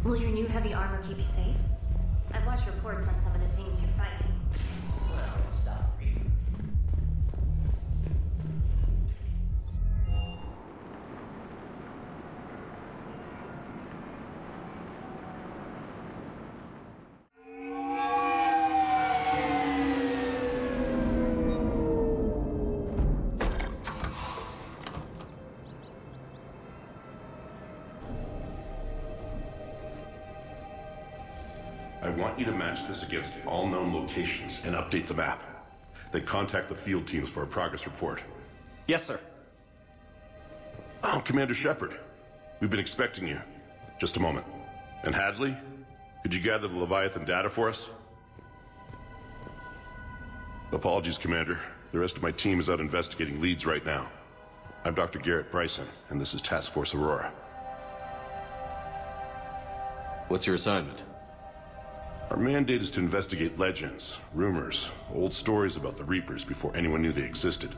Will your new heavy armor keep you safe? I've watched reports on some of the things you're fighting. Well, stop reading. I want you to match this against all known locations and update the map. Then contact the field teams for a progress report. Yes, sir. Oh, Commander Shepard. We've been expecting you. Just a moment. And Hadley? Could you gather the Leviathan data for us? Apologies, Commander. The rest of my team is out investigating leads right now. I'm Dr. Garrett Bryson, and this is Task Force Aurora. What's your assignment? Our mandate is to investigate legends, rumors, old stories about the Reapers before anyone knew they existed.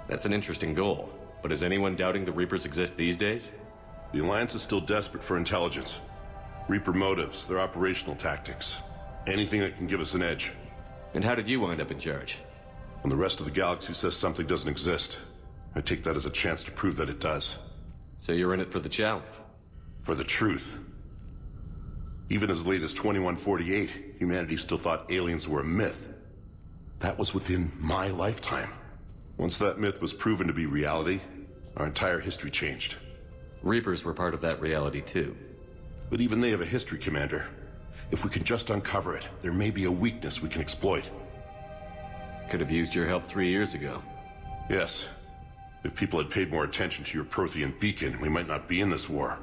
That's an interesting goal, but is anyone doubting the Reapers exist these days? The Alliance is still desperate for intelligence. Reaper motives, their operational tactics. Anything that can give us an edge. And how did you wind up in charge? When the rest of the galaxy says something doesn't exist, I take that as a chance to prove that it does. So you're in it for the challenge? For the truth. Even as late as 2148, humanity still thought aliens were a myth. That was within my lifetime. Once that myth was proven to be reality, our entire history changed. Reapers were part of that reality too. But even they have a history, Commander. If we can just uncover it, there may be a weakness we can exploit. Could have used your help 3 years ago. Yes. If people had paid more attention to your Prothean beacon, we might not be in this war.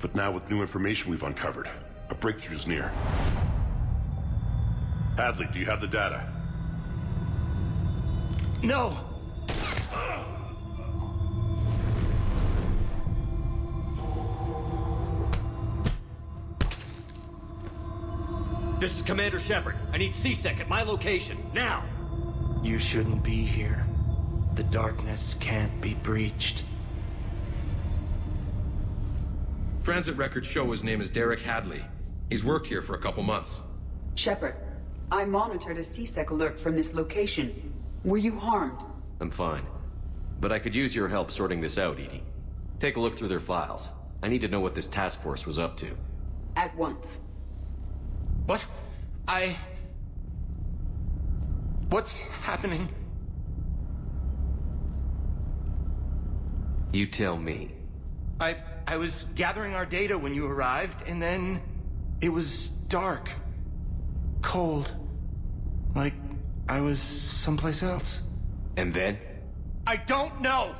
But now with new information we've uncovered, a breakthrough's near. Hadley, do you have the data? No! This is Commander Shepard. I need C-Sec at my location, now! You shouldn't be here. The darkness can't be breached. Transit records show his name is Derek Hadley. He's worked here for a couple months. Shepard, I monitored a C-Sec alert from this location. Were you harmed? I'm fine. But I could use your help sorting this out, Edie. Take a look through their files. I need to know what this task force was up to. At once. What? What's happening? You tell me. I was gathering our data when you arrived, and then it was dark. Cold. Like I was someplace else. And then? I don't know!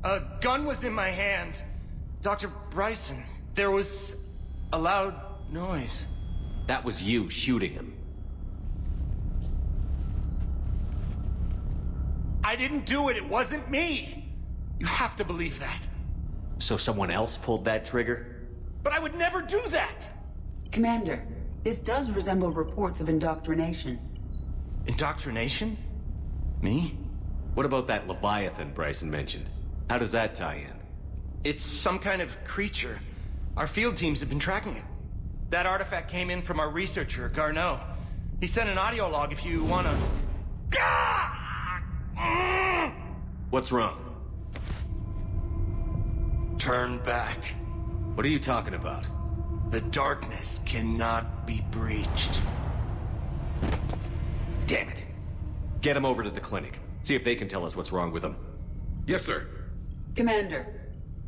A gun was in my hand. Dr. Bryson, there was a loud noise. That was you shooting him. I didn't do it, it wasn't me! You have to believe that. So someone else pulled that trigger? But I would never do that! Commander, this does resemble reports of indoctrination. Indoctrination? Me? What about that Leviathan Bryson mentioned? How does that tie in? It's some kind of creature. Our field teams have been tracking it. That artifact came in from our researcher, Garneau. He sent an audio log if you wanna... What's wrong? Turn back. What are you talking about? The darkness cannot be breached. Damn it. Get him over to the clinic. See if they can tell us what's wrong with him. Yes, sir. Commander,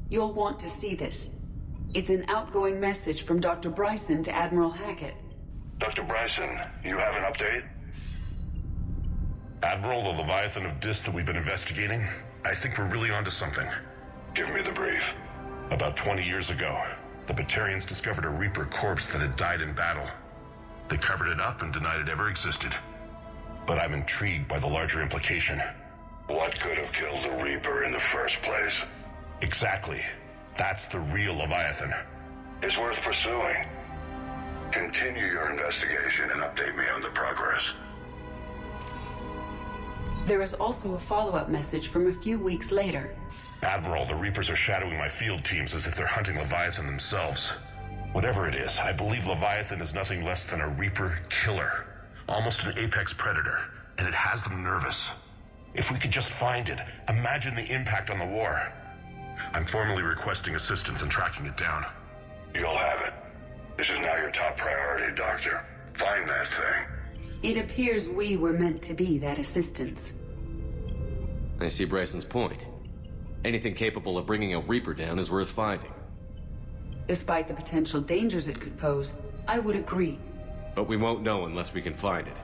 you'll want to see this. It's an outgoing message from Dr. Bryson to Admiral Hackett. Dr. Bryson, you have an update? Admiral, the Leviathan of Dis that we've been investigating, I think we're really onto something. Give me the brief. About 20 years ago, the Batarians discovered a Reaper corpse that had died in battle. They covered it up and denied it ever existed. But I'm intrigued by the larger implication. What could have killed the Reaper in the first place? Exactly. That's the real Leviathan. It's worth pursuing. Continue your investigation and update me on the progress. There is also a follow-up message from a few weeks later. Admiral, the Reapers are shadowing my field teams as if they're hunting Leviathan themselves. Whatever it is, I believe Leviathan is nothing less than a Reaper killer. Almost an apex predator, and it has them nervous. If we could just find it, imagine the impact on the war. I'm formally requesting assistance in tracking it down. You'll have it. This is now your top priority, Doctor. Find that thing. It appears we were meant to be that assistance. I see Bryson's point. Anything capable of bringing a Reaper down is worth finding. Despite the potential dangers it could pose, I would agree. But we won't know unless we can find it.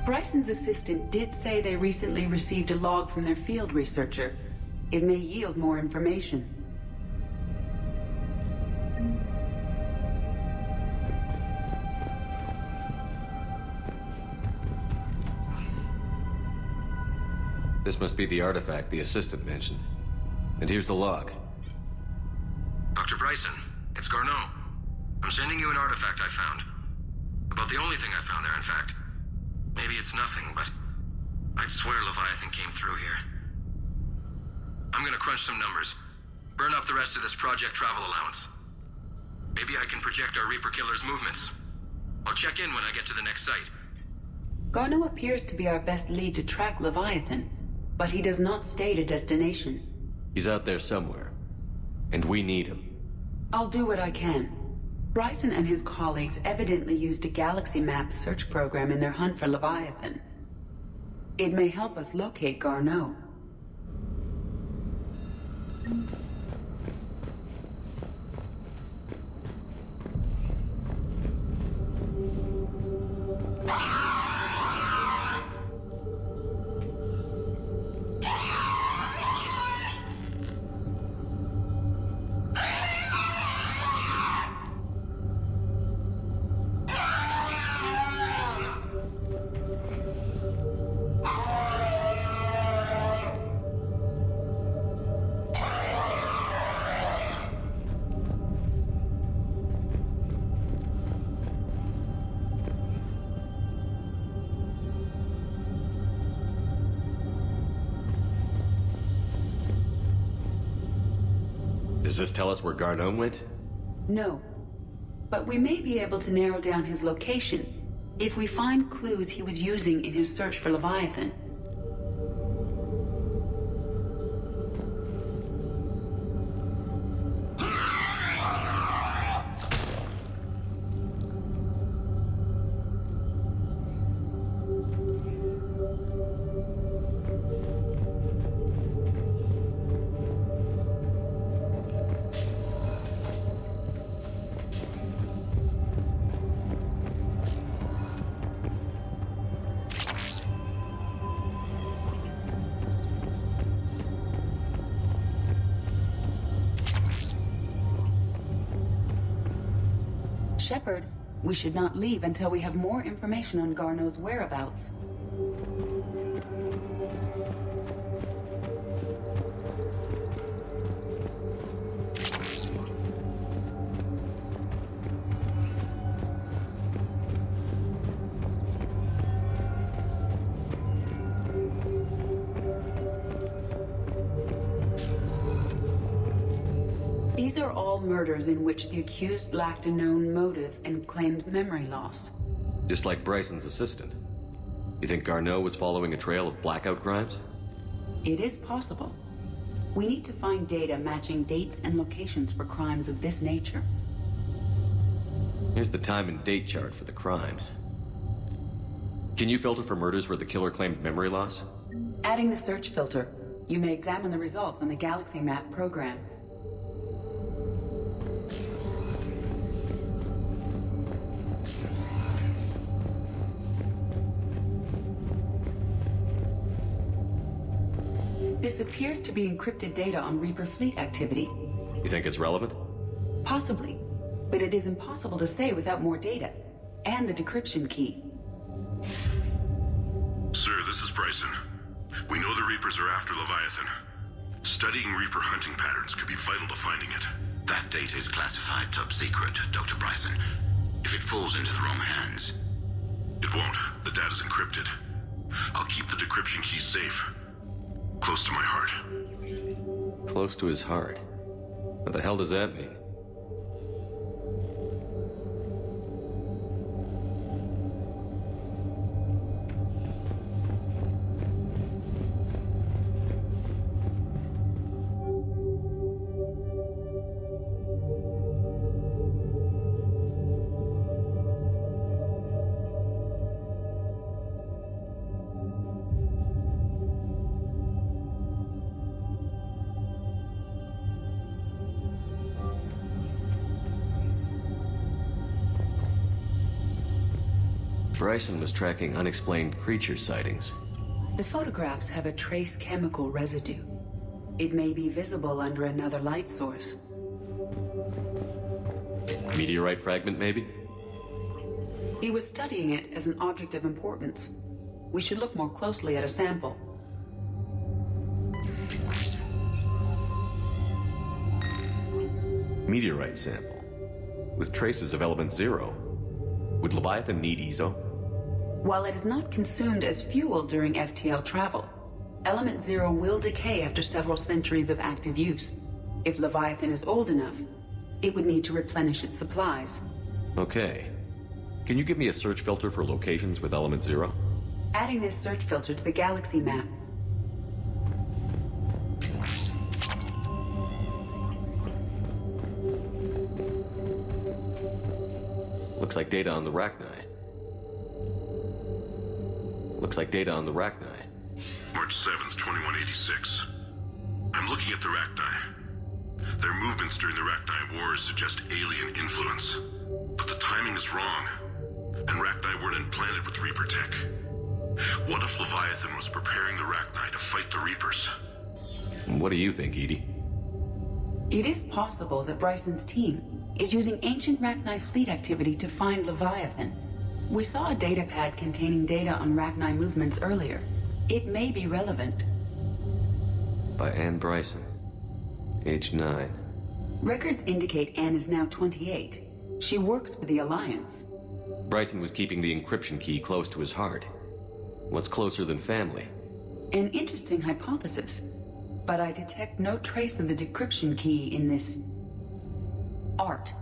Bryson's assistant did say they recently received a log from their field researcher. It may yield more information. This must be the artifact the assistant mentioned. And here's the log. Dr. Bryson, it's Garneau. I'm sending you an artifact I found. About the only thing I found there, in fact. Maybe it's nothing, but I'd swear Leviathan came through here. I'm gonna crunch some numbers. Burn up the rest of this project travel allowance. Maybe I can project our Reaper killer's movements. I'll check in when I get to the next site. Garneau appears to be our best lead to track Leviathan, but he does not state a destination. He's out there somewhere. And we need him. I'll do what I can. Bryson and his colleagues evidently used a galaxy map search program in their hunt for Leviathan. It may help us locate Garneau. Does this tell us where Garneau went? No. But we may be able to narrow down his location if we find clues he was using in his search for Leviathan. Shepard, we should not leave until we have more information on Garneau's whereabouts. These are all murders in which the accused lacked a known motive and claimed memory loss. Just like Bryson's assistant. You think Garneau was following a trail of blackout crimes? It is possible. We need to find data matching dates and locations for crimes of this nature. Here's the time and date chart for the crimes. Can you filter for murders where the killer claimed memory loss? Adding the search filter, you may examine the results on the Galaxy Map program. This appears to be encrypted data on Reaper fleet activity. You think it's relevant? Possibly, but it is impossible to say without more data, and the decryption key. Sir, this is Bryson. We know the Reapers are after Leviathan. Studying Reaper hunting patterns could be vital to finding it. That data is classified top secret, Dr. Bryson. If it falls into the wrong hands... It won't. The data's encrypted. I'll keep the decryption key safe. Close to my heart. Close to his heart. What the hell does that mean? Bryson was tracking unexplained creature sightings. The photographs have a trace chemical residue. It may be visible under another light source. Meteorite fragment, maybe? He was studying it as an object of importance. We should look more closely at a sample. Meteorite sample. With traces of element 0. Would Leviathan need ESO? While it is not consumed as fuel during FTL travel, element 0 will decay after several centuries of active use. If Leviathan is old enough, it would need to replenish its supplies. Okay. Can you give me a search filter for locations with element 0? Adding this search filter to the galaxy map. Looks like data on the Rachni. March 7th, 2186. I'm looking at the Rachni. Their movements during the Rachni Wars suggest alien influence. But the timing is wrong. And Rachni weren't implanted with Reaper tech. What if Leviathan was preparing the Rachni to fight the Reapers? What do you think, Edie? It is possible that Bryson's team is using ancient Rachni fleet activity to find Leviathan. We saw a data pad containing data on Rachni movements earlier. It may be relevant. By Anne Bryson. Age 9. Records indicate Anne is now 28. She works for the Alliance. Bryson was keeping the encryption key close to his heart. What's closer than family? An interesting hypothesis. But I detect no trace of the decryption key in this art.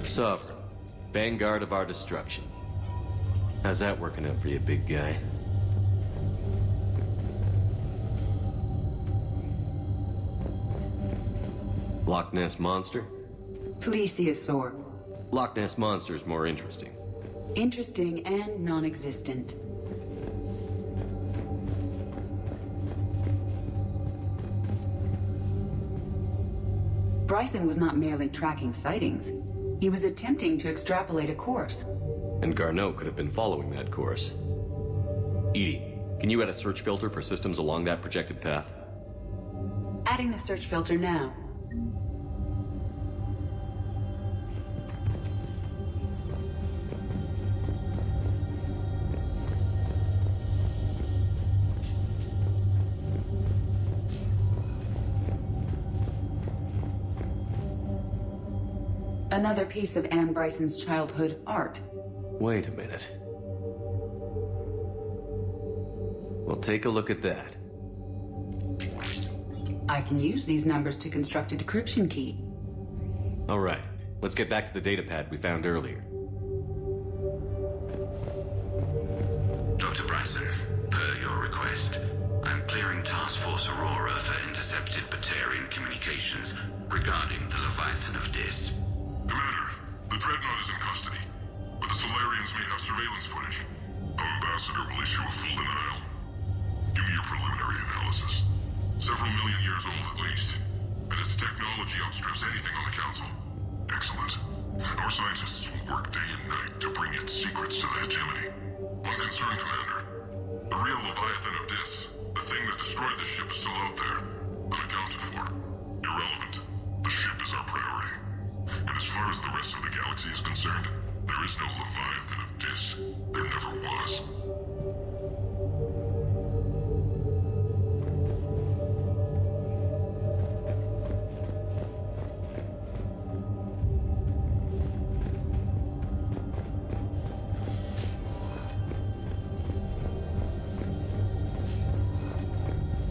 Sovereign, vanguard of our destruction. How's that working out for you, big guy? Loch Ness Monster? Plesiosaur. Loch Ness Monster's more interesting. Interesting and non-existent. Bryson was not merely tracking sightings. He was attempting to extrapolate a course. And Garneau could have been following that course. Edie, can you add a search filter for systems along that projected path? Adding the search filter now. Another piece of Anne Bryson's childhood art. Wait a minute. Well, take a look at that. I can use these numbers to construct a decryption key. All right, let's get back to the data pad we found earlier. Dr. Bryson, per your request, I'm clearing Task Force Aurora for intercepted Batarian communications regarding the Leviathan of Dis. Commander, the Dreadnought is in custody, but the Solarians may have surveillance footage. Our ambassador will issue a full denial. Give me your preliminary analysis. Several million years old at least, and its technology outstrips anything on the Council. Excellent. Our scientists will work day and night to bring its secrets to the hegemony. One concern, Commander. The real Leviathan of Dis, the thing that destroyed the ship, is still out there, unaccounted for. Irrelevant. The ship is our priority. And as far as the rest of the galaxy is concerned, there is no Leviathan of Dis. There never was.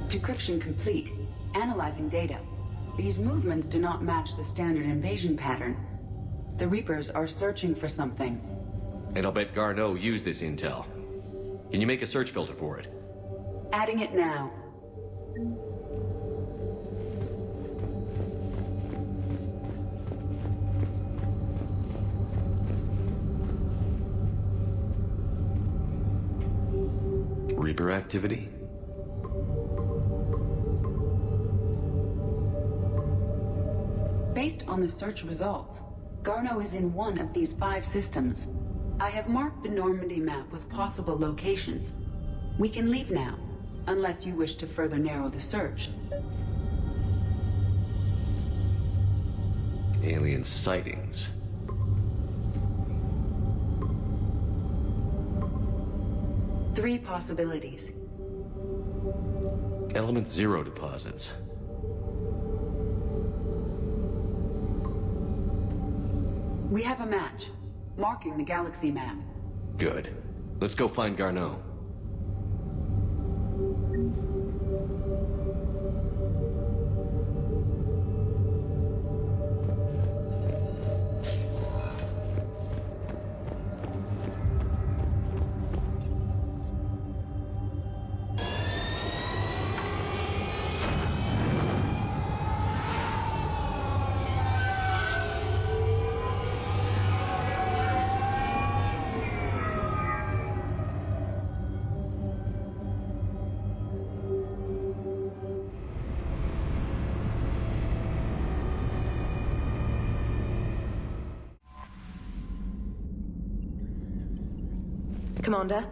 Decryption complete. Analyzing data. These movements do not match the standard invasion pattern. The Reapers are searching for something. And I'll bet Garneau used this intel. Can you make a search filter for it? Adding it now. Reaper activity? Based on the search results, Garneau is in one of these 5 systems. I have marked the Normandy map with possible locations. We can leave now, unless you wish to further narrow the search. Alien sightings. Three possibilities. Element Zero deposits. We have a match, marking the galaxy map. Good. Let's go find Garneau. Commander?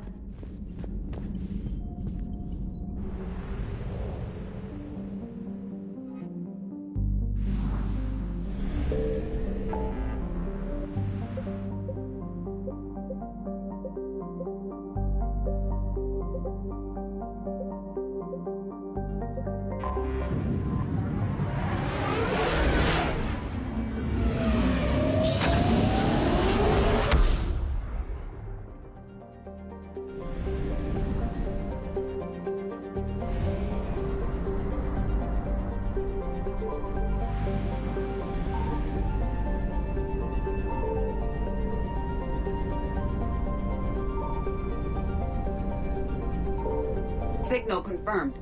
Signal confirmed.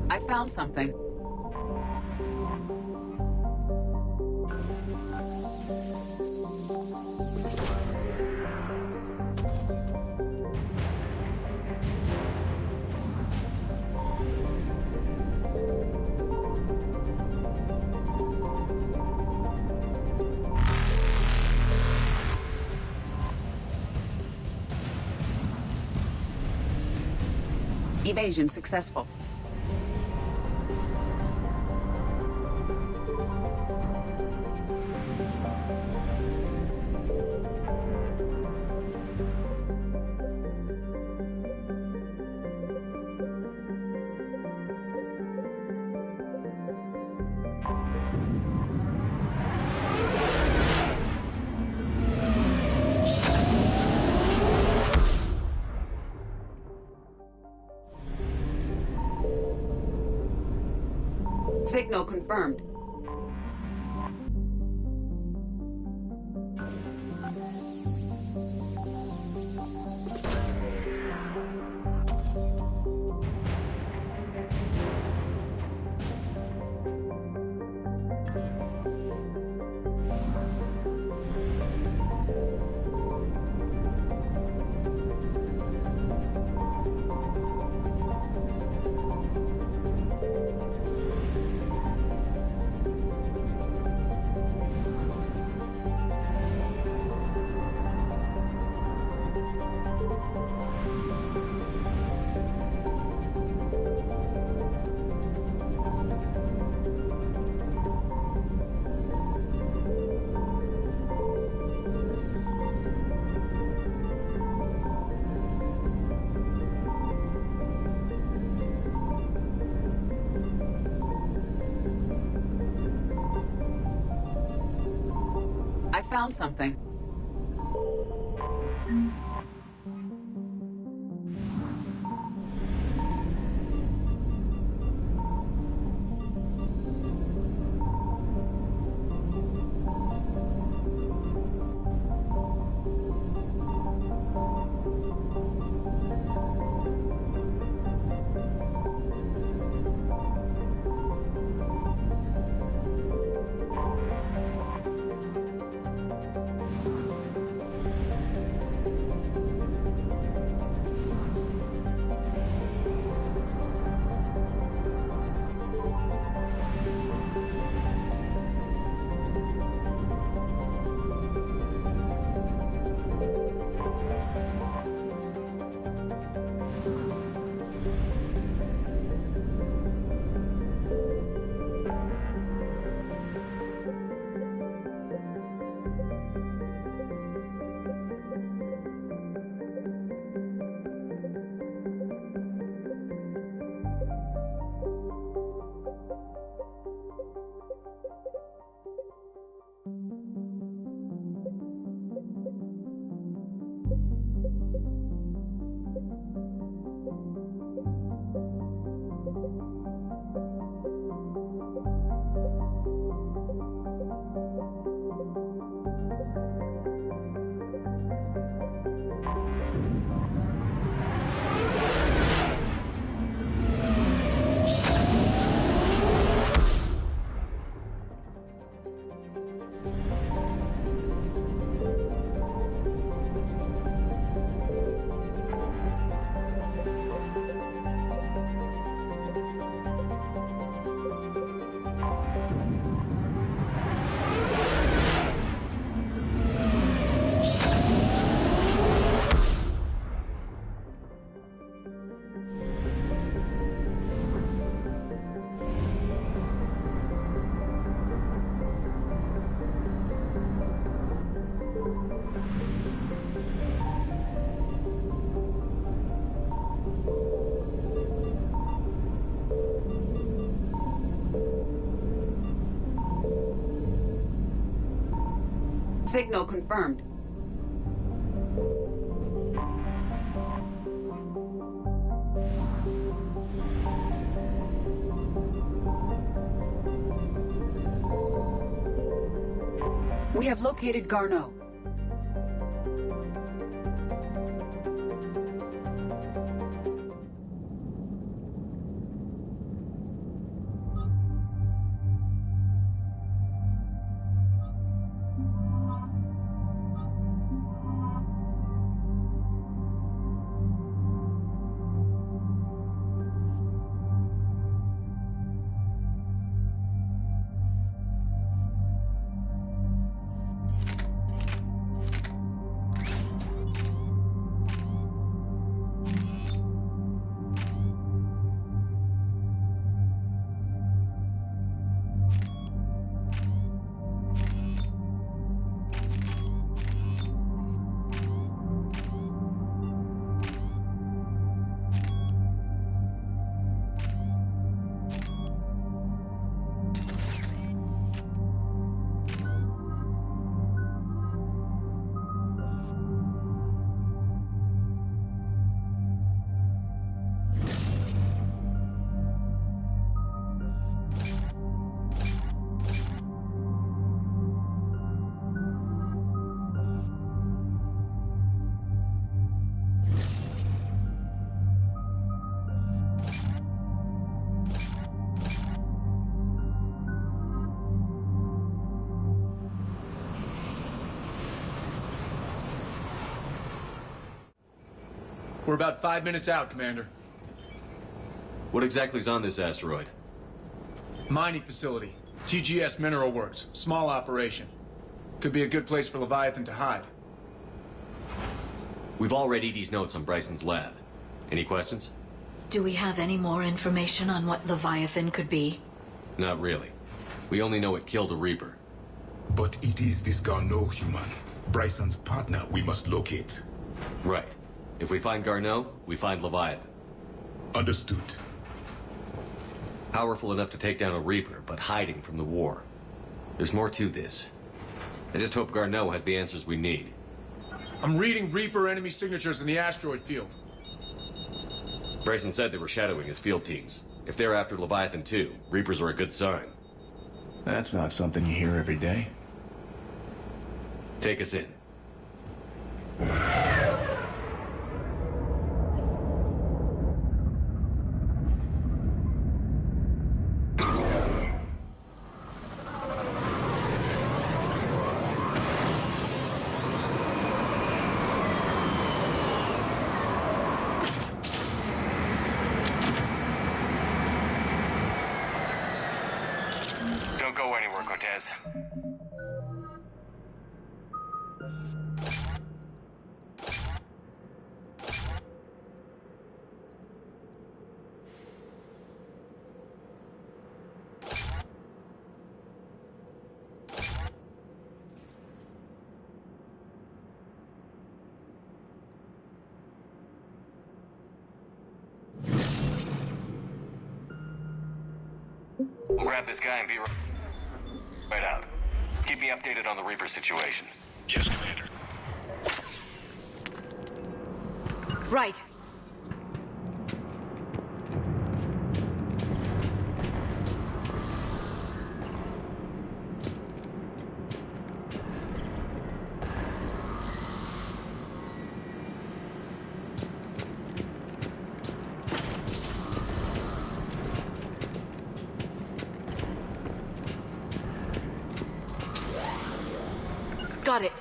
I found something. Evasion successful. Signal confirmed. I found something. Signal confirmed. We have located Garneau. We're about 5 minutes out, Commander. What exactly is on this asteroid? Mining facility. TGS Mineral Works. Small operation. Could be a good place for Leviathan to hide. We've all read Edie's notes on Bryson's lab. Any questions? Do we have any more information on what Leviathan could be? Not really. We only know it killed a Reaper. But it is this Garneau human, Bryson's partner, we must locate. Right. If we find Garneau, we find Leviathan. Understood. Powerful enough to take down a Reaper, but hiding from the war. There's more to this. I just hope Garneau has the answers we need. I'm reading Reaper enemy signatures in the asteroid field. Bryson said they were shadowing his field teams. If they're after Leviathan too, Reapers are a good sign. That's not something you hear every day. Take us in. Don't go anywhere, Cortez. We'll grab this guy and be right out. Keep me updated on the Reaper situation. Yes, Commander. Right. Got it.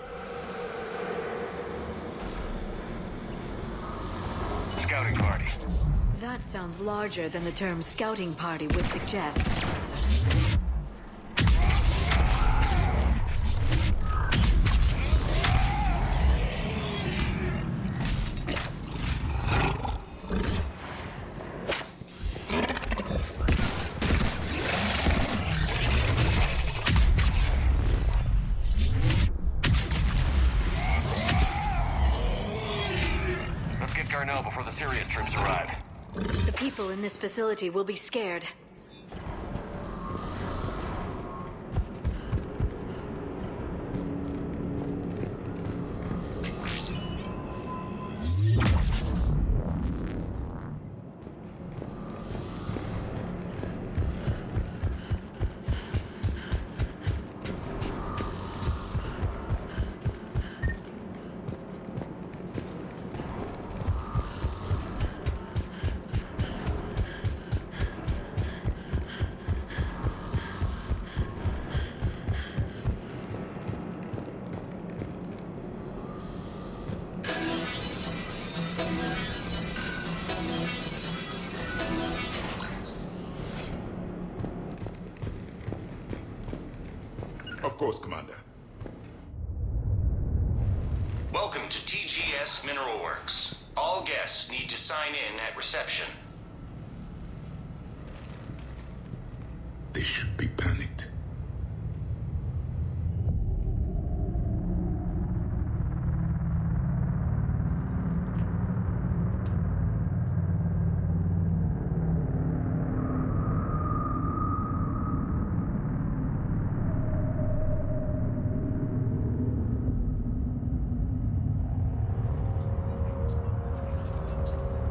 Scouting party. That sounds larger than the term scouting party would suggest. Before the serious troops arrive. The people in this facility will be scared. Of course, Commander. Welcome to TGS Mineral Works. All guests need to sign in at reception. They should be panicked.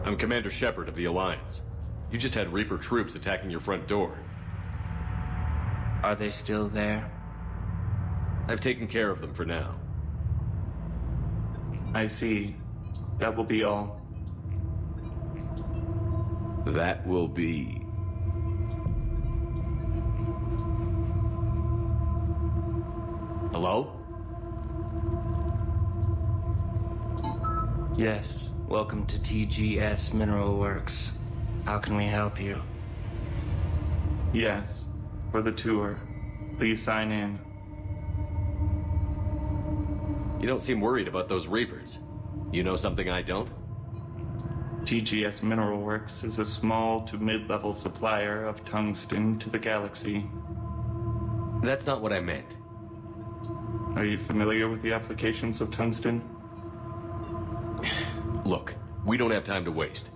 I'm Commander Shepard of the Alliance. You just had Reaper troops attacking your front door. Are they still there? I've taken care of them for now. I see. That will be all. That will be... Hello? Yes. Welcome to TGS Mineral Works. How can we help you? Yes. For the tour. Please sign in. You don't seem worried about those Reapers. You know something I don't? TGS Mineral Works is a small to mid-level supplier of tungsten to the galaxy. That's not what I meant. Are you familiar with the applications of tungsten? Look, we don't have time to waste.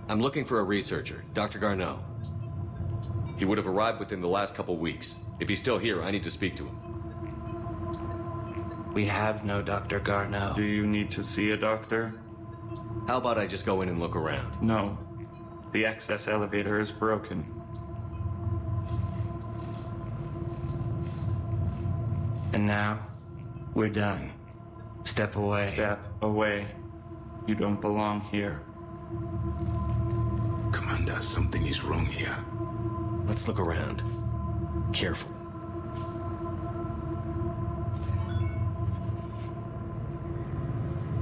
I'm looking for a researcher, Dr. Garneau. He would have arrived within the last couple weeks. If he's still here, I need to speak to him. We have no Dr. Garneau. Do you need to see a doctor? How about I just go in and look around? No. The access elevator is broken. And now, we're done. Step away. Step away. You don't belong here. Commander, something is wrong here. Let's look around. Careful.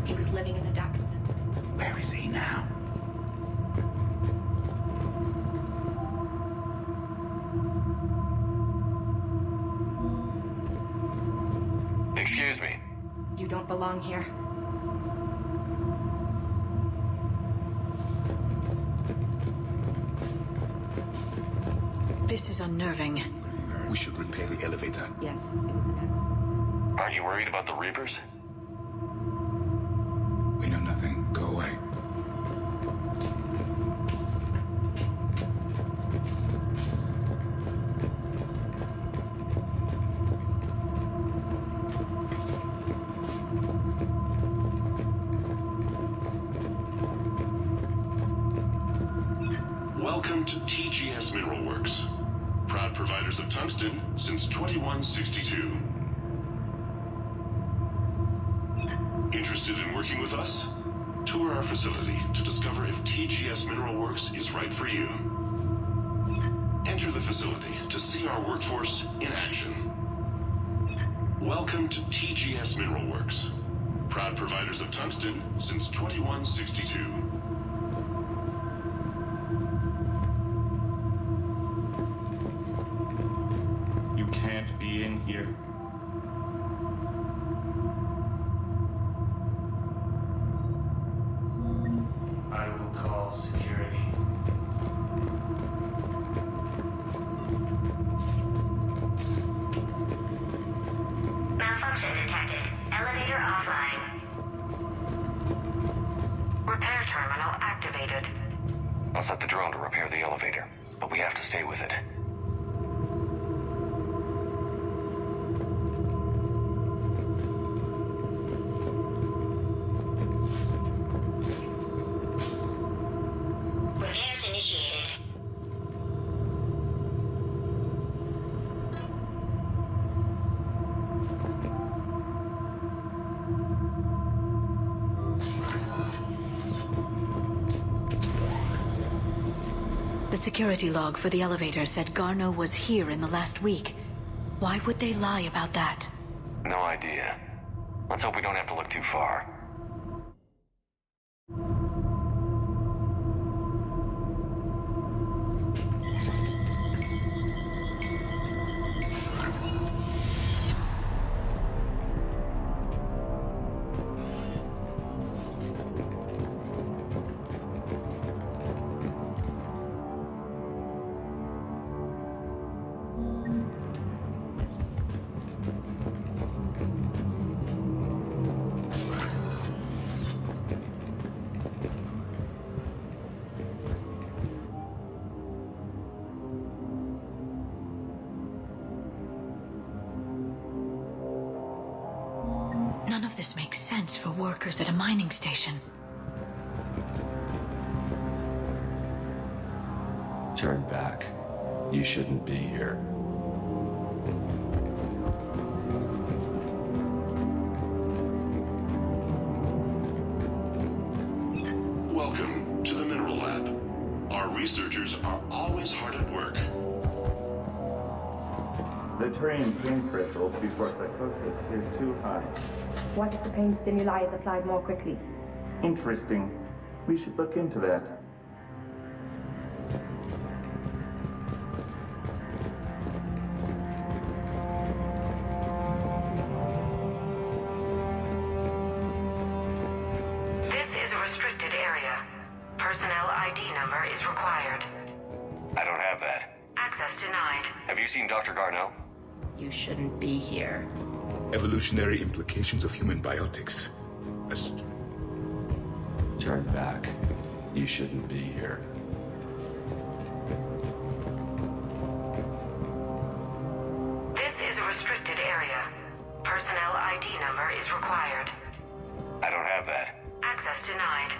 He was living in the ducts. Where is he now? Excuse me. You don't belong here. This is unnerving. We should repair the elevator. Yes, it was an accident. Aren't you worried about the Reapers? We know nothing. Go away. Welcome to TGS Mineral Works. Proud providers of tungsten since 2162. Interested in working with us? Tour our facility to discover if TGS Mineral Works is right for you. Enter the facility to see our workforce in action. Welcome to TGS Mineral Works. Proud providers of tungsten since 2162. You can't be in here. I will call security. Malfunction detected. Elevator offline. Repair terminal activated. I'll set the drone to repair the elevator, but we have to stay with it. Repairs initiated. The security log for the elevator said Garneau was here in the last week. Why would they lie about that? No idea. Let's hope we don't have to look too far. of this makes sense for workers at a mining station. Turn back. You shouldn't be here. Welcome to the Mineral Lab. Our researchers are always hard at work. The terrain pain threshold before psychosis is too high. What if the pain stimuli is applied more quickly? Interesting. We should look into that. This is a restricted area. Personnel ID number is required. I don't have that. Access denied. Have you seen Dr. Garneau? You shouldn't be here. Evolutionary implications of human biotics. Turn back. You shouldn't be here. This is a restricted area. Personnel ID number is required. I don't have that. Access denied.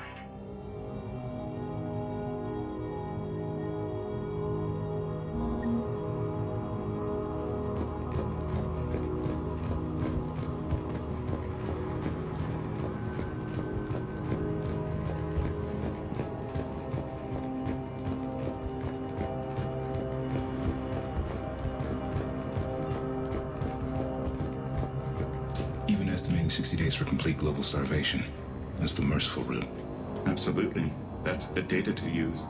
Even estimating 60 days for complete global starvation. That's the merciful route. Absolutely. That's the data to use.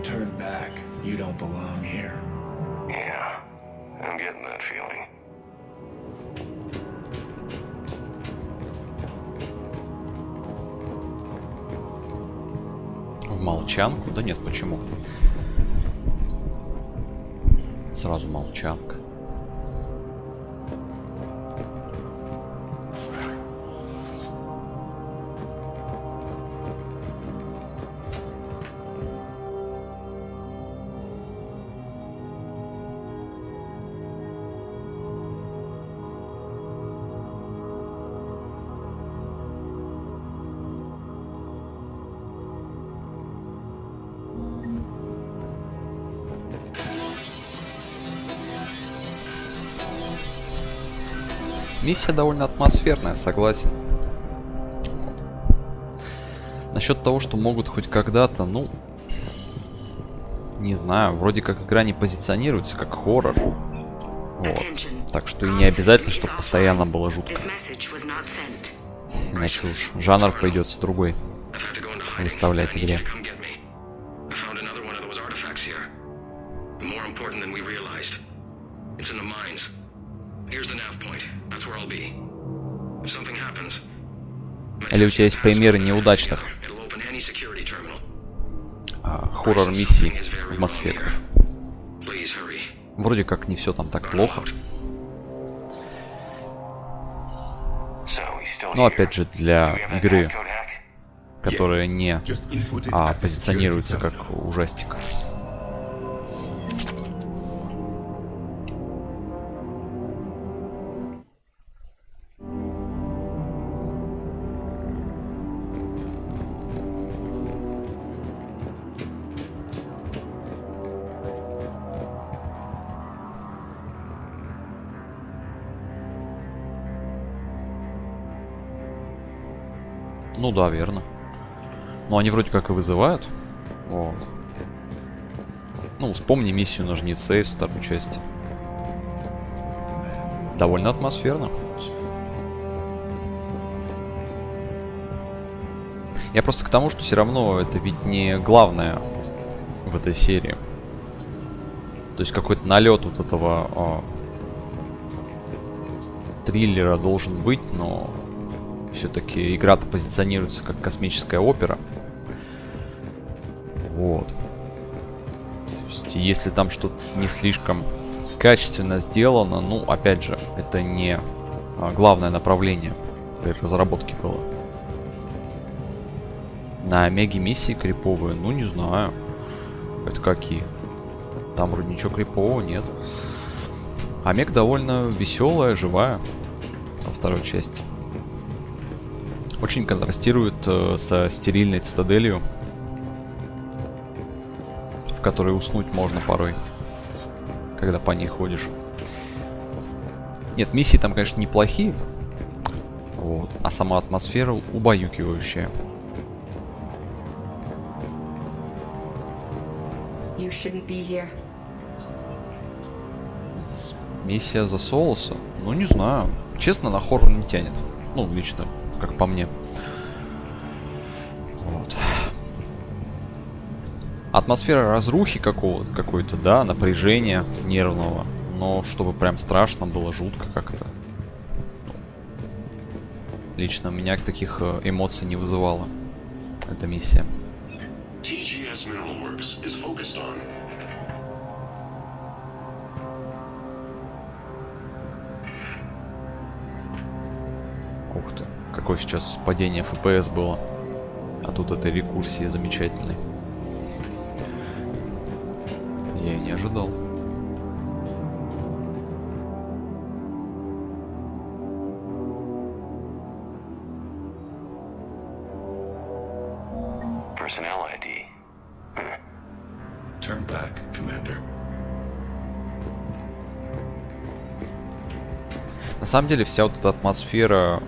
Turn back. You don't belong here. Yeah, I'm getting that feeling. В молчанку? Да нет, почему? Сразу молчанка. Миссия довольно атмосферная, согласен. Насчет того, что могут хоть когда-то, ну, не знаю, вроде как игра не позиционируется как хоррор. Вот. Так что и не обязательно, чтобы постоянно было жутко. Иначе уж жанр пойдется другой выставлять игре. Или у тебя есть примеры неудачных хоррор-миссий в Mass Effect? Вроде как не все там так плохо. Но опять же, для игры, которая не позиционируется как ужастик. Ну да, верно. Но они вроде как и вызывают. Вот. Ну, вспомни миссию на Жнеце из второй части. Довольно атмосферно. Я просто к тому, что все равно это ведь не главное в этой серии. То есть какой-то налет вот этого триллера должен быть, но все-таки игра-то позиционируется как космическая опера. Вот. То есть, если там что-то не слишком качественно сделано, ну, опять же, это не главное направление при разработке было. На Омеге миссии криповые, ну, не знаю. Это какие? Там вроде ничего крипового нет. Омег довольно веселая, живая во второй части. Очень контрастирует со стерильной цитаделью, в которой уснуть можно порой, когда по ней ходишь. Нет, миссии там, конечно, неплохие. Вот. А сама атмосфера убаюкивающая. You shouldn't be here. Миссия за Солоса? Ну, не знаю. Честно, на хоррор не тянет. Ну, лично, как по мне. Вот. Атмосфера разрухи какой-то, да, напряжения нервного. Но чтобы прям страшно было, жутко как-то. Лично меня таких эмоций не вызывала эта миссия. TGS Mineral Works is focused on. Ух ты, какое сейчас падение FPS было. А тут этой рекурсии замечательной. Я и не ожидал. Personnel ID. Turn back, Commander. На самом деле вся вот эта атмосфера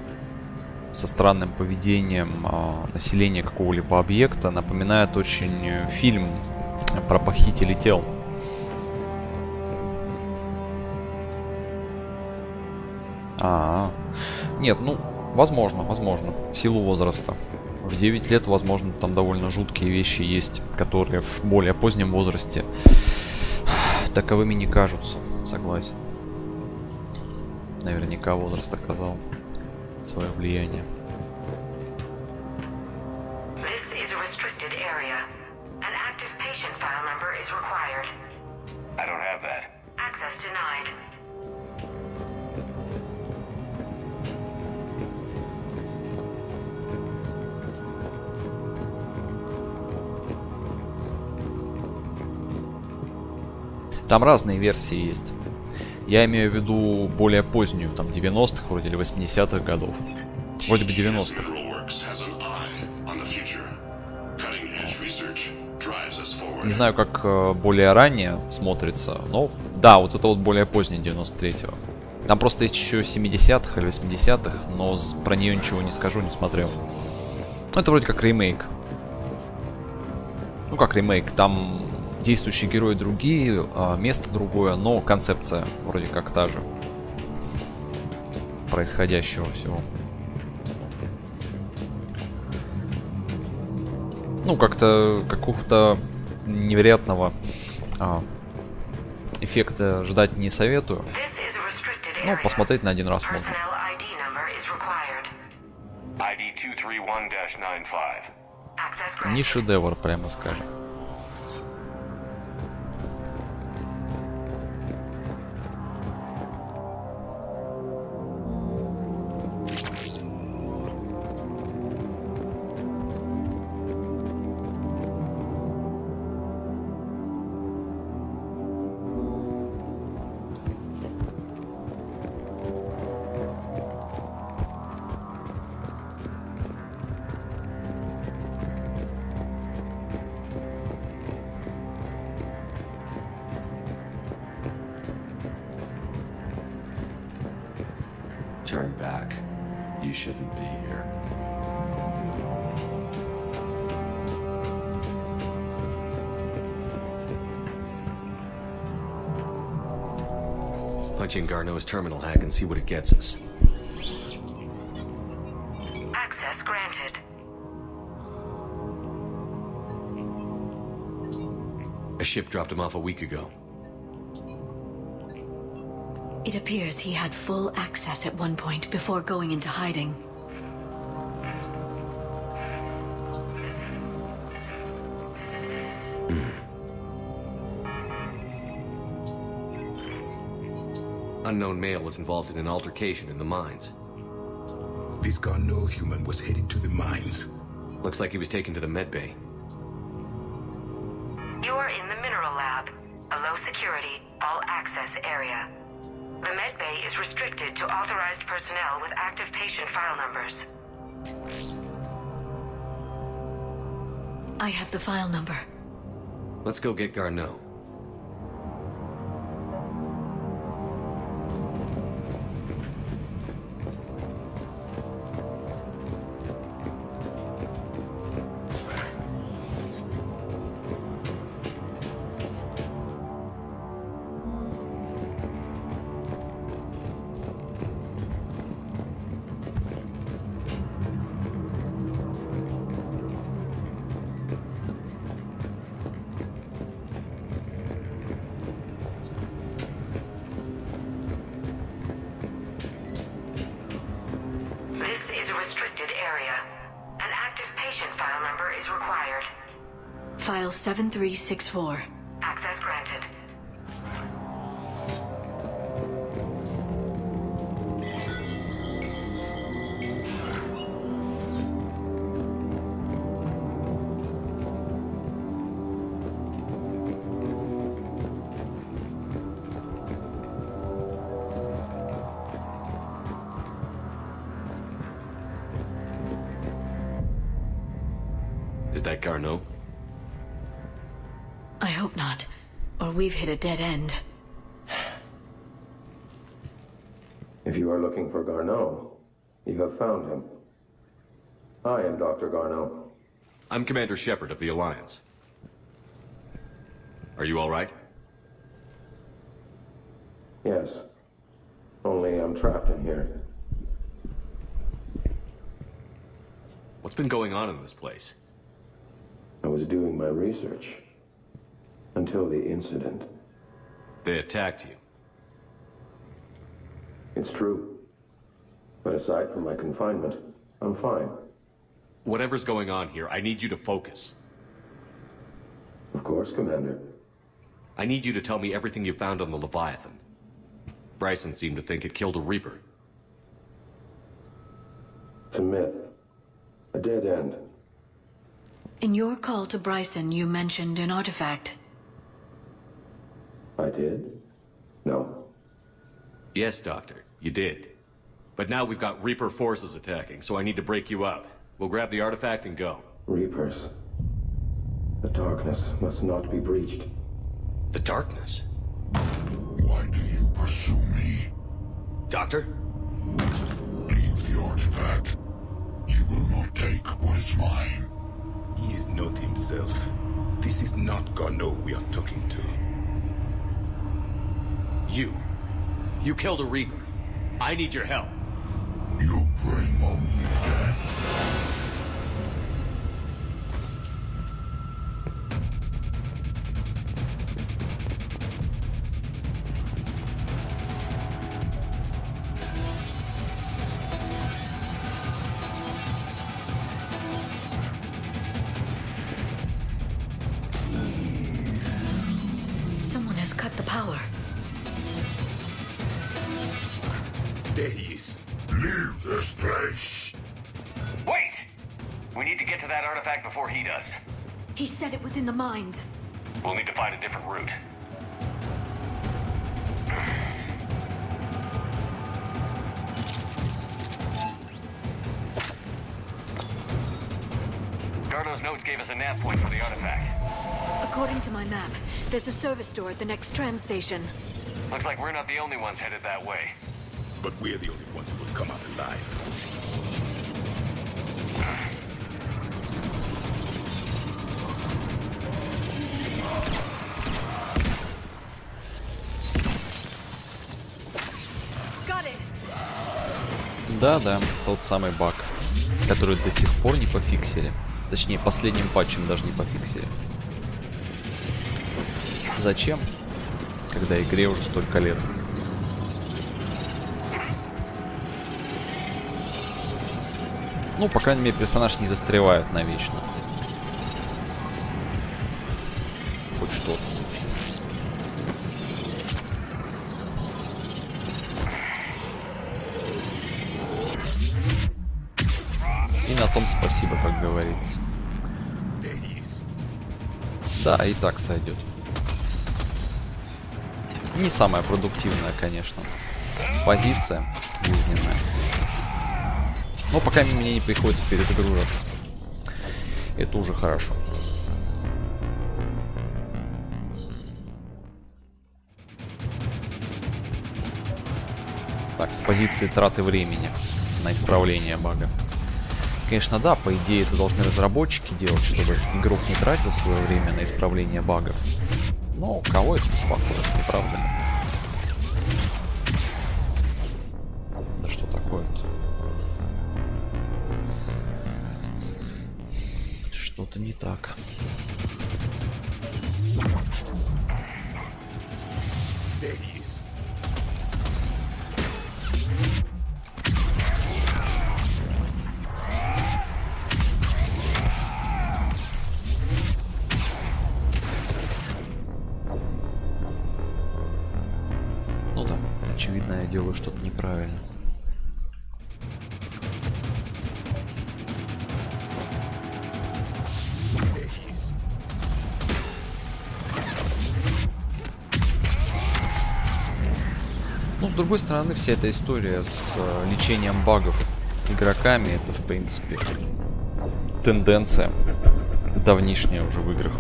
со странным поведением населения какого-либо объекта напоминает очень фильм про похитителей тел. Нет, ну, возможно, в силу возраста. В 9 лет, возможно, там довольно жуткие вещи есть, которые в более позднем возрасте таковыми не кажутся. Согласен. Наверняка возраст оказал свое влияние. This is a restricted area. An active patient file number is required. I don't have that. Access denied. Там разные версии есть. Я имею в виду более позднюю, там 90-х вроде или 80-х годов. Вроде бы 90-х. Не знаю, как более ранее смотрится, но да, вот это вот более позднее 93-го. Там просто есть еще 70-х или 80-х, но про нее ничего не скажу, не смотрел. Это вроде как ремейк. Ну как ремейк, там действующие герои другие, место другое, но концепция вроде как та же. Происходящего всего. Ну, как-то какого-то невероятного эффекта ждать не советую. Ну, посмотреть на один раз можно. Не шедевр, прямо скажем. Turn back. You shouldn't be here. punch in Garneau's terminal hack and see what it gets us. Access granted. A ship dropped him off a week ago. It appears he had full access at one point before going into hiding. Unknown male was involved in an altercation in the mines. This Garneau human was headed to the mines. Looks like he was taken to the medbay. You are in the mineral lab, a low security, all access area. The medbay is restricted to authorized personnel with active patient file numbers. I have the file number. Let's go get Garneau. File 7364. Access granted. Is that Garneau? I hope not, or we've hit a dead end. If you are looking for Garneau, you have found him. I am Dr. Garneau. I'm Commander Shepard of the Alliance. Are you all right? Yes. Only I'm trapped in here. What's been going on in this place? I was doing my research. Until the incident. They attacked you. It's true. But aside from my confinement, I'm fine. Whatever's going on here, I need you to focus. Of course, Commander. I need you to tell me everything you found on the Leviathan. Bryson seemed to think it killed a Reaper. It's a myth. A dead end. In your call to Bryson, you mentioned an artifact. I did? No. Yes, Doctor, you did. But now we've got Reaper forces attacking, so I need to break you up. We'll grab the artifact and go. Reapers. The darkness must not be breached. The darkness? Why do you pursue me? Doctor? Leave the artifact. You will not take what is mine. He is not himself. This is not Garneau we are talking to. You killed a Reaper. I need your help. You bring only death. Someone has cut the power. There he is. Leave this place. Wait! We need to get to that artifact before he does. He said it was in the mines. We'll need to find a different route. Garneau's notes gave us a nav point for the artifact. According to my map, there's a service door at the next tram station. Looks like we're not the only ones headed that way. But we're the only ones who will come out alive. Да-да, тот самый баг, который до сих пор не пофиксили. Точнее, последним патчем даже не пофиксили. Зачем? Когда игре уже столько лет. Ну, по крайней мере, персонаж не застревает навечно. Хоть что-то. И на том спасибо, как говорится. Да, и так сойдет. Не самая продуктивная, конечно, позиция жизненная. Но пока мне не приходится перезагружаться. Это уже хорошо. Так, с позиции траты времени на исправление бага. Конечно, да, по идее это должны разработчики делать, чтобы игрок не тратил свое время на исправление багов. Но кого это беспокоит, не правда ли? Да что такое-то? Что-то не так. Ну да, очевидно, я делаю что-то неправильно. Ну, с другой стороны, вся эта история с лечением багов игроками, это, в принципе, тенденция давнишняя уже в играх.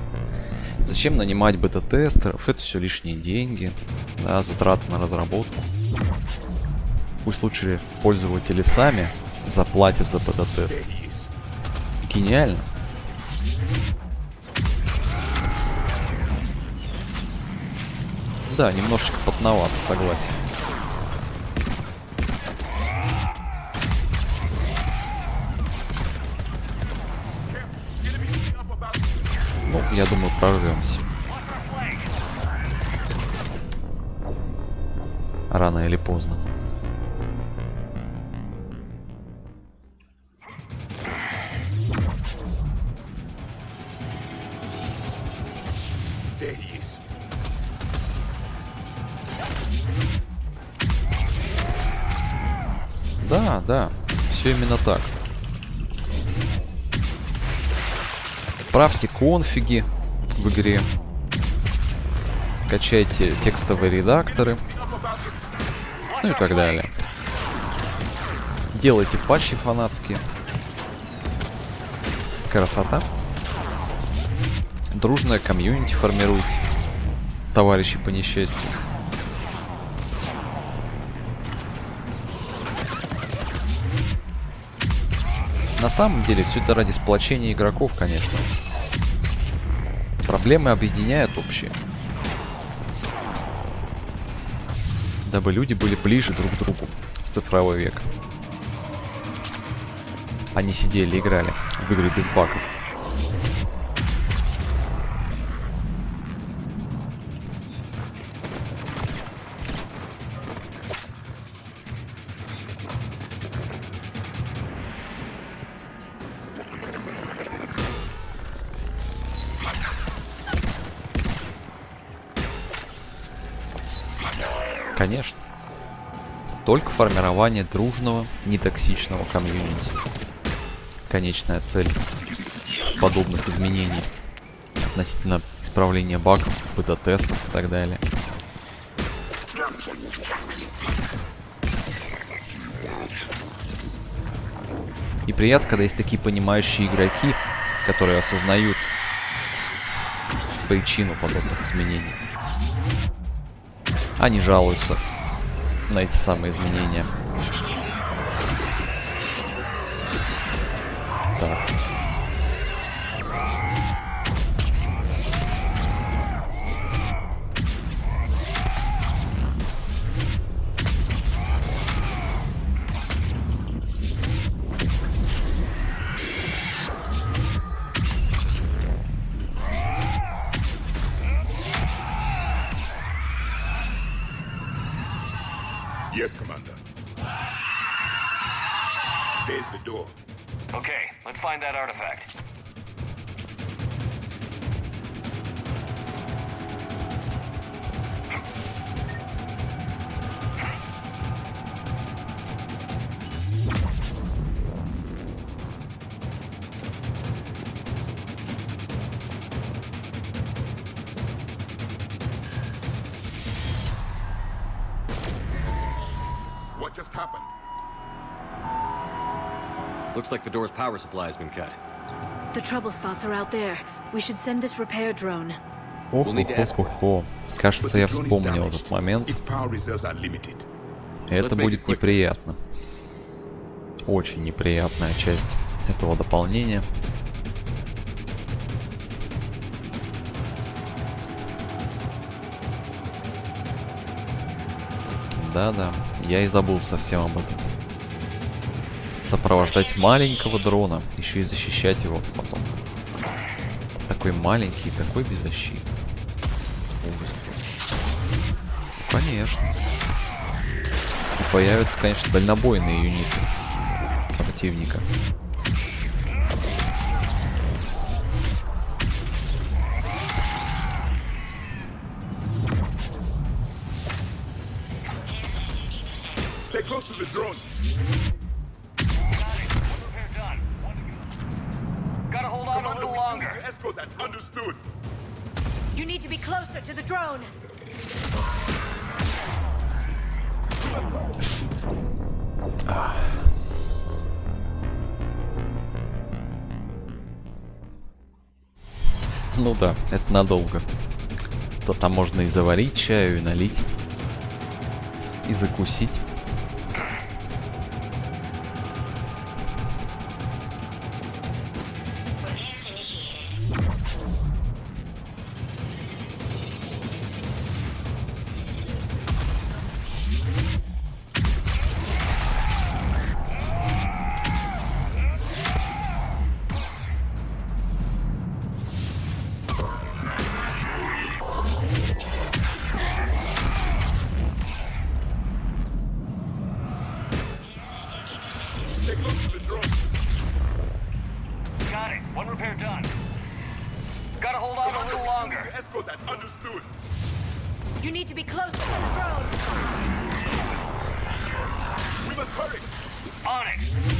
Зачем нанимать бета-тестеров? Это все лишние деньги, да, затраты на разработку. Пусть лучше пользователи сами заплатят за бета-тест. Гениально. Да, немножечко потновато, согласен. Ну, я думаю, прорвемся. Рано или поздно. Да, да, все именно так. Правьте конфиги в игре. Качайте текстовые редакторы. Ну и так далее. Делайте патчи фанатские. Красота. Дружное комьюнити формируйте. Товарищи по несчастью. На самом деле, все это ради сплочения игроков, конечно. Проблемы объединяют общие. Дабы люди были ближе друг к другу в цифровой век. Они сидели и играли в игры без багов. Конечно. Только формирование дружного, нетоксичного комьюнити. Конечная цель подобных изменений относительно исправления багов, бета-тестов и так далее. И приятно, когда есть такие понимающие игроки, которые осознают причину подобных изменений. Они жалуются на эти самые изменения. Так. Okay, let's find that artifact. What just happened? Looks like the door's power supply has been cut. The trouble spots are out there. We should send this repair drone. Ох-ох-ох-ох. Кажется, я вспомнил этот момент. Это будет неприятно. Очень неприятная часть этого дополнения. Да-да, я и забыл совсем об этом. Сопровождать маленького дрона, еще и защищать его потом. Такой маленький, такой беззащитный. Ну, конечно. И появятся, конечно, дальнобойные юниты противника. Stay close to the drone. Gotta hold on a little longer. Escort that. Understood. You need to be closer to the drone. Ну да, это надолго. То там можно и заварить чаю, и налить, и закусить. Got it. One repair done. Gotta hold on a little longer. Escort that. Understood. You need to be closer to the drone. We must hurry. On it.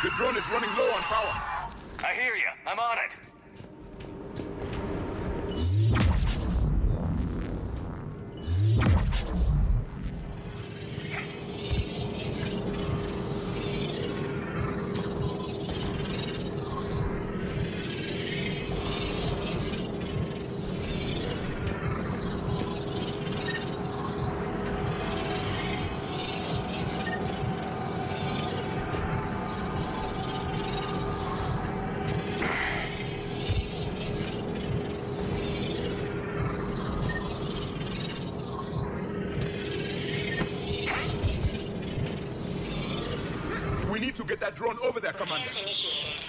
The drone is running low on power. I hear you. I'm on it. We need to get that drone over there, Commander. Initiated.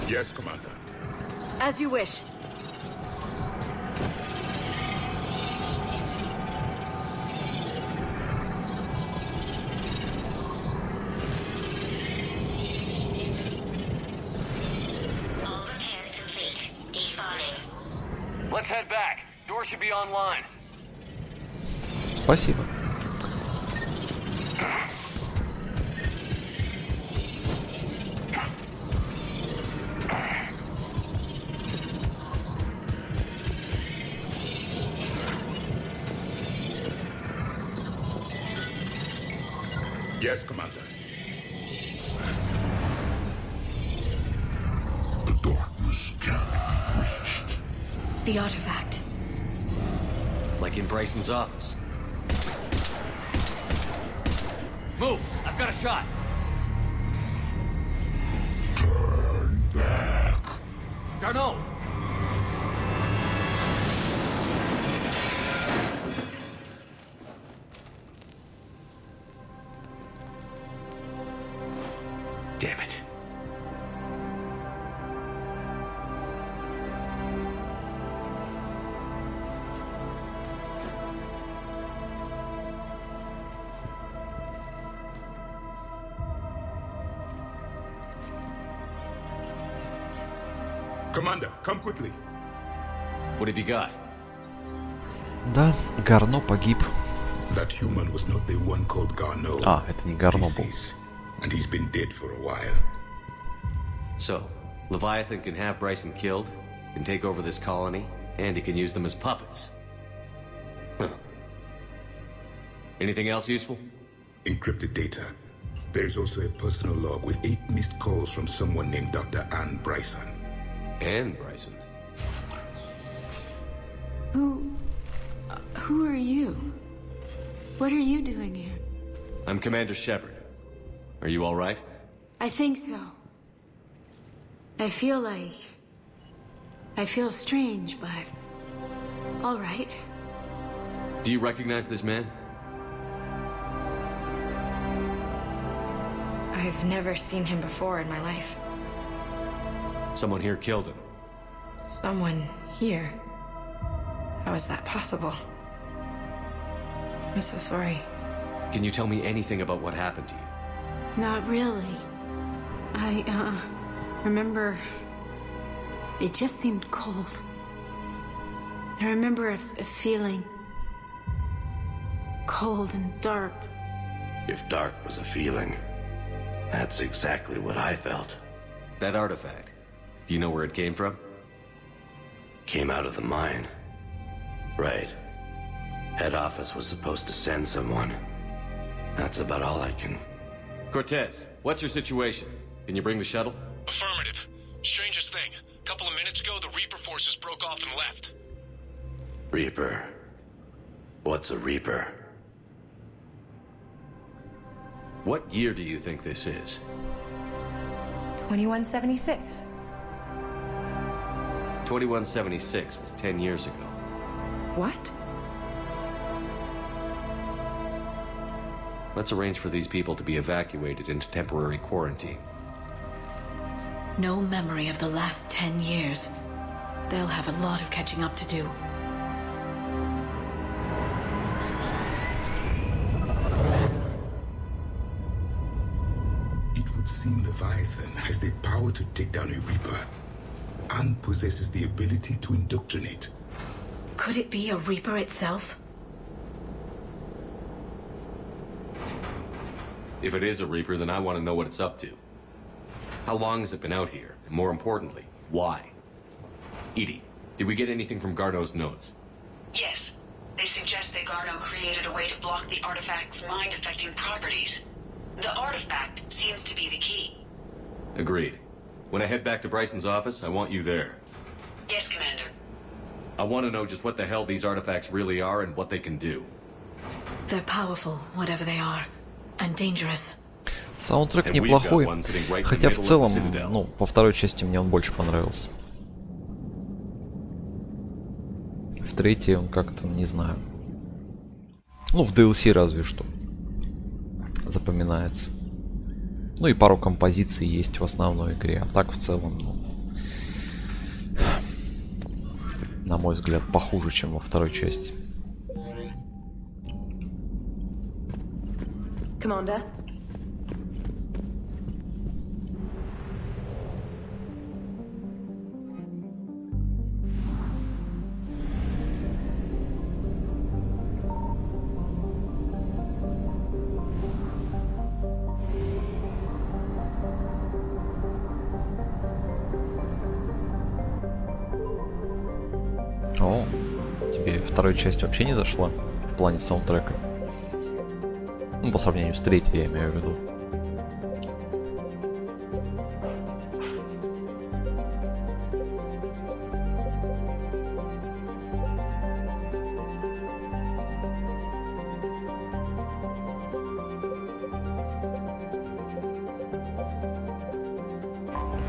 Yes, Commander. As you wish. All repairs complete. Despawning. Let's head back. Door should be online. Yes, Commander. The darkness can't be breached. The artifact. Like in Bryson's office. Move! I've got a shot! Turn back. Garneau! Damn it. Commander, come quickly. What have you got? Да, Гарно погиб. That human was not the one called Garneau. А, это не Гарно был. And he's been dead for a while. So, Leviathan can have Bryson killed, can take over this colony, and he can use them as puppets. Huh. Anything else useful? Encrypted data. There is also a personal log with 8 missed calls from someone named Dr. Anne Bryson. Anne Bryson? Who are you? What are you doing here? I'm Commander Shepard. Are you all right? I think so. I feel strange, but all right. Do you recognize this man? I've never seen him before in my life. Someone here killed him. Someone here? How is that possible? I'm so sorry. Can you tell me anything about what happened to you? Not really. I remember it just seemed cold. I remember a feeling cold and dark. If dark was a feeling, that's exactly what I felt. That artifact, do you know where it came from? Came out of the mine. Right. Head office was supposed to send someone. That's about all I can... Cortez, what's your situation? Can you bring the shuttle? Affirmative. Strangest thing. A couple of minutes ago, the Reaper forces broke off and left. Reaper. What's a Reaper? What year do you think this is? 2176. 2176 was 10 years ago. What? Let's arrange for these people to be evacuated into temporary quarantine. No memory of the last 10 years. They'll have a lot of catching up to do. It would seem Leviathan has the power to take down a Reaper and possesses the ability to indoctrinate. Could it be a Reaper itself? If it is a Reaper, then I want to know what it's up to. How long has it been out here? And more importantly, why? Edie, did we get anything from Garneau's notes? Yes. They suggest that Garneau created a way to block the artifact's mind-affecting properties. The artifact seems to be the key. Agreed. When I head back to Bryson's office, I want you there. Yes, Commander. I want to know just what the hell these artifacts really are and what they can do. They're powerful, whatever they are, and dangerous. Саундтрек неплохой, хотя в целом, ну, во второй части мне он больше понравился. В третьей он как-то, не знаю. Ну, в DLC разве что запоминается. Ну и пару композиций есть в основной игре. А так в целом, ну, на мой взгляд, похуже, чем во второй части. Commander? О, тебе вторая часть вообще не зашла в плане саундтрека? Ну, по сравнению с третьей, я имею в виду.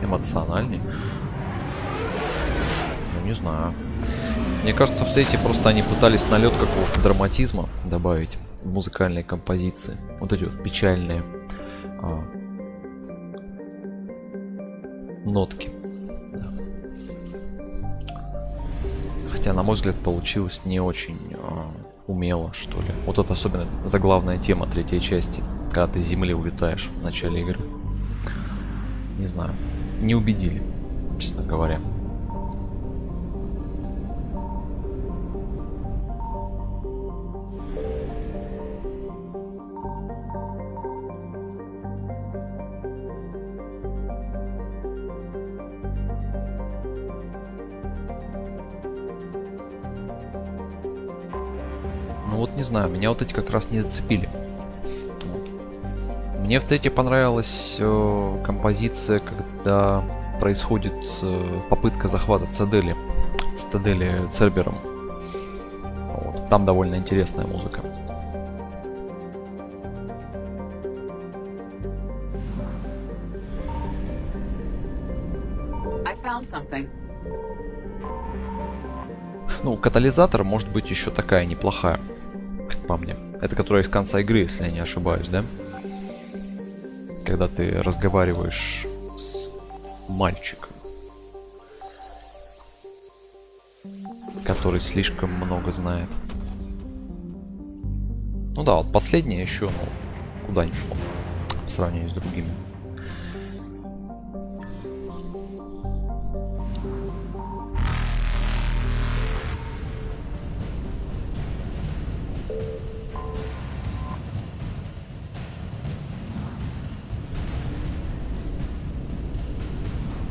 Эмоциональней. Ну, не знаю. Мне кажется, в третьей просто они пытались налет какого-то драматизма добавить в музыкальные композиции. Вот эти вот печальные нотки. Да. Хотя, на мой взгляд, получилось не очень умело, что ли. Вот это особенно заглавная тема третьей части, когда ты с земли улетаешь в начале игры. Не знаю. Не убедили, честно говоря. Ну вот не знаю, меня вот эти как раз не зацепили. Вот. Мне в третьей понравилась композиция, когда происходит попытка захвата цитадели Цербером. Вот. Там довольно интересная музыка. I found something. Ну, катализатор может быть еще такая неплохая, как по мне. Это которая из конца игры, если я не ошибаюсь, да? Когда ты разговариваешь с мальчиком, который слишком много знает. Ну да, вот последнее еще, ну, куда ни шло по сравнению с другими.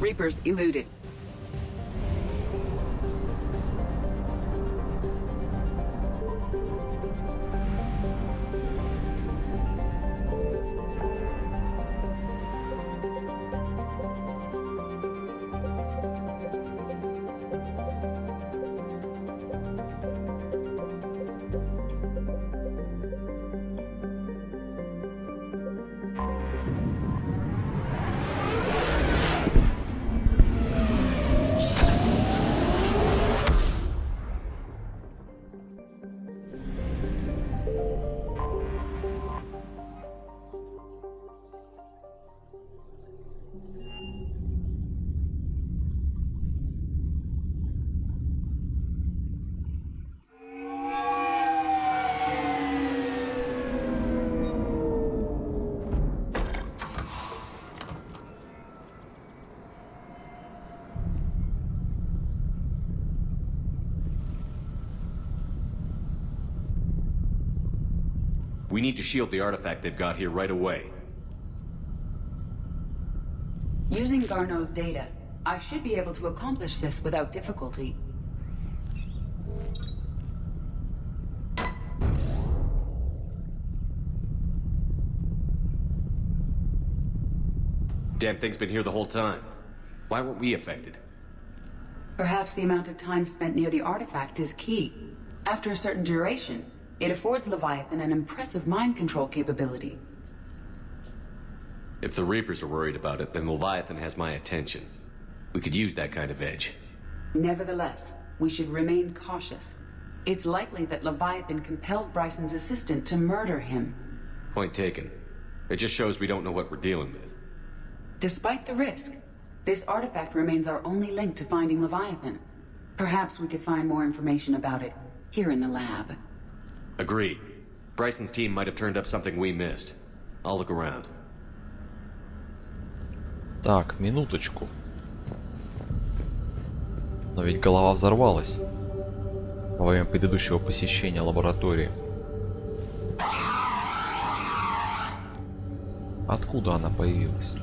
Reapers eluded. We need to shield the artifact they've got here right away. Using Garneau's data, I should be able to accomplish this without difficulty. Damn thing's been here the whole time. Why weren't we affected? Perhaps the amount of time spent near the artifact is key. After a certain duration, it affords Leviathan an impressive mind control capability. If the Reapers are worried about it, then Leviathan has my attention. We could use that kind of edge. Nevertheless, we should remain cautious. It's likely that Leviathan compelled Bryson's assistant to murder him. Point taken. It just shows we don't know what we're dealing with. Despite the risk, this artifact remains our only link to finding Leviathan. Perhaps we could find more information about it here in the lab. Agreed. Bryson's team might have turned up something we missed. I'll look around. Так, минуточку. Но ведь голова взорвалась во время предыдущего посещения лаборатории. Откуда она появилась?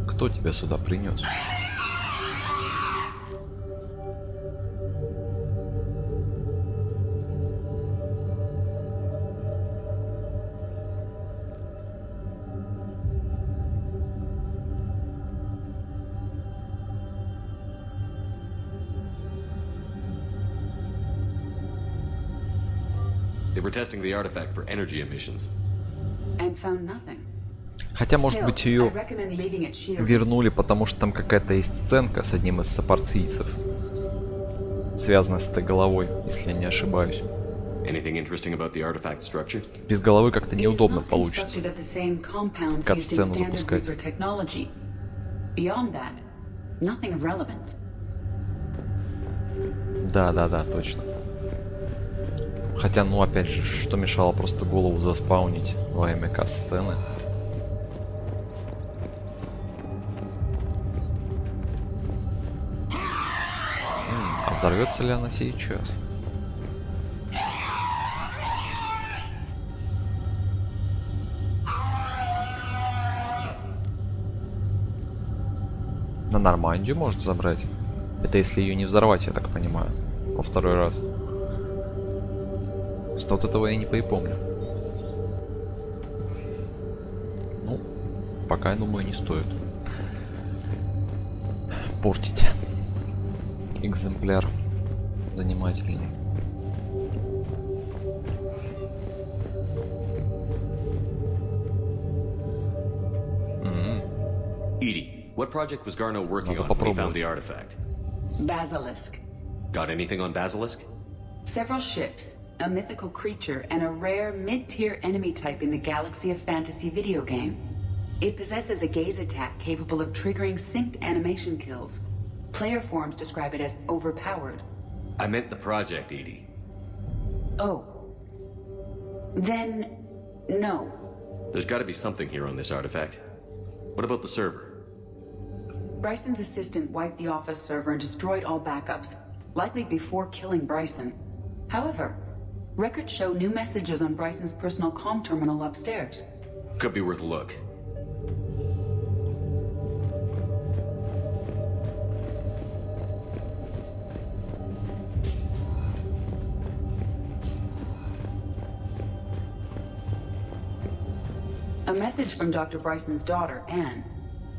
Кто тебя сюда принес? We're testing the artifact for energy emissions. And found nothing. Хотя, может быть, ее вернули, потому что там какая-то есть сценка с одним из сопарцийцев, связанная с этой головой, если я не ошибаюсь. Без головы как-то неудобно получится кат-сцену запускать. Да, точно. Хотя, ну опять же, что мешало просто голову заспаунить во время кат-сцены? А взорвется ли она сейчас? На Нормандию может забрать? Это если ее не взорвать, я так понимаю, во второй раз. Просто вот этого я не припомню. Ну, пока, я думаю, не стоит портить экземпляр занимательный. Edie, what project was Garno working on when he found the artifact? Basilisk. Got anything on Basilisk? Several ships, a mythical creature, and a rare mid-tier enemy type in the Galaxy of Fantasy video game. It possesses a gaze attack capable of triggering synced animation kills. Player forums describe it as overpowered. I meant the project, Edie. Oh. Then, no. There's got to be something here on this artifact. What about the server? Bryson's assistant wiped the office server and destroyed all backups, likely before killing Bryson. However, records show new messages on Bryson's personal comm terminal upstairs. Could be worth a look. A message from Dr. Bryson's daughter, Anne.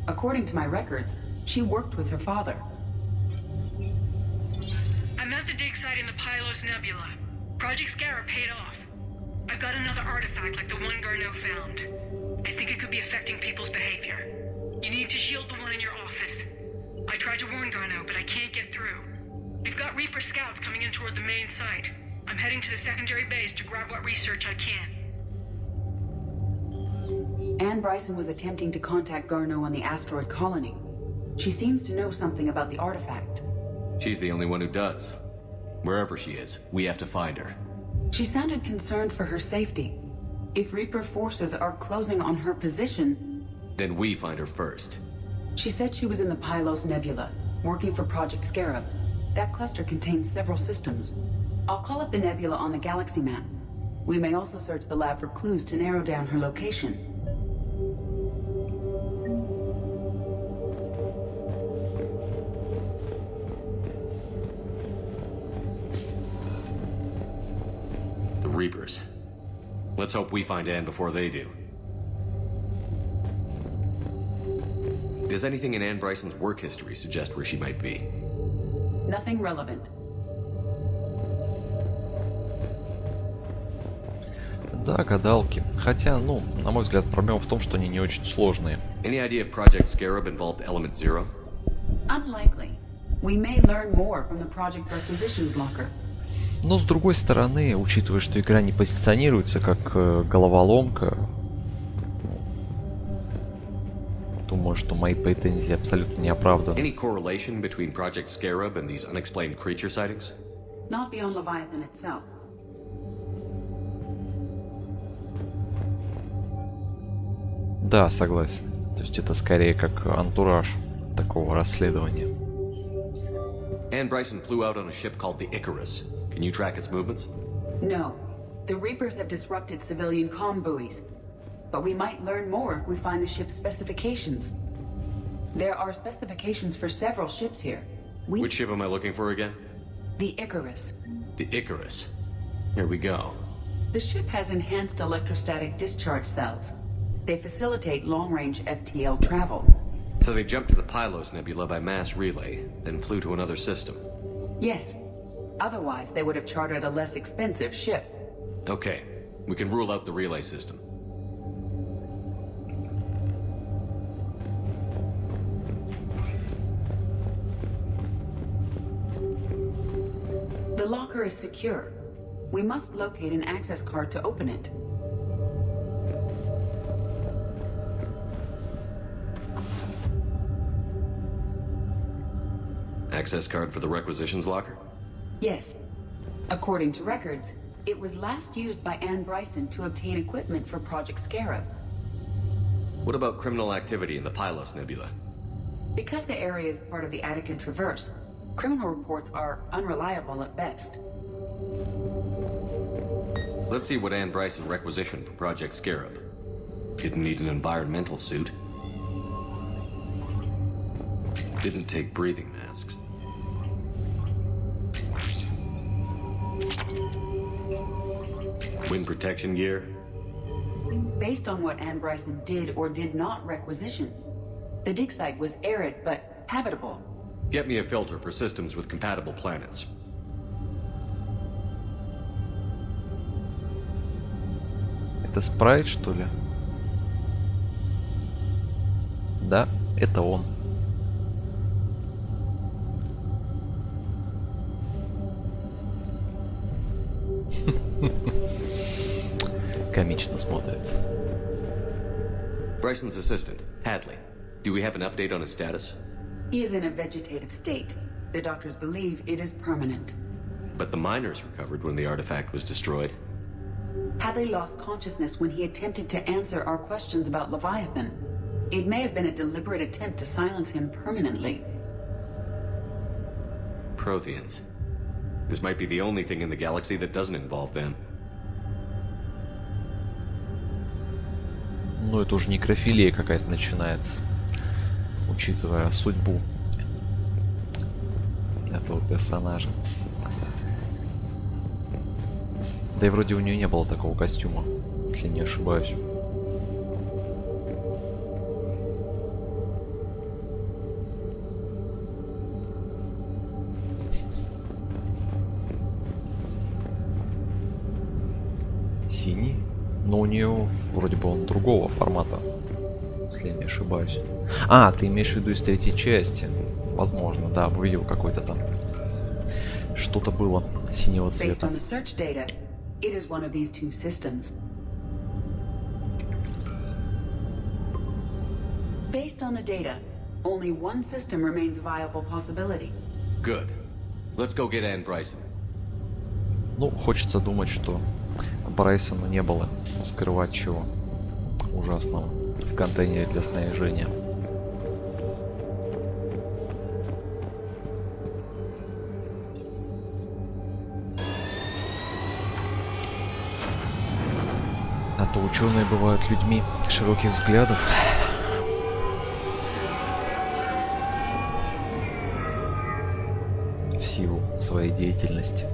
According to my records, she worked with her father. I'm at the dig site in the Pylos Nebula. Project Scarab paid off. I've got another artifact like the one Garneau found. I think it could be affecting people's behavior. You need to shield the one in your office. I tried to warn Garneau, but I can't get through. We've got Reaper scouts coming in toward the main site. I'm heading to the secondary base to grab what research I can. Anne Bryson was attempting to contact Garneau on the asteroid colony. She seems to know something about the artifact. She's the only one who does. Wherever she is, we have to find her. She sounded concerned for her safety. If Reaper forces are closing on her position... Then we find her first. She said she was in the Pylos Nebula, working for Project Scarab. That cluster contains several systems. I'll call up the nebula on the galaxy map. We may also search the lab for clues to narrow down her location. Reapers. Let's hope we find Anne before they do. Does anything in Anne Bryson's work history suggest where she might be? Nothing relevant. Да, гадалки. Хотя, ну, на мой взгляд, проблема в том, что они не очень сложные. Any idea if Project Scarab involved Element Zero? Unlikely. We may learn more from the project requisitions locker. Но с другой стороны, учитывая, что игра не позиционируется как головоломка, думаю, что мои претензии абсолютно не оправданы. Any correlation between Project Scarab and these unexplained creature sightings? Not beyond Leviathan itself. Да, согласен. То есть это скорее как антураж такого расследования. Anne Bryson flew out on a ship called the Icarus. Can you track its movements? No. The Reapers have disrupted civilian comm buoys. But we might learn more if we find the ship's specifications. There are specifications for several ships here. Which ship am I looking for again? The Icarus. The Icarus. Here we go. The ship has enhanced electrostatic discharge cells. They facilitate long-range FTL travel. So they jumped to the Pylos Nebula by mass relay, then flew to another system. Yes. Otherwise, they would have chartered a less expensive ship. Okay, we can rule out the relay system. The locker is secure. We must locate an access card to open it. Access card for the requisitions locker? Yes. According to records, it was last used by Anne Bryson to obtain equipment for Project Scarab. What about criminal activity in the Pylos Nebula? Because the area is part of the Attica Traverse, criminal reports are unreliable at best. Let's see what Anne Bryson requisitioned for Project Scarab. Didn't need an environmental suit. Didn't take breathing masks. Wind protection gear? Based on what Anne Bryson did or did not requisition, the dig site was arid but habitable. Get me a filter for systems with compatible planets. Это спрайт, что ли? Да, это он. Комично смотрится. Bryson's assistant, Hadley. Do we have an update on his status? He is in a vegetative state. The doctors believe it is permanent. But the miners recovered when the artifact was destroyed. Hadley lost consciousness when he attempted to answer our questions about Leviathan. It may have been a deliberate attempt to silence him permanently. Protheans. This might be the only thing in the galaxy that doesn't involve them. Ну, это уже некрофилия какая-то начинается, учитывая судьбу этого персонажа. Да и вроде у нее не было такого костюма, если не ошибаюсь. Синий? Но у нее вроде бы он другого формата, если я не ошибаюсь. А, ты имеешь в виду из третьей части? Возможно, да, увидел какой-то там. Что-то было синего цвета. It is one of these two systems. Based on the data, only one system remains a viable possibility. Good. Let's go get Anne Bryson. Ну, хочется думать, что Брайсону не было скрывать чего ужасного в контейнере для снаряжения. А то ученые бывают людьми широких взглядов. В силу своей деятельности.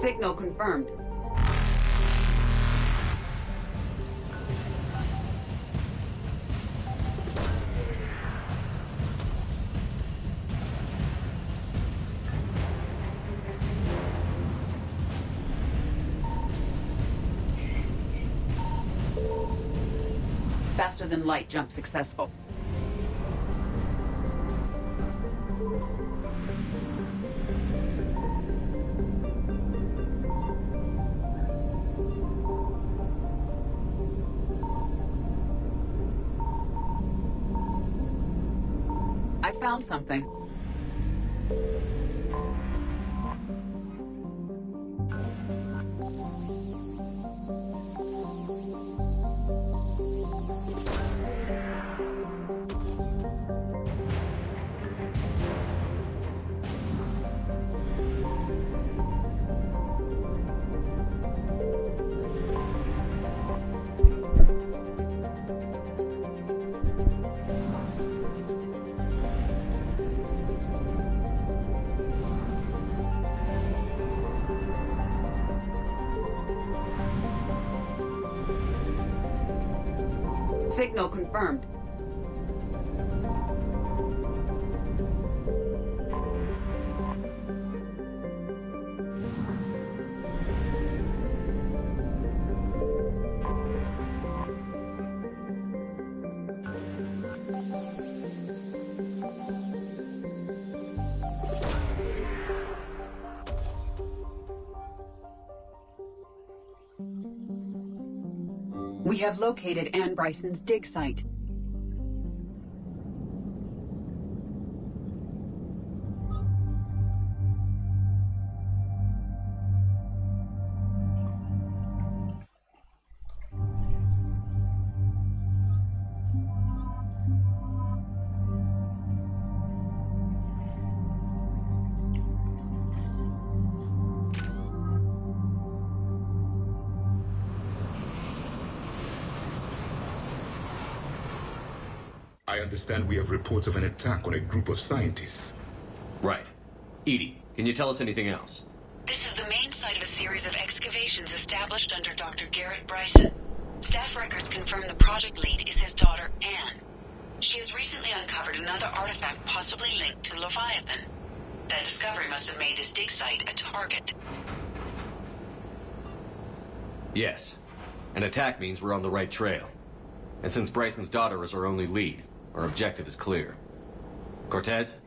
Signal confirmed. Faster than light jump successful. I found something. Signal confirmed. We have located Anne Bryson's dig site. I understand we have reports of an attack on a group of scientists. Right. Edie, can you tell us anything else? This is the main site of a series of excavations established under Dr. Garrett Bryson. Staff records confirm the project lead is his daughter, Anne. She has recently uncovered another artifact possibly linked to Leviathan. That discovery must have made this dig site a target. Yes. An attack means we're on the right trail. And since Bryson's daughter is our only lead, our objective is clear. Cortez?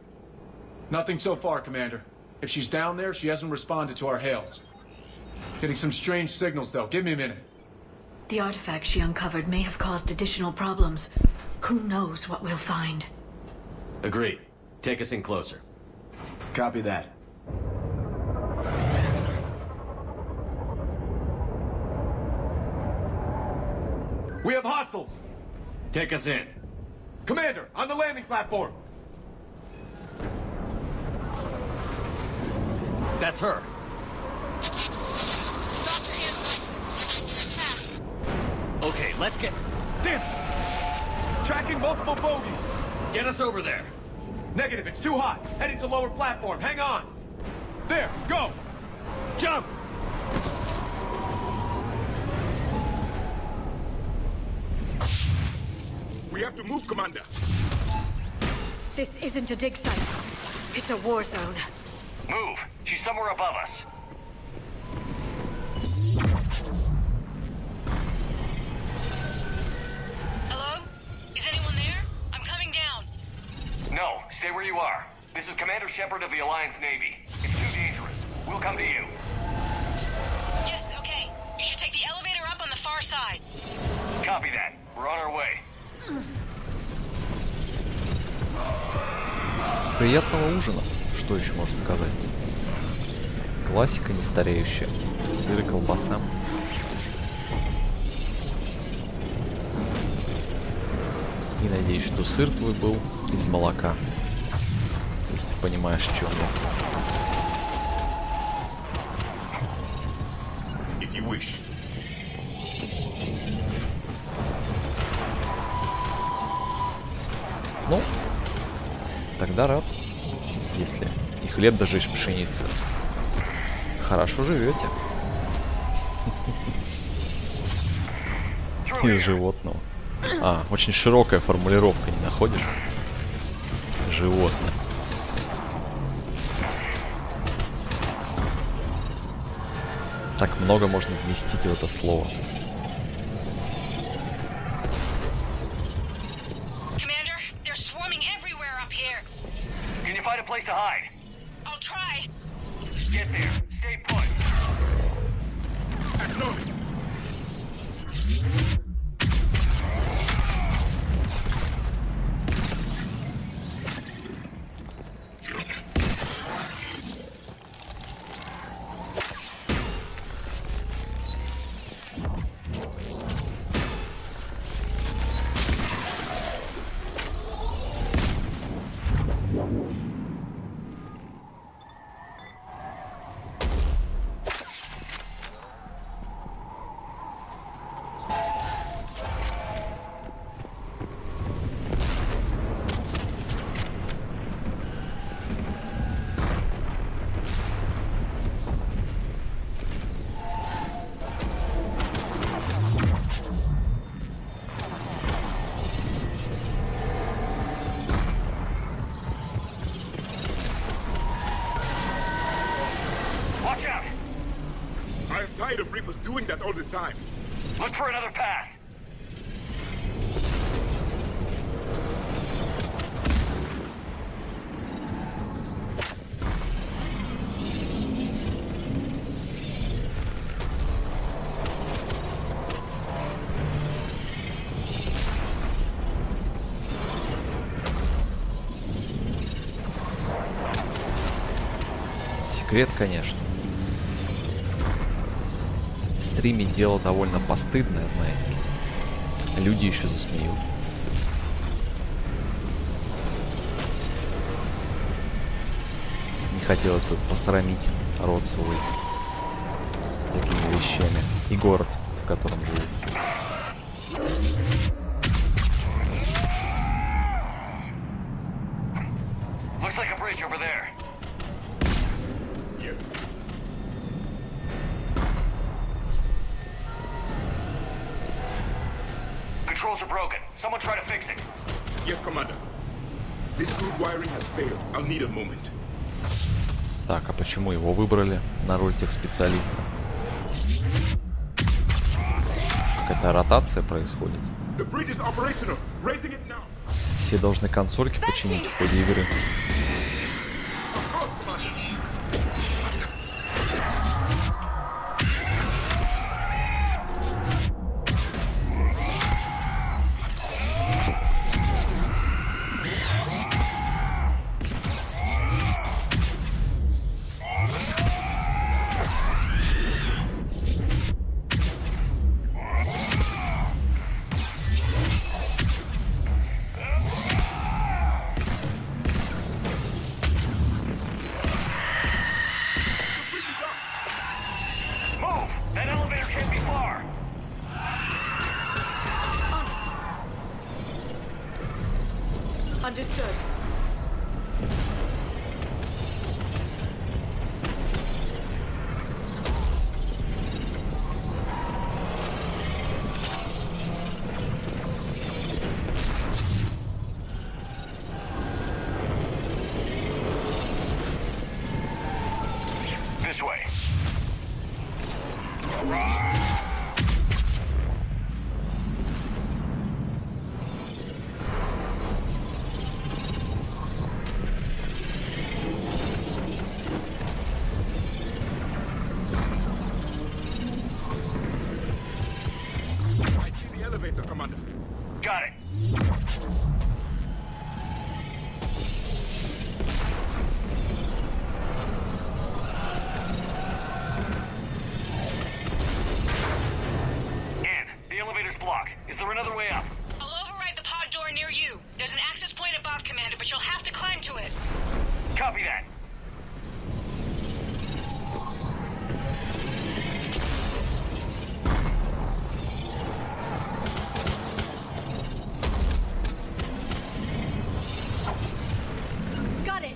Nothing so far, Commander. If she's down there, she hasn't responded to our hails. Getting some strange signals, though. Give me a minute. The artifact she uncovered may have caused additional problems. Who knows what we'll find? Agreed. Take us in closer. Copy that. We have hostiles! Take us in. Commander, on the landing platform! That's her. Okay, let's get... Damn it! Tracking multiple bogies! Get us over there. Negative, it's too hot. Heading to lower platform, hang on! There, go! Jump! We have to move, Commander. This isn't a dig site. It's a war zone. Move. She's somewhere above us. Hello? Is anyone there? I'm coming down. No, stay where you are. This is Commander Shepard of the Alliance Navy. It's too dangerous. We'll come to you. Yes, okay. You should take the elevator up on the far side. Copy that. We're on our way. Приятного ужина. Что еще можно сказать? Классика не стареющая. Сыр и колбаса. И надеюсь, что сыр твой был из молока. Если ты понимаешь, о чем я. If you wish. Ну, тогда рад, если и хлеб даже из пшеницы. Хорошо живете. Из животного. А, очень широкая формулировка, не находишь? Животное. Так много можно вместить в это слово. Can you find a place to hide? I'll try. Get there. Stay put. Acknowledge. Reapers doing that all the time. Look for another path. Секрет, конечно. Стримить дело довольно постыдное, знаете ли. Люди еще засмеют. Не хотелось бы посрамить род свой такими вещами. И город, в котором живут. Looks like a bridge over there. Controls are broken. Someone try to fix it. Yes, Commander. This crude wiring has failed. I'll need a moment. Так, а почему его выбрали на роль техспециалиста? Какая-то ротация происходит. Все должны консольки починить в ходе игры. Understood. This way. Got it. Ann, the elevator's blocked. Is there another way up? I'll override the pod door near you. There's an access point above, Commander, but you'll have to climb to it. Copy that. Got it.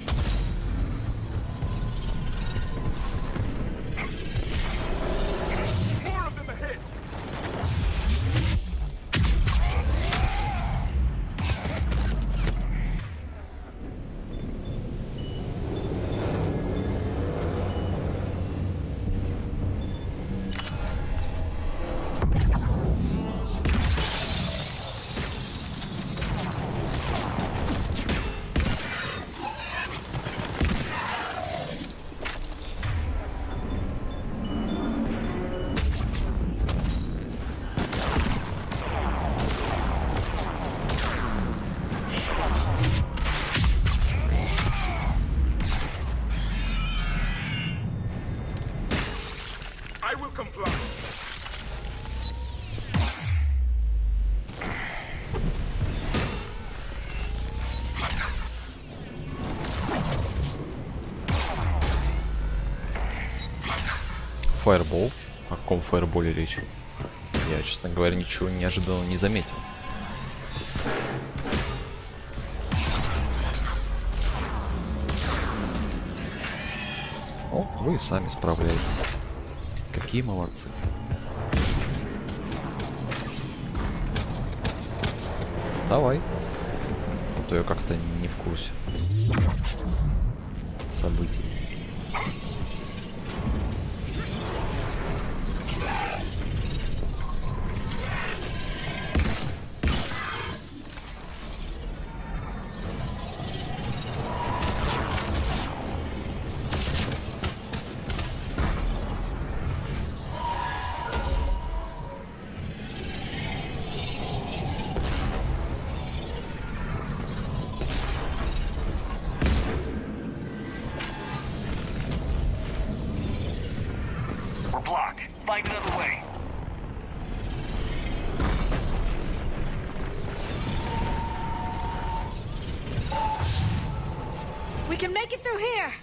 More of them ahead. I will comply. Фаербол? О каком фаерболе речь? Я, честно говоря, ничего неожиданного не заметил. О, вы сами справляетесь. Какие молодцы. Давай. А то я как-то не в курсе событий. We can make it through here.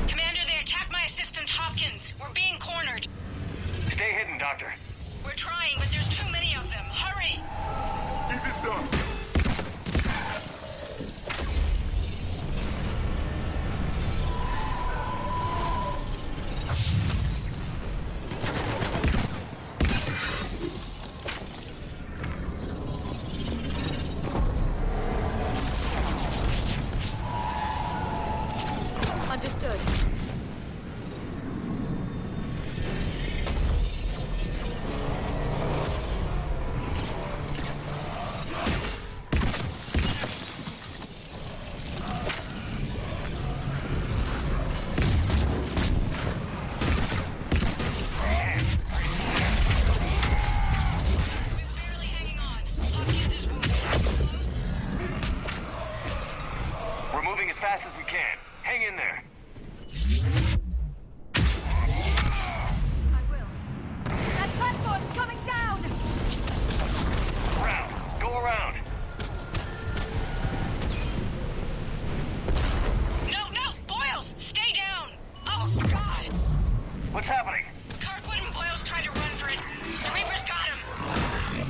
Commander, they attacked my assistant Hopkins. We're being cornered. Stay hidden, Doctor. We're trying, but there's too many of them. Hurry! Easy, done. Understood. We're moving as fast as we can. Hang in there. That platform's coming down! Around. Go around. No! Boyles! Stay down! Oh, God! What's happening? Kirkwood and Boyles tried to run for it. The Reapers got him.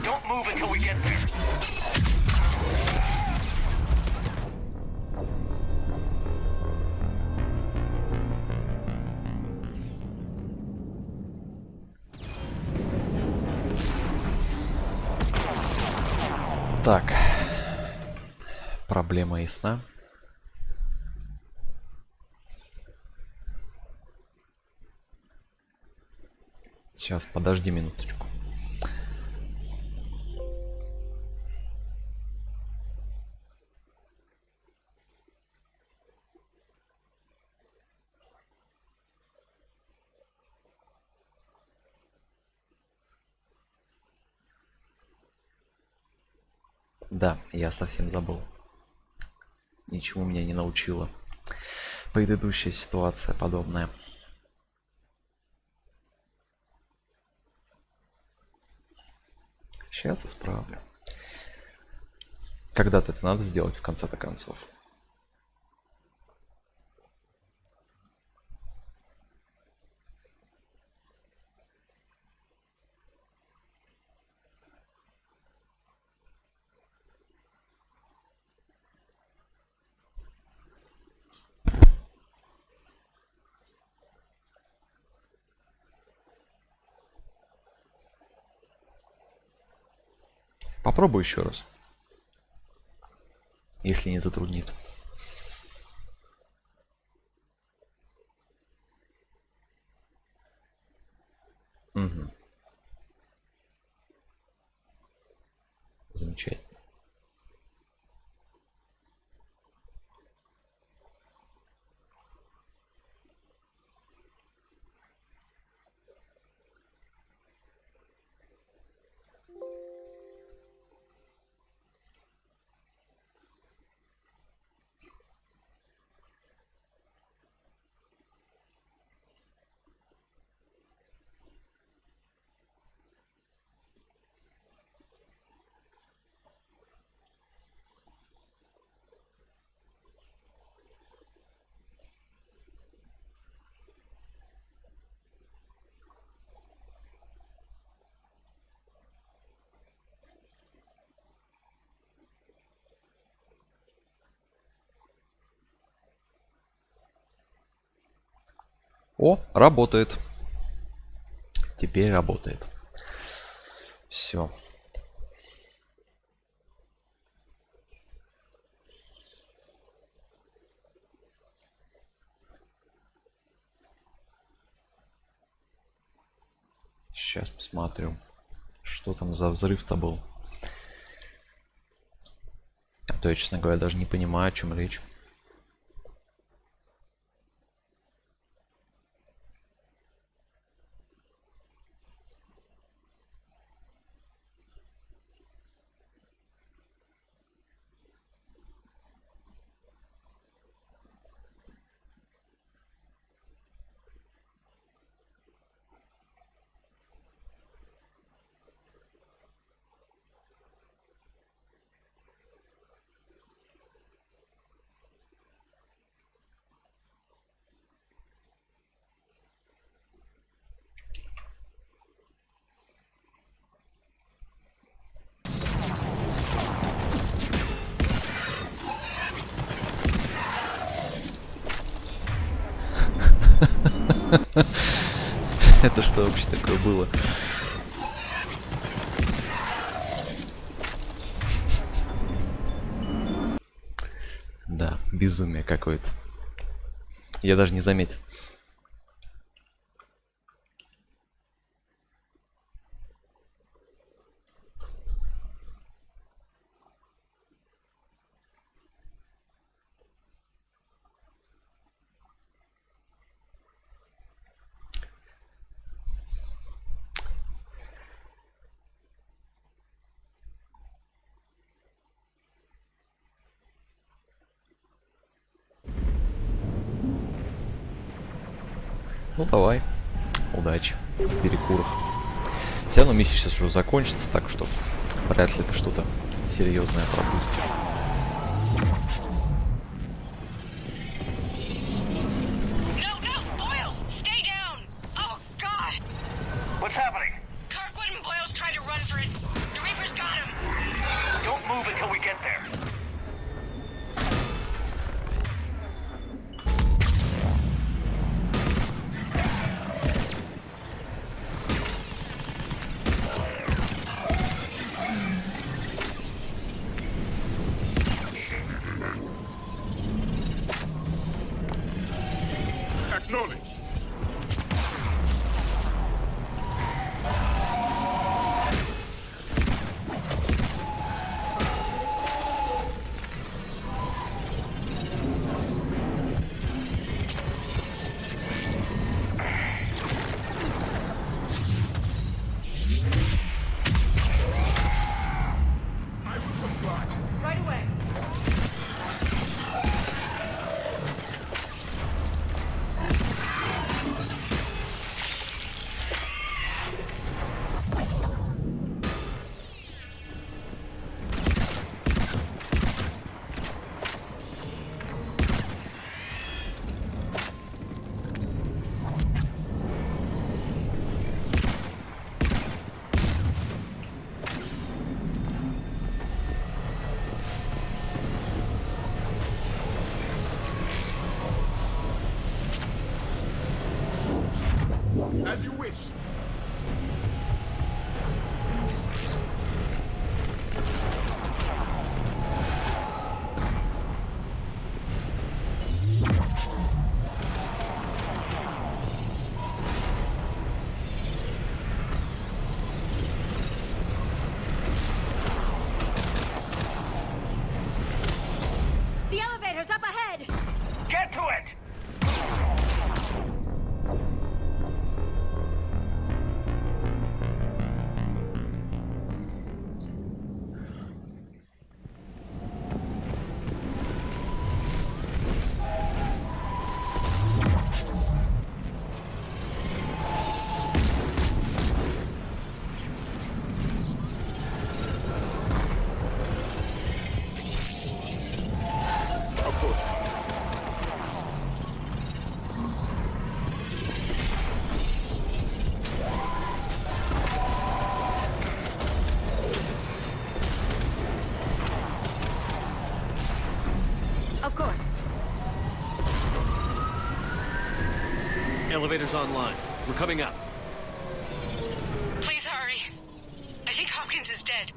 Don't move until we get there. Так. Проблема ясна. Сейчас, подожди минуточку. Да, я совсем забыл. Ничего меня не научила предыдущая ситуация подобная. Сейчас исправлю. Когда-то это надо сделать в конце-то концов. Попробую еще раз, если не затруднит. Угу. Замечательно. О, работает. Теперь работает. Все. Сейчас посмотрю, что там за взрыв-то был. А то я, честно говоря, даже не понимаю, о чем речь. Это что вообще такое было? Да, безумие какое-то. Я даже не заметил. Ну давай, удачи в перекурах. Все равно миссия сейчас уже закончится, так что вряд ли ты что-то серьезное пропустишь. What's happening? Kirkwood and Boyle's tried to run for it. The Reaper's got him. Don't move until we get there. Acknowledge. Right away. As you wish. The elevator's up ahead! Get to it! Of course. Elevator's online. We're coming up. Please hurry. I think Hopkins is dead.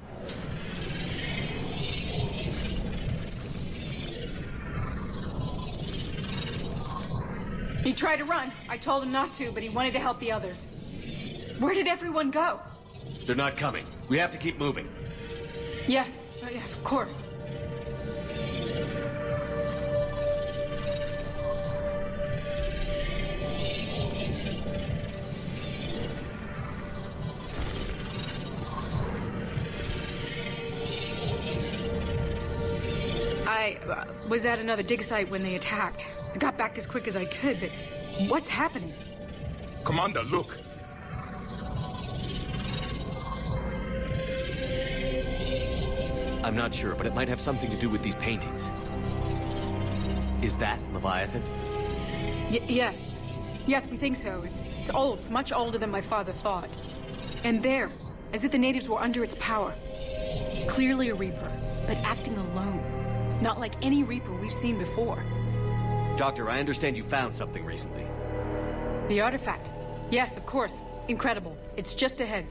He tried to run. I told him not to, but he wanted to help the others. Where did everyone go? They're not coming. We have to keep moving. Yes, yeah, of course. I was at another dig site when they attacked. I got back as quick as I could, but what's happening? Commander, look. I'm not sure, but it might have something to do with these paintings. Is that Leviathan? Yes. Yes, we think so. It's old, much older than my father thought. And there, as if the natives were under its power. Clearly a Reaper, but acting alone. Not like any Reaper we've seen before. Doctor, I understand you found something recently. The artifact. Yes, of course. Incredible. It's just ahead.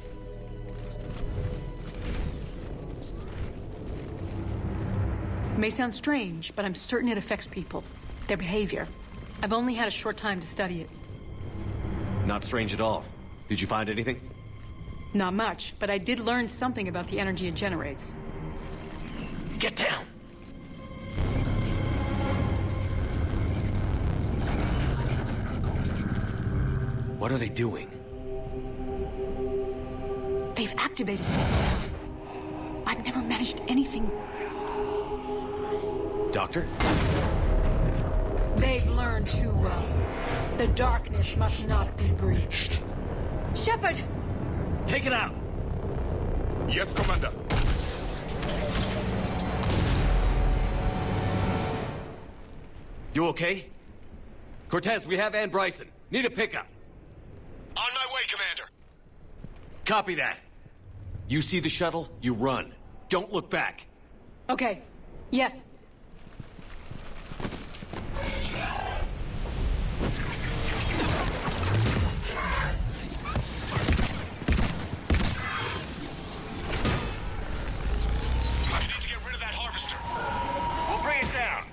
It may sound strange, but I'm certain it affects people. Their behavior. I've only had a short time to study it. Not strange at all. Did you find anything? Not much, but I did learn something about the energy it generates. Get down! What are they doing? They've activated it. I've never managed anything. Doctor? They've learned too well. The darkness must not be breached. Shepard! Take it out! Yes, Commander. You okay? Cortez, we have Ann Bryson. Need a pickup. On my way, Commander. Copy that. You see the shuttle, you run. Don't look back. Okay. Yes. You need to get rid of that harvester. We'll bring it down.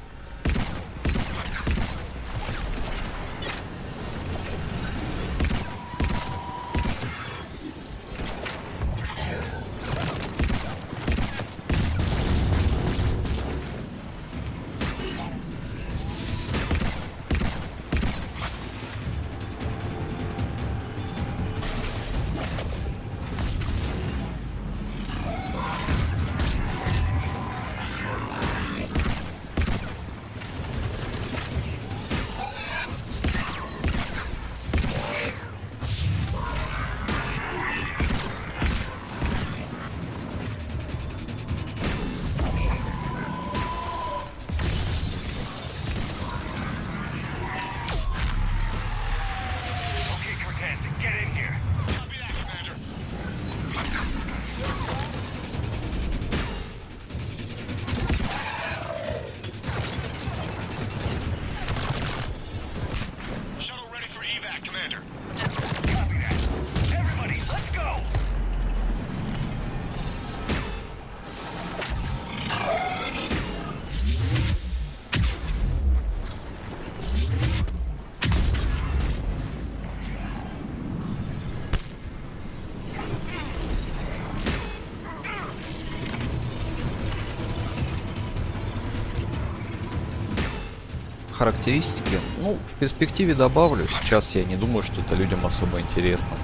Характеристики, ну, в перспективе добавлю. Сейчас я не думаю, что это людям особо интересно.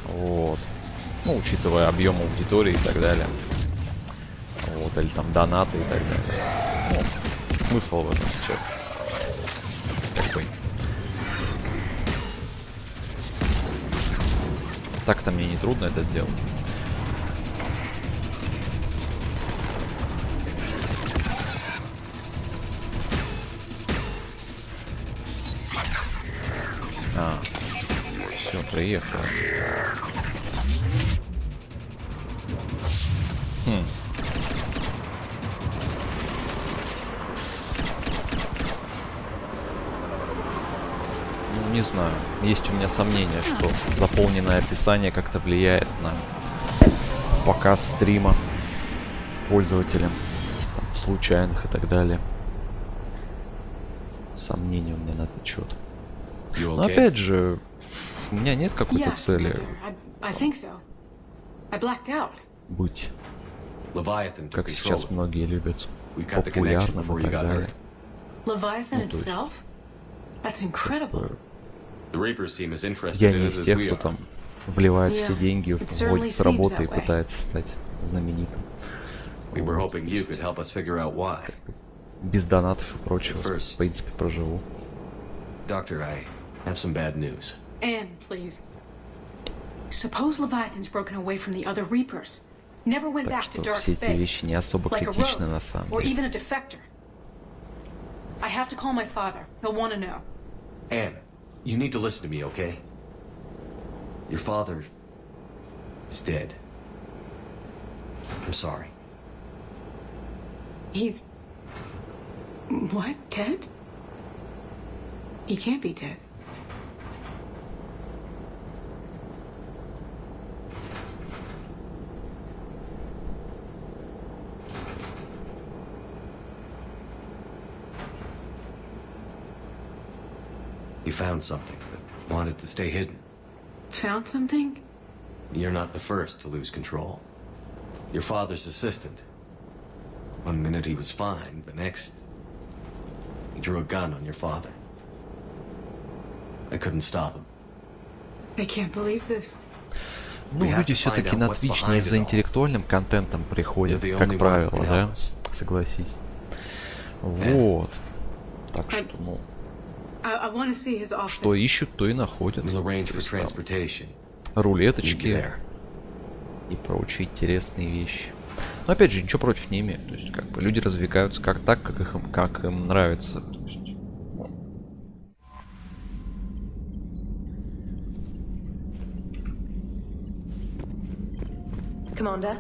Вот. Ну, учитывая объем аудитории и так далее. Вот, или там донаты и так далее. Ну, смысл в этом сейчас. Какой? Так-то мне не трудно это сделать. Все, приехал. Ну, не знаю. Есть у меня сомнение, что заполненное описание как-то влияет на показ стрима пользователям, там, в случайных и так далее. Сомнения у меня на этот счет. Но опять же, у меня нет какой-то цели быть, как сейчас многие любят, популярным и так далее. Ну, я не из тех, кто там вливает все деньги, уходит с работы и пытается стать знаменитым. Вот. Без донатов и прочего, в принципе, проживу. Have some bad news. Anne, please. Suppose Leviathan's broken away from the other Reapers. Never went back to dark все эти вещи не особо критичны на самом or деле. even a defector. I have to call my father. He'll want to know. Anne, you need to listen to me, okay? Your father is dead. I'm sorry. He's... What? Dead? He can't be dead. He found something that wanted to stay hidden. Found something? You're not the first to lose control. Your father's assistant. One minute he was fine, the next... he drew a gun on your father. I couldn't stop him. I can't believe this. Ну, люди все-таки на Twitch не за интеллектуальным контентом приходят, как правило, да? Согласись. Вот. Так что, ну... Что ищут, то и находят. Рулеточки и прочие интересные вещи. Но опять же, ничего против не имею. То есть, как бы, люди развлекаются как так, как им нравится. То есть, Commander?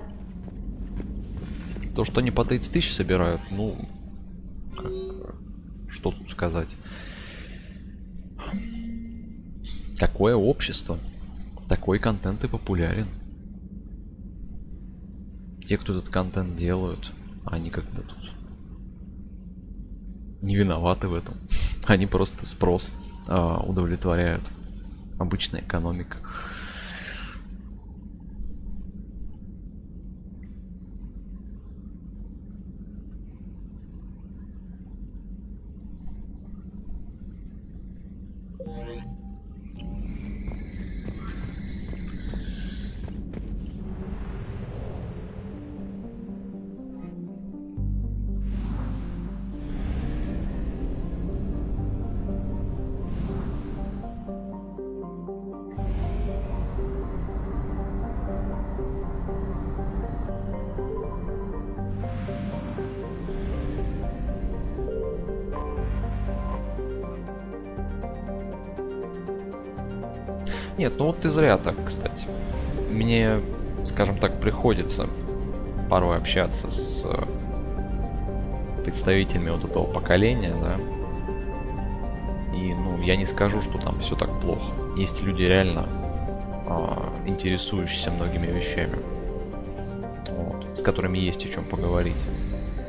То, что они по 30 тысяч собирают, ну, что тут сказать. Какое общество, такой контент и популярен. Те, кто этот контент делают, они как бы тут не виноваты в этом. Они просто спрос удовлетворяют. Обычная экономика. Нет, ну вот ты зря так, кстати. Мне, скажем так, приходится порой общаться с представителями вот этого поколения, да. И, ну, я не скажу, что там все так плохо. Есть люди реально интересующиеся многими вещами, вот, с которыми есть о чем поговорить.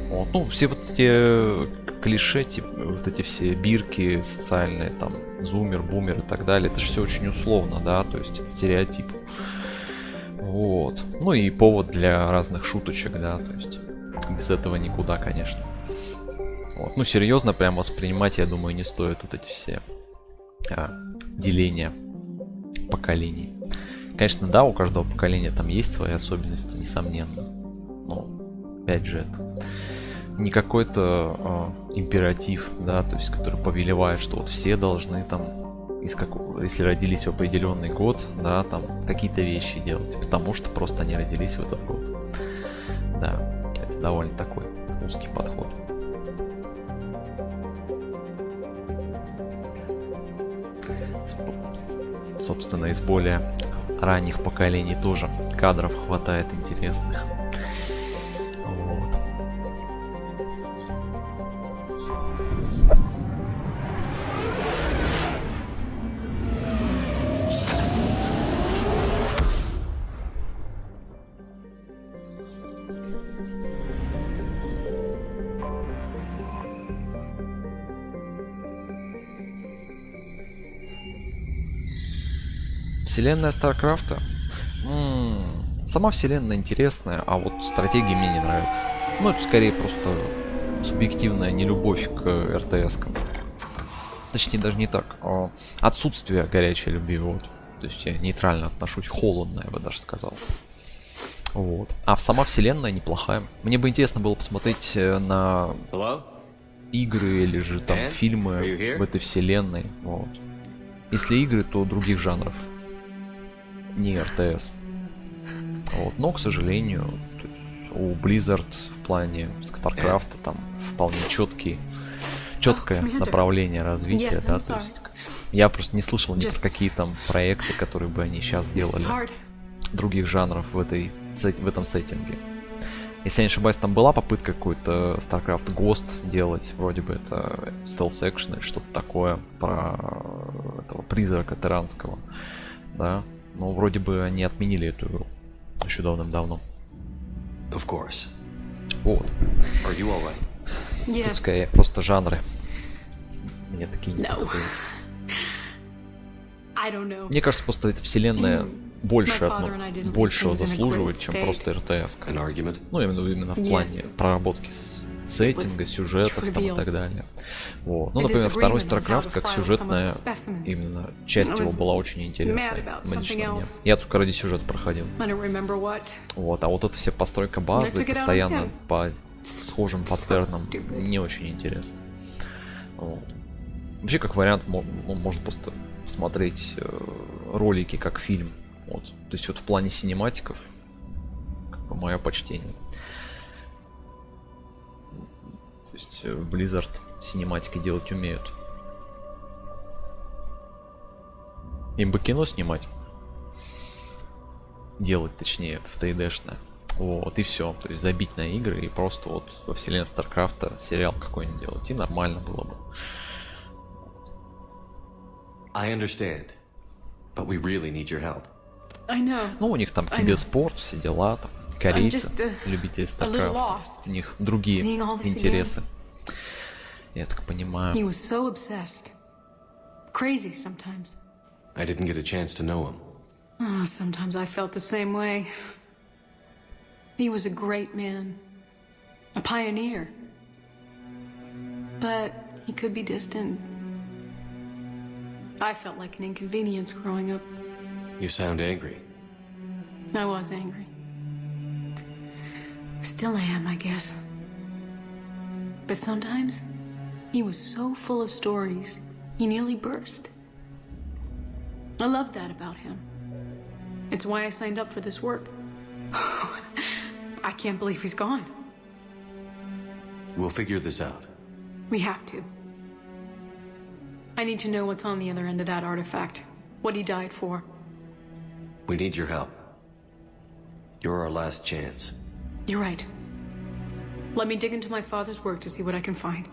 Вот. Ну, все вот эти клише, типа, вот эти все бирки социальные, там, зумер, бумер и так далее, это же все очень условно, да, то есть это стереотип. Вот. Ну и повод для разных шуточек, да, то есть без этого никуда, конечно. Вот. Ну, серьезно прям воспринимать, я думаю, не стоит вот эти все деления поколений. Конечно, да, у каждого поколения там есть свои особенности, несомненно. Но, опять же, это не какой-то императив, да, то есть, который повелевает, что вот все должны там, если родились в определенный год, да, там какие-то вещи делать, потому что просто они родились в этот год. Да, это довольно такой узкий подход. Собственно, из более ранних поколений тоже кадров хватает интересных. Вот. Вселенная Старкрафта? Сама вселенная интересная, а вот стратегия мне не нравится. Ну, это скорее просто субъективная нелюбовь к РТС-кам. Точнее, даже не так. Отсутствие горячей любви, вот. То есть я нейтрально отношусь, холодно, я бы даже сказал. Вот. А сама вселенная неплохая. Мне бы интересно было посмотреть на игры или же там фильмы в этой вселенной. Вот. Если игры, то других жанров. Не РТС. Вот. Но, к сожалению, у Blizzard в плане StarCraft там вполне четкое направление развития, да, то есть я просто не слышал ни про какие там проекты, которые бы они сейчас делали других жанров в этом сеттинге. Если я не ошибаюсь, там была попытка какой-то StarCraft Ghost делать, вроде бы это стелс-экшен или что-то такое про этого призрака Терранского, да. Но вроде бы они отменили эту игру еще давным-давно. Of course. Вот. Are you all right? Тут скорее просто жанры мне такие не подходят. Мне кажется, просто эта вселенная большего заслуживает, чем просто РТС. Ну, именно в плане проработки сеттинга, сюжетов там и так далее. Вот. Ну, например, второй StarCraft как сюжетная именно часть его была очень интересной. Лично мне. Я только ради сюжета проходил. Вот, а вот это все постройка базы постоянно по схожим паттернам не очень интересно. Вот. Вообще, как вариант, можно просто посмотреть ролики как фильм. Вот. То есть вот в плане синематиков, как бы, мое почтение. То есть Blizzard синематики делать умеют. Им бы кино снимать. Делать, точнее, в 3D-шное. Вот, и все. То есть забить на игры и просто вот во вселенной StarCraft'а сериал какой-нибудь делать. И нормально было бы. I understand, but we really need your help. Ну, у них там киберспорт, все дела, там, корейцы, любители StarCraft. У них другие интересы. Я так понимаю. He was so obsessed. Crazy sometimes. I didn't get a chance to know him. Oh, sometimes I felt the same way. He was a great man. A pioneer. But he could be distant. I felt like an inconvenience growing up. You sound angry. I was angry. Still am, I guess. But sometimes, he was so full of stories, he nearly burst. I loved that about him. It's why I signed up for this work. I can't believe he's gone. We'll figure this out. We have to. I need to know what's on the other end of that artifact. What he died for. We need your help. You're our last chance. You're right. Let me dig into my father's work to see what I can find.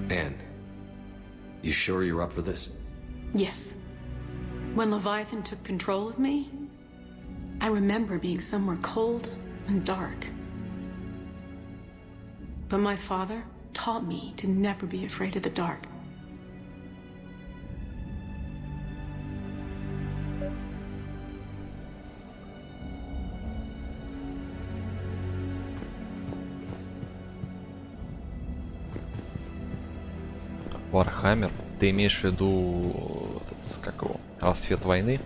Anne, you sure you're up for this? Yes. When Leviathan took control of me, I remember being somewhere cold and dark. But my father taught me to never be afraid of the dark. Вархаммер. Ты имеешь в виду этот, как его, Рассвет войны?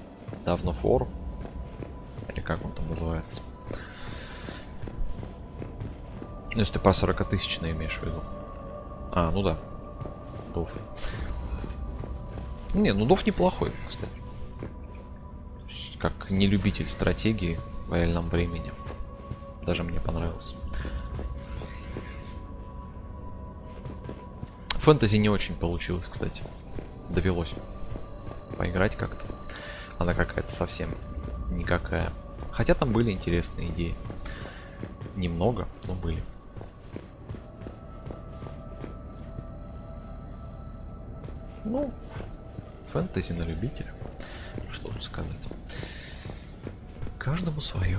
Dawn of War? Или как он там называется? Ну, если ты про 40-тысячный имеешь в виду. А, ну да. Доф. Не, ну Доф неплохой, кстати. Как нелюбитель стратегии в реальном времени. Даже мне понравился. Фэнтези не очень получилось, кстати. Довелось поиграть как-то. Она какая-то совсем никакая. Хотя там были интересные идеи. Немного, но были. Ну, фэнтези на любителя. Что тут сказать? Каждому свое.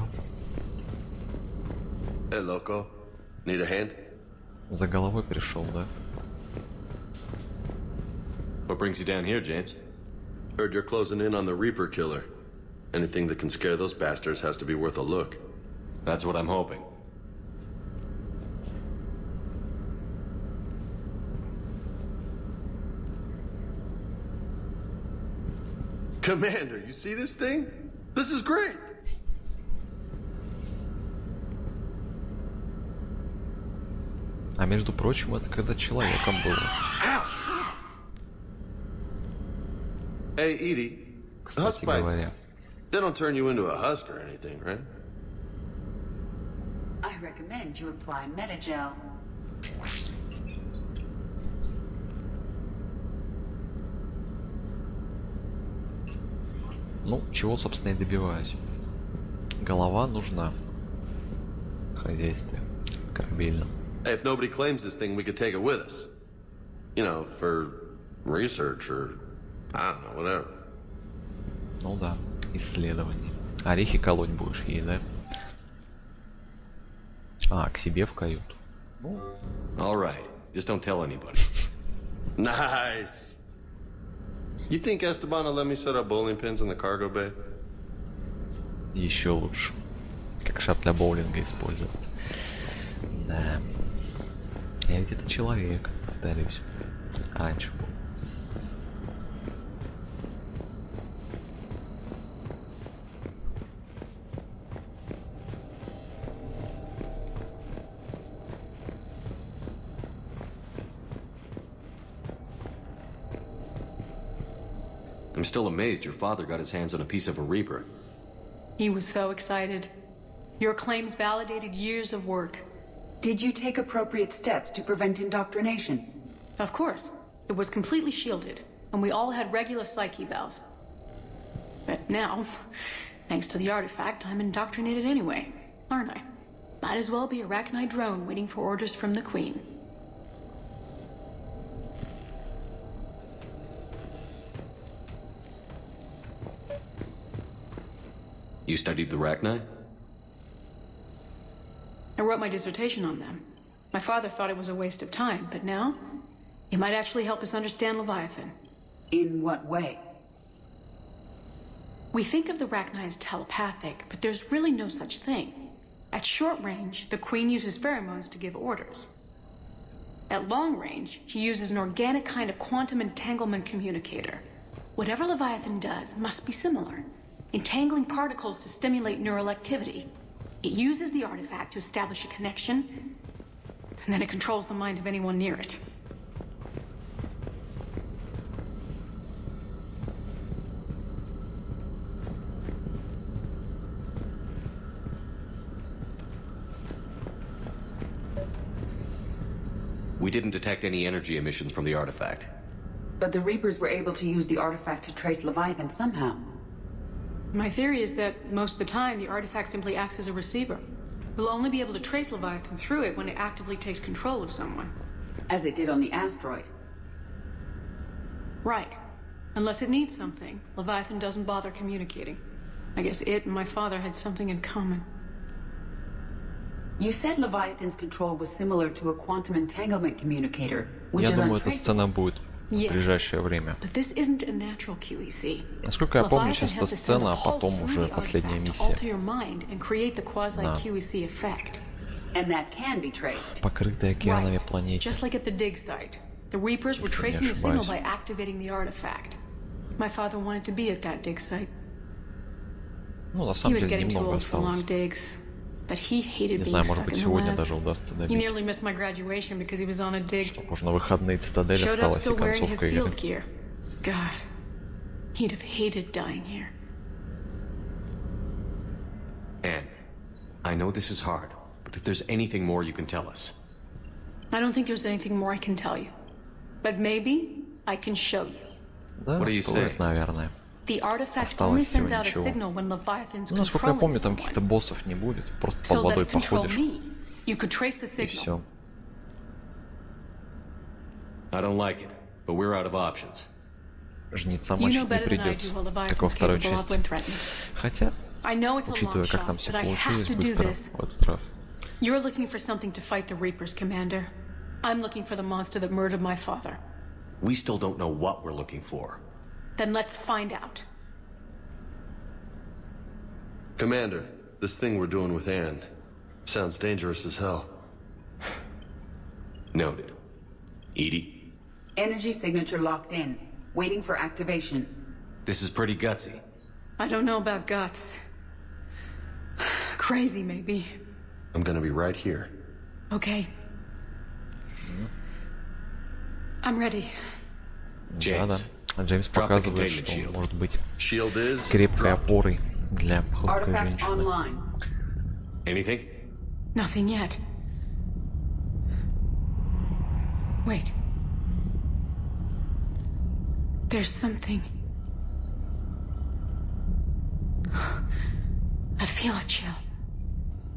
Hey, loco. Need a hand? За головой пришел, да? What brings you down here, James? Heard you're closing in on the Reaper killer. Anything that can scare those bastards has to be worth a look. That's what I'm hoping. Commander, you see this thing? This is great! А между прочим, это когда человеком было. Hey, Edie. Кстати говоря. They don't turn you into a husk or anything, right? I recommend you apply Metagel. Ну, чего, собственно, и добиваюсь. Голова нужна в хозяйстве корабельном. Hey, if nobody claims this thing, we could take it with us. You know, for research or, I don't know, whatever. Ну да, исследование. Орехи колоть будешь ей, да? А, к себе в каюту. All right, just don't tell anybody. Nice. You think Esteban will let me set up bowling pins in the cargo bay? Еще лучше. Как шап для боулинга использовать. Да. Я ведь это человек, повторюсь. Раньше был. I'm still amazed your father got his hands on a piece of a Reaper. He was so excited. Your claims validated years of work. Did you take appropriate steps to prevent indoctrination? Of course. It was completely shielded, and we all had regular psyche evals. But now, thanks to the artifact, I'm indoctrinated anyway, aren't I? Might as well be a Arachnite drone waiting for orders from the Queen. You studied the Arachnite? I wrote my dissertation on them. My father thought it was a waste of time, but now, it might actually help us understand Leviathan. In what way? We think of the Arachnite as telepathic, but there's really no such thing. At short range, the Queen uses pheromones to give orders. At long range, she uses an organic kind of quantum entanglement communicator. Whatever Leviathan does must be similar, entangling particles to stimulate neural activity. It uses the artifact to establish a connection, and then it controls the mind of anyone near it. We didn't detect any energy emissions from the artifact. But the Reapers were able to use the artifact to trace Leviathan somehow. My theory is that most of the time, the artifact simply acts as a receiver. We'll only be able to trace Leviathan through it when it actively takes control of someone. As it did on the asteroid. Right. Unless it needs something, Leviathan doesn't bother communicating. I guess it and my father had something in common. You said Leviathan's control was similar to a quantum entanglement communicator, which Я is думаю, эта сцена будет в Yes. ближайшее время. But this isn't a natural QEC. Насколько я помню, Leviathan сейчас has эта to send сцена, a а pulse потом through уже the последняя artifact to миссия. alter your mind and create the quasi-QEC effect. And that can be traced. Покрытая океанами планете. Just like at the dig site. The Reapers were Если не tracing the signal ошибаюсь. by activating the artifact. My father wanted to be at that dig site. Ну, на He самом was деле, getting too немного old for long осталось. digs, but he hated Не being знаю, может stuck быть, in the сегодня lab. даже удастся He добить. nearly missed my graduation because he was on a dig. Может, на выходные Цитадель Showed up осталась и still wearing his концовка игры. field gear. God, he'd have hated dying here. Anne, I know this is hard, but if there's anything more you can tell us. I don't think there's anything more I can tell you, but maybe I can show you. Да, What do you стоит, say? наверное. The artifact Осталось only всего sends out a ничего. signal when Leviathan's Ну, насколько я controlling помню, там someone. каких-то боссов не будет. Просто под So that водой it control походишь, me. You could trace the и signal. все. I don't like it, but we're out of options. Жнеца You know мочить не better than I придется, do what как во Leviathan's второй capable of части. when threatened. Хотя, I know it's a long учитывая, как там shot, все but I have получилось to do быстро this. в этот раз. You're looking for something to fight the Reapers, Commander. I'm looking for the monster that murdered my father. We still don't know what we're looking for. Then let's find out. Commander, this thing we're doing with Anne sounds dangerous as hell. Noted. Edie, Energy signature locked in. Waiting for activation. this is pretty gutsy. I don't know about guts. Crazy, maybe. I'm gonna be right here. Okay. I'm ready. Да-да. А Джеймс drop the показывает, containment что он shield. может быть Shield is крепкой опорой для хрупкой Artifact женщины. online. Anything? Nothing yet. Wait. There's something. I feel a chill.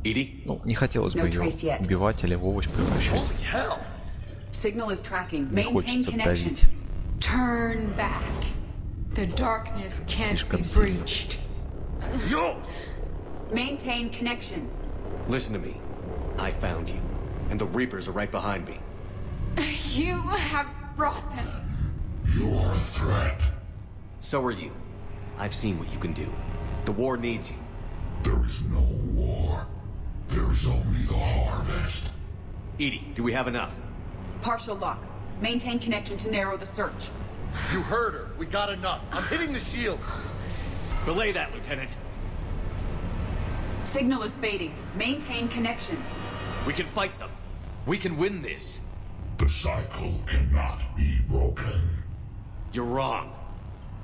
Edie? Ну, не хотелось бы No ее trace yet. убивать или в овощ превращать. Signal is tracking. Не Maintain хочется connection. давить. Turn back. The darkness can't be Слишком сильно. breached. Maintain connection. Listen to me. I found you, and the Reapers are right behind me. You have brought them. You are a threat. So are you. I've seen what you can do. The war needs you. There is no war. There is only the harvest. Edie, do we have enough? Partial lock. Maintain connection to narrow the search. You heard her. We got enough. I'm hitting the shield. Belay that, Lieutenant. Signal is fading. Maintain connection. We can fight them. We can win this. The cycle cannot be broken. You're wrong.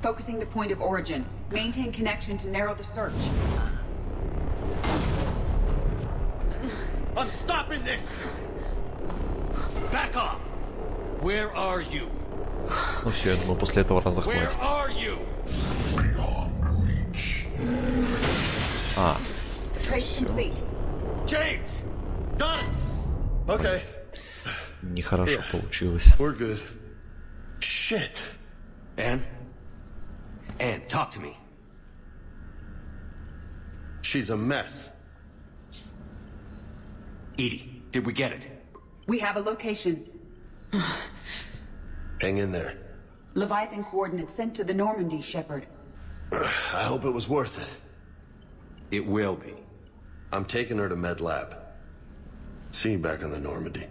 Focusing the point of origin. Maintain connection to narrow the search. I'm stopping this! Back off! Where are you? Ну все, я думаю, после этого раза Where хватит. are you? А, Trace complete. James! Got it! Okay. нехорошо получилось. We're good. Shit. Anne? Anne, talk to me. She's a mess. Edie, did we get it? We have a location. Hang in there. Leviathan coordinates sent to the Normandy, Shepard. I hope it was worth it. It will be. I'm taking her to Med Lab. See you back on the Normandy.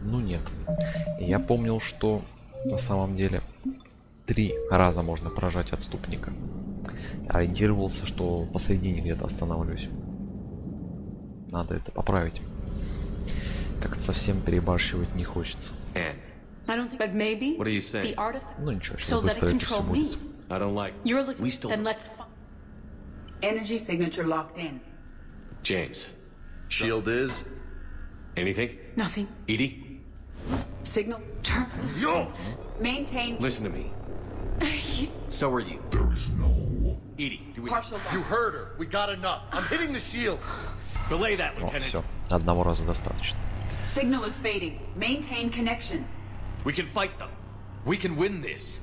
Ну нет. Я помнил, что на самом деле 3 раза можно поражать отступника. Ориентировался, что посередине где-то останавливаюсь. Надо это поправить. Как-то совсем перебарщивать не хочется. Anne, I don't think, but maybe what are you saying? the artifact. Ну ничего, So сейчас let быстро it это все control будет. me. I don't like... You're looking. We still... Then let's. Energy signature locked in. James. Shield is? Anything? Nothing. Edie? Signal. Turn. Yo! Maintain. Listen to me. So are you. There is no... Edie, do we... Partial lock. You heard her. We got enough. I'm hitting the shield. Belay that, О, Lieutenant. все. Одного раза достаточно. Signal is fading. Maintain connection. We can fight them. We can win this.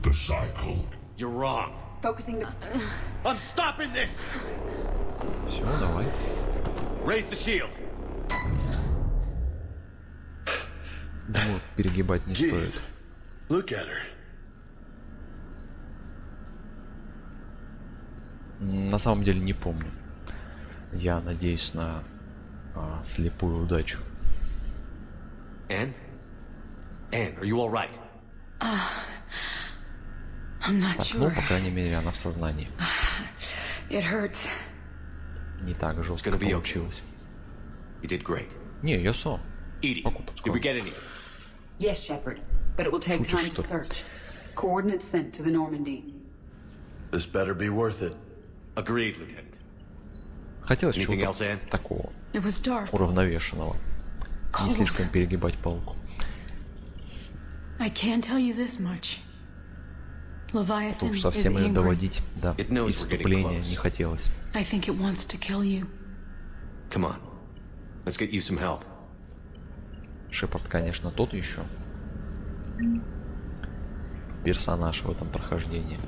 The cycle. You're wrong. Focusing the... I'm stopping this! Все, давай. Raise the shield. Думаю, перегибать не Jeez. стоит. Look at her. На самом деле не помню. Я надеюсь на слепую удачу. Anne? Anne, are you all right? I'm not Так, sure. ну, по крайней мере, она в сознании. It hurts. Не так жестко gonna be okay. получилось. You did great. Не, я сам. Edie, Могу did we подсказать. get anything? Yes, Shepard. But it will take Шутишь, time что to ли? search. Coordinates sent to the Normandy. This better be worth it. Agreed, Lieutenant. Хотелось Anything чего-то else, Anne? такого It was dark. уравновешенного. Не Cold. слишком перегибать палку. I can tell you this much. Leviathan Тут уж is совсем ее angry. доводить до It knows we're getting исступления close. не хотелось. I think it wants to kill you. Come on. Let's get you some help. Шепард, конечно, тот еще персонаж в этом прохождении.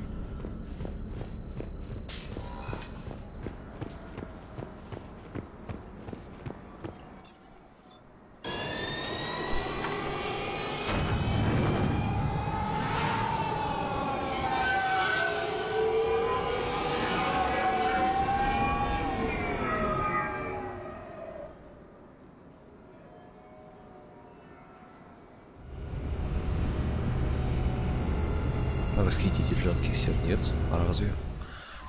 Расхититель женских сердец? А разве?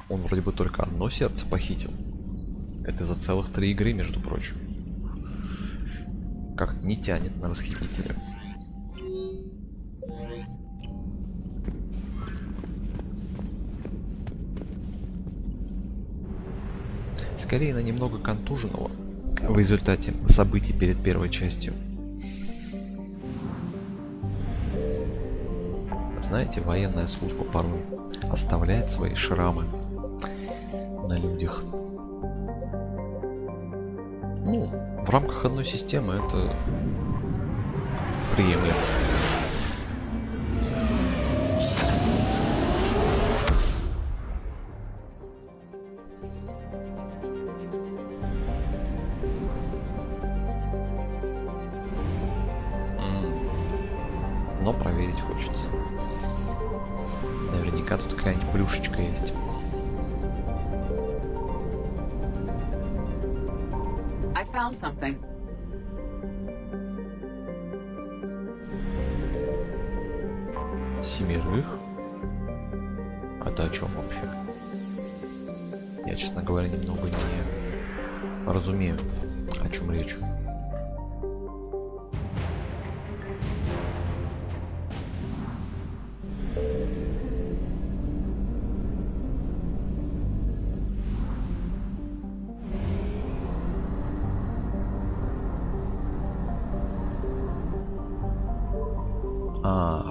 Он вроде бы только одно сердце похитил. Это за целых 3 игры, между прочим. Как-то не тянет на расхитителя. Скорее на немного контуженного в результате событий перед первой частью. Знаете, военная служба порой оставляет свои шрамы на людях. Ну, в рамках одной системы это приемлемо. Но проверить хочется. Наверняка тут какая-нибудь плюшечка есть. I found something. Семерых? А ты о чем вообще? Я, честно говоря, немного не разумею, о чем речь.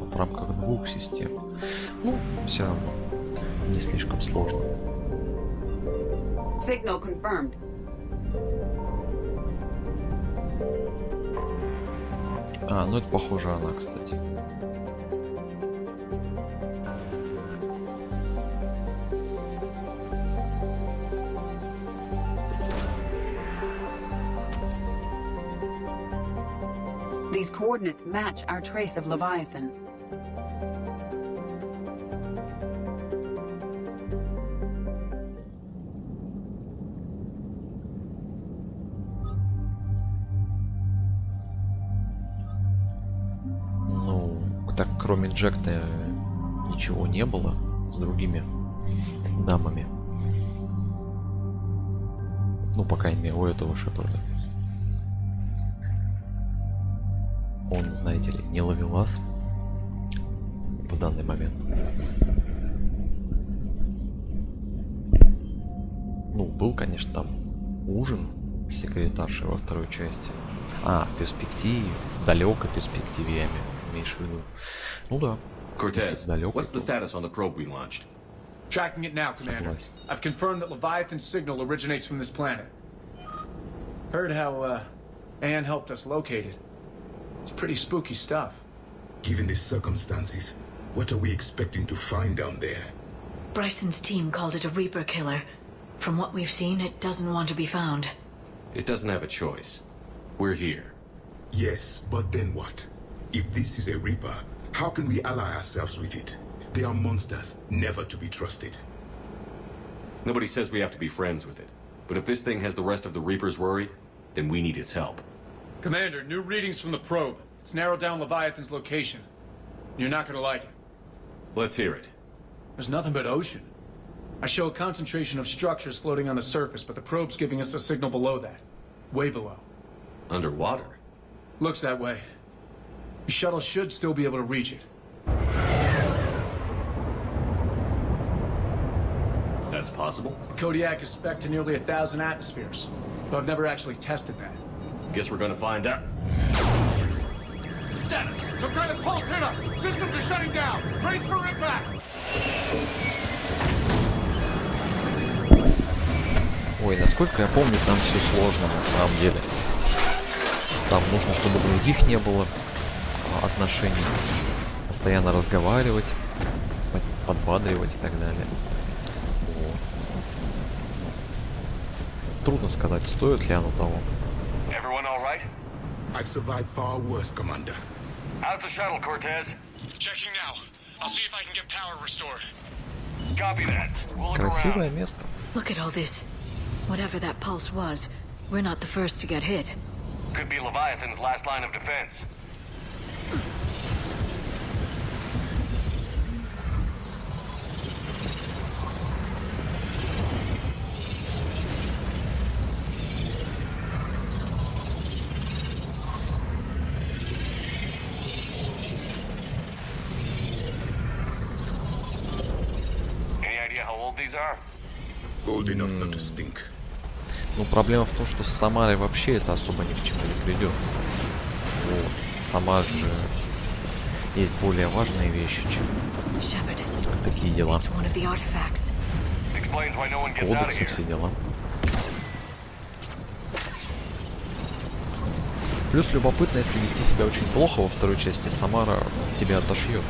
В рамках двух систем. Ну, все равно не слишком сложно. Signal confirmed. Ну это похоже она, кстати. These coordinates match our trace of Leviathan. Так, кроме Джекта ничего не было с другими дамами. Ну, по крайней мере, у этого Шепарда. Он, знаете ли, не ловелас в данный момент. Ну, был, конечно, там ужин с секретаршей во второй части. В перспективе, далекой перспективе, я имеешь в виду. Ну да. Cortez, what's the status on the probe we launched? Tracking it now, Commander. I've confirmed that Leviathan's signal originates from this planet. Heard how, Anne helped us locate it. It's pretty spooky stuff. Given the circumstances, what are we expecting to find down there? Bryson's team called it a Reaper killer. From what we've seen, it doesn't want to be found. It doesn't have a choice. We're here. Yes, but then what? If this is a Reaper, how can we ally ourselves with it? They are monsters, never to be trusted. Nobody says we have to be friends with it. But if this thing has the rest of the Reapers worried, then we need its help. Commander, new readings from the probe. It's narrowed down Leviathan's location. You're not gonna like it. Let's hear it. There's nothing but ocean. I show a concentration of structures floating on the surface, but the probe's giving us a signal below that. Way below. Underwater? Looks that way. The shuttle should still be able to reach it. That's possible? Kodiak is spec'd to nearly 1,000 atmospheres, but I've never actually tested that. Guess we're gonna find out. Status! Some kind of pulse hit us! Systems are shutting down! Brace for impact! Ой, насколько я помню, там все сложно на самом деле. Там нужно, чтобы других не было отношений. Постоянно разговаривать, подбадривать и так далее. Вот. Трудно сказать, стоит ли оно того. Everyone all right? I've survived far worse, Commander. How's the shuttle, Cortez? Checking now. I'll see if I can get power restored. Copy that. We'll look Красивое around. место. Look at all this. Whatever that pulse was, we're not the first to get hit. Could be Leviathan's last line of defense. Any idea how old these are? Old enough not to stink. Ну, проблема в том, что с Самарой вообще это особо ни к чему не придет. Вот. В Самаре же есть более важные вещи, чем такие дела. Кодексы, все дела. Плюс любопытно, если вести себя очень плохо во второй части, Самара тебя отошьет.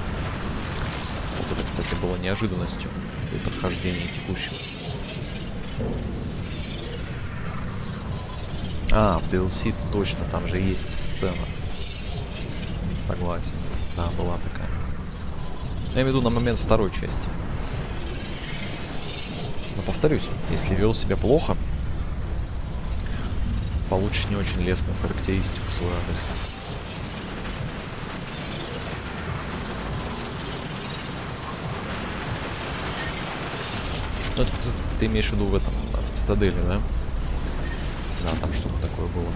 Вот это, кстати, было неожиданностью при прохождении текущего. В DLC точно, там же есть сцена. Согласен. Да, была такая. Я имею в виду на момент второй части. Но повторюсь, если вел себя плохо, получишь не очень лестную характеристику в свой адрес. Ну, это, ты имеешь в виду в этом, в цитадели, да? Да, там что-то такое было.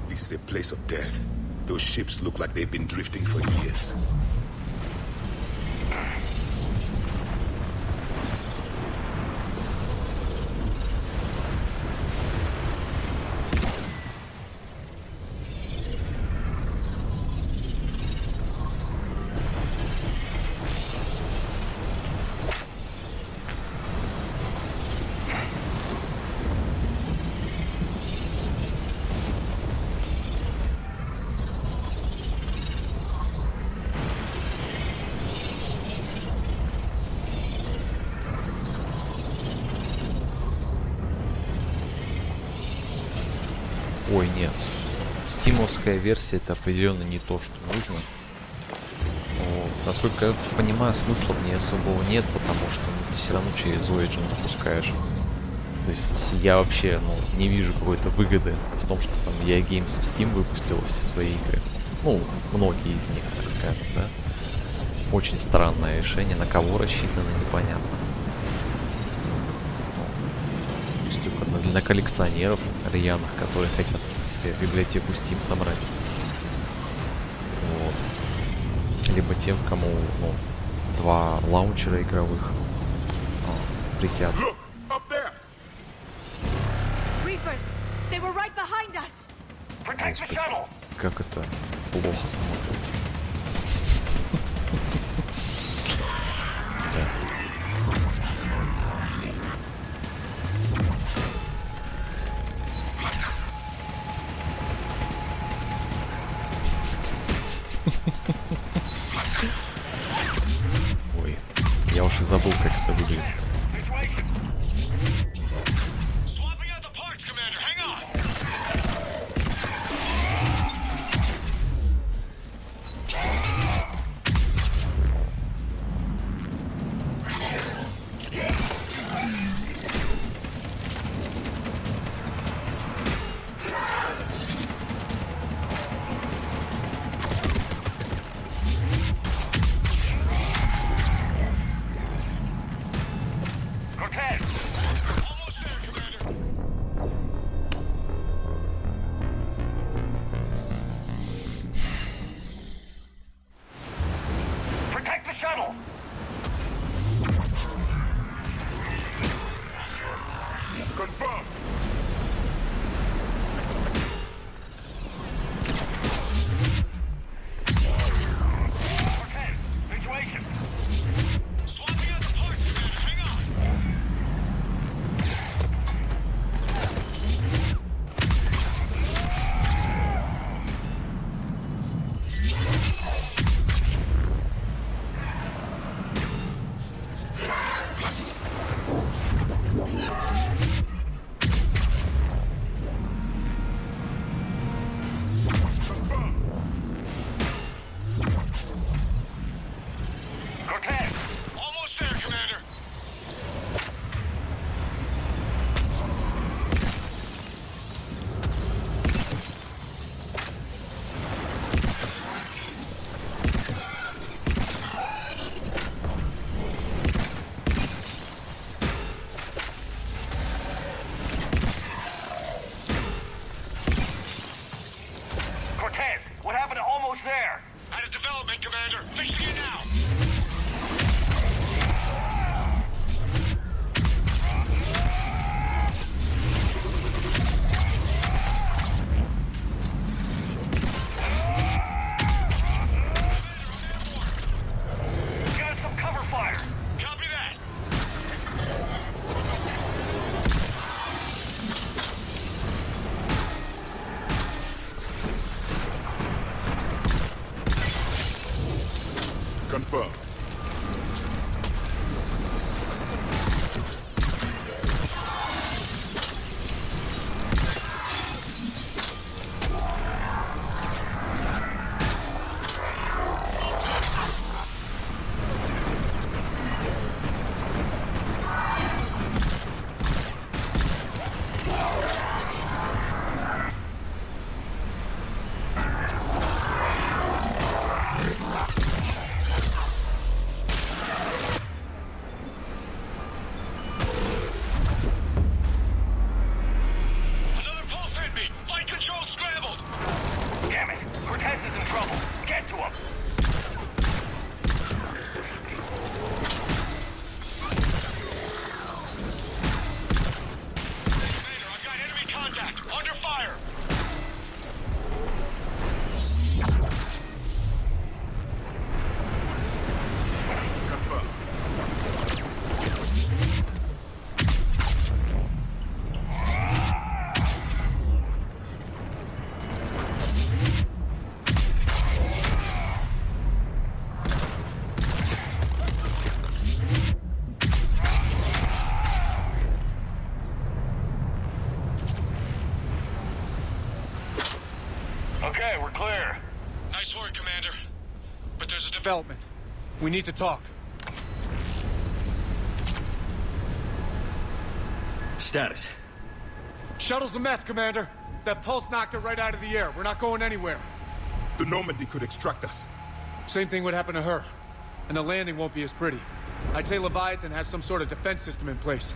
This is a place of death. Those ships look like they've been drifting for years. Ой, нет. Стимовская версия это определенно не то, что нужно. Вот. Насколько я понимаю, смысла в ней особого нет, потому что ты все равно через Origin запускаешь. То есть я вообще не вижу какой-то выгоды в том, что там EA Games в Steam выпустила все свои игры. Ну, многие из них, так скажем, да. Очень странное решение, на кого рассчитано, непонятно. На коллекционеров рьяных, которые хотят себе библиотеку Steam собрать. Вот. Либо тем, кому два лаунчера игровых притят. Господи, как это плохо смотрится. Ой, я уж и забыл, как это выглядит. Confirmed. under fire! Okay, we're clear. Nice work, Commander. But there's a Development. We need to talk. Status. Shuttle's a mess, Commander. That pulse knocked it right out of the air. We're not going anywhere. The Normandy could extract us. Same thing would happen to her. And the landing won't be as pretty. I'd say Leviathan has some sort of defense system in place.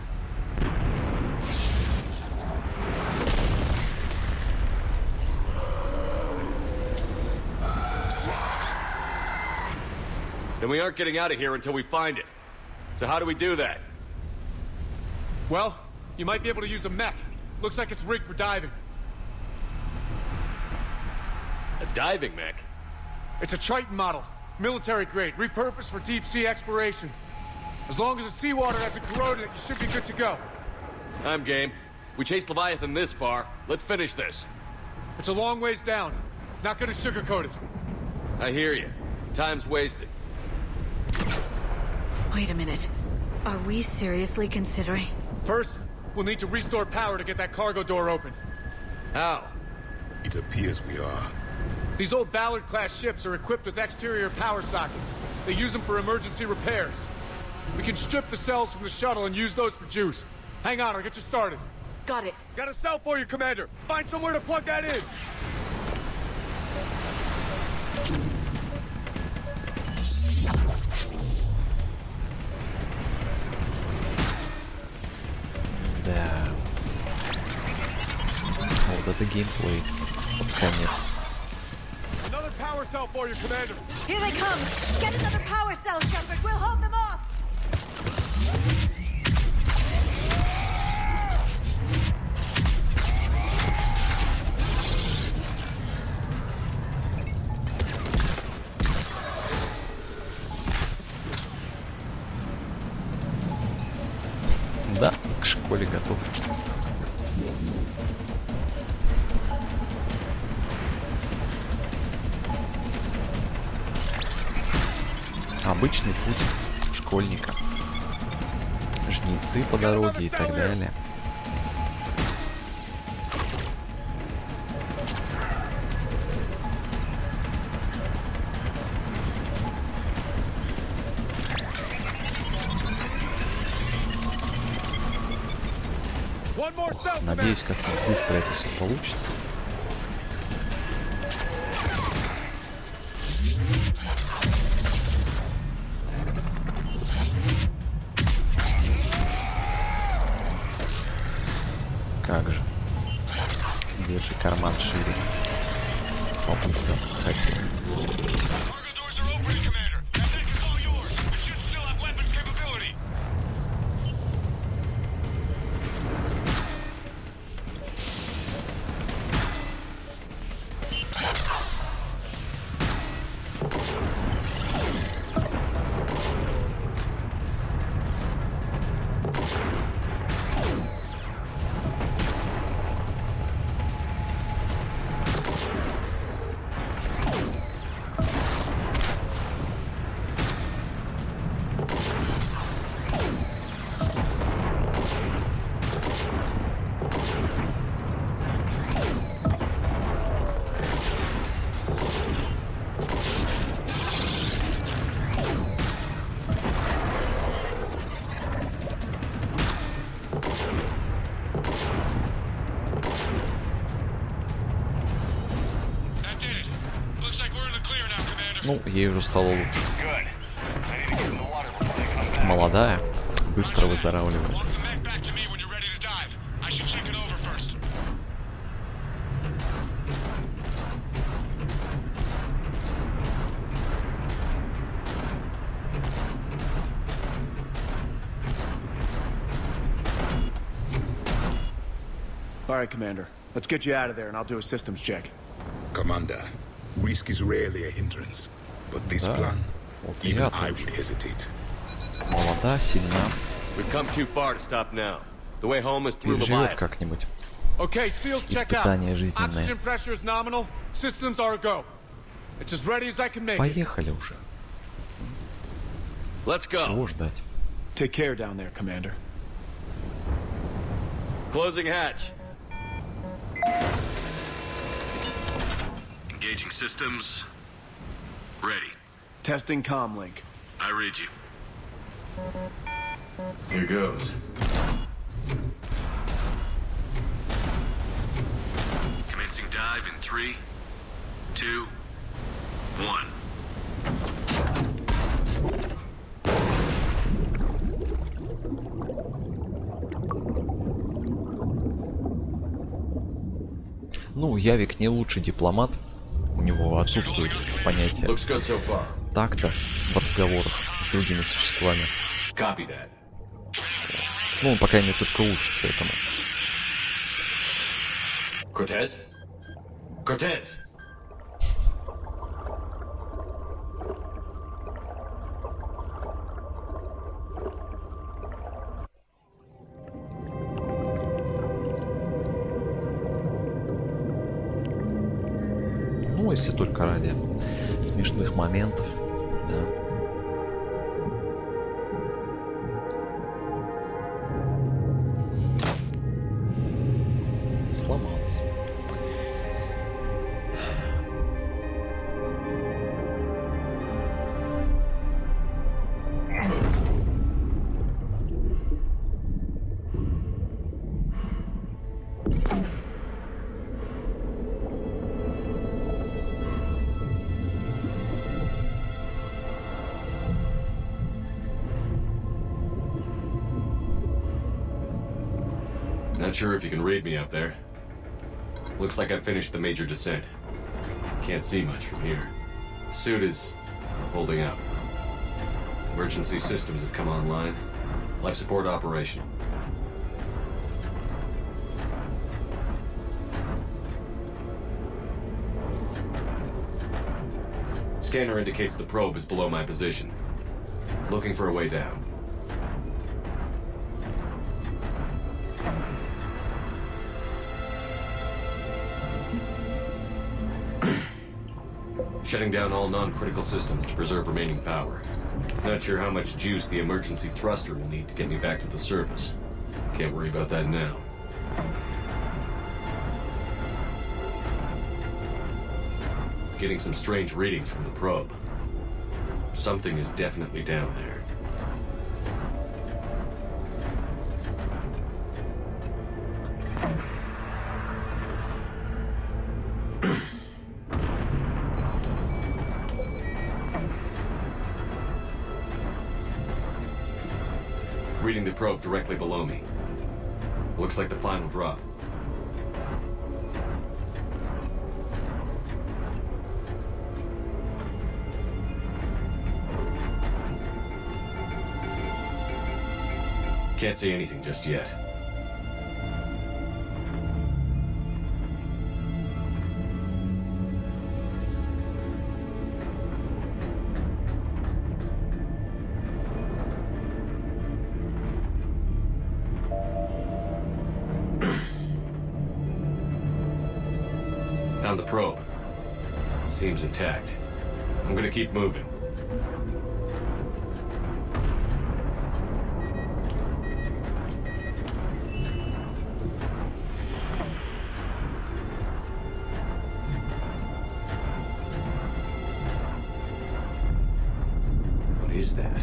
Then we aren't getting out of here until we find it. So how do we do that? Well, you might be able to use a mech. Looks like it's rigged for diving. A diving mech? It's a Triton model. Military grade, repurposed for deep sea exploration. As long as the seawater hasn't corroded it, you should be good to go. I'm game. We chased Leviathan this far. Let's finish this. It's a long ways down. Not gonna sugarcoat it. I hear you. Time's wasted. Wait a minute. Are we seriously considering? First, we'll need to restore power to get that cargo door open. How? It appears we are. These old Ballard-class ships are equipped with exterior power sockets. They use them for emergency repairs. We can strip the cells from the shuttle and use those for juice. Hang on, I'll get you started. Got it. Got a cell for you, Commander. Find somewhere to plug that in. Да. Вот это геймплей. Конец. Another power cell for you, Commander. Here they come! Get another power cell, Shepard! We'll hold them off! Да, к школе готов. Обычный путь школьника. Жнецы по дороге и так далее. Надеюсь, как-то быстро это все получится. Как же. Держи карман шире. По-быстрому захотел. Ну, ей уже стало лучше. Молодая, быстро выздоравливает. All right, Commander. Let's get you out of there, and I'll do a systems check. Commander, risk is rarely a hindrance, but this plan, even I would hesitate. Молода, сильна. We've come too far to stop now. The way home is through Переживет Leviathan. как-нибудь. Okay, SEALs, check out. Испытание жизненное. Oxygen pressure is nominal. Systems are a go. It's as ready as I can make it. Поехали уже. Let's go. Чего ждать? Take care down there, Commander. Closing hatch. Engaging systems. Ready. Testing comlink. I read you. Here goes. Commencing dive in 3, 2, 1. Ну, Явик не лучший дипломат. У него отсутствует понятие такта в разговорах с другими существами. Ну, он, по крайней мере, только учится этому. Cortez? Cortez! Ну, если только ради смешных моментов, да. Сломалась. Not sure if you can read me up there. Looks like I finished the major descent. Can't see much from here. Suit is holding up. Emergency systems have come online. Life support operational. Scanner indicates the probe is below my position. Looking for a way down. Shutting down all non-critical systems to preserve remaining power. Not sure how much juice the emergency thruster will need to get me back to the surface. Can't worry about that now. Getting some strange readings from the probe. Something is definitely down there. Reading the probe directly below me. Looks like the final drop. Can't see anything just yet. Found the probe. Seems intact. I'm gonna keep moving. What is that?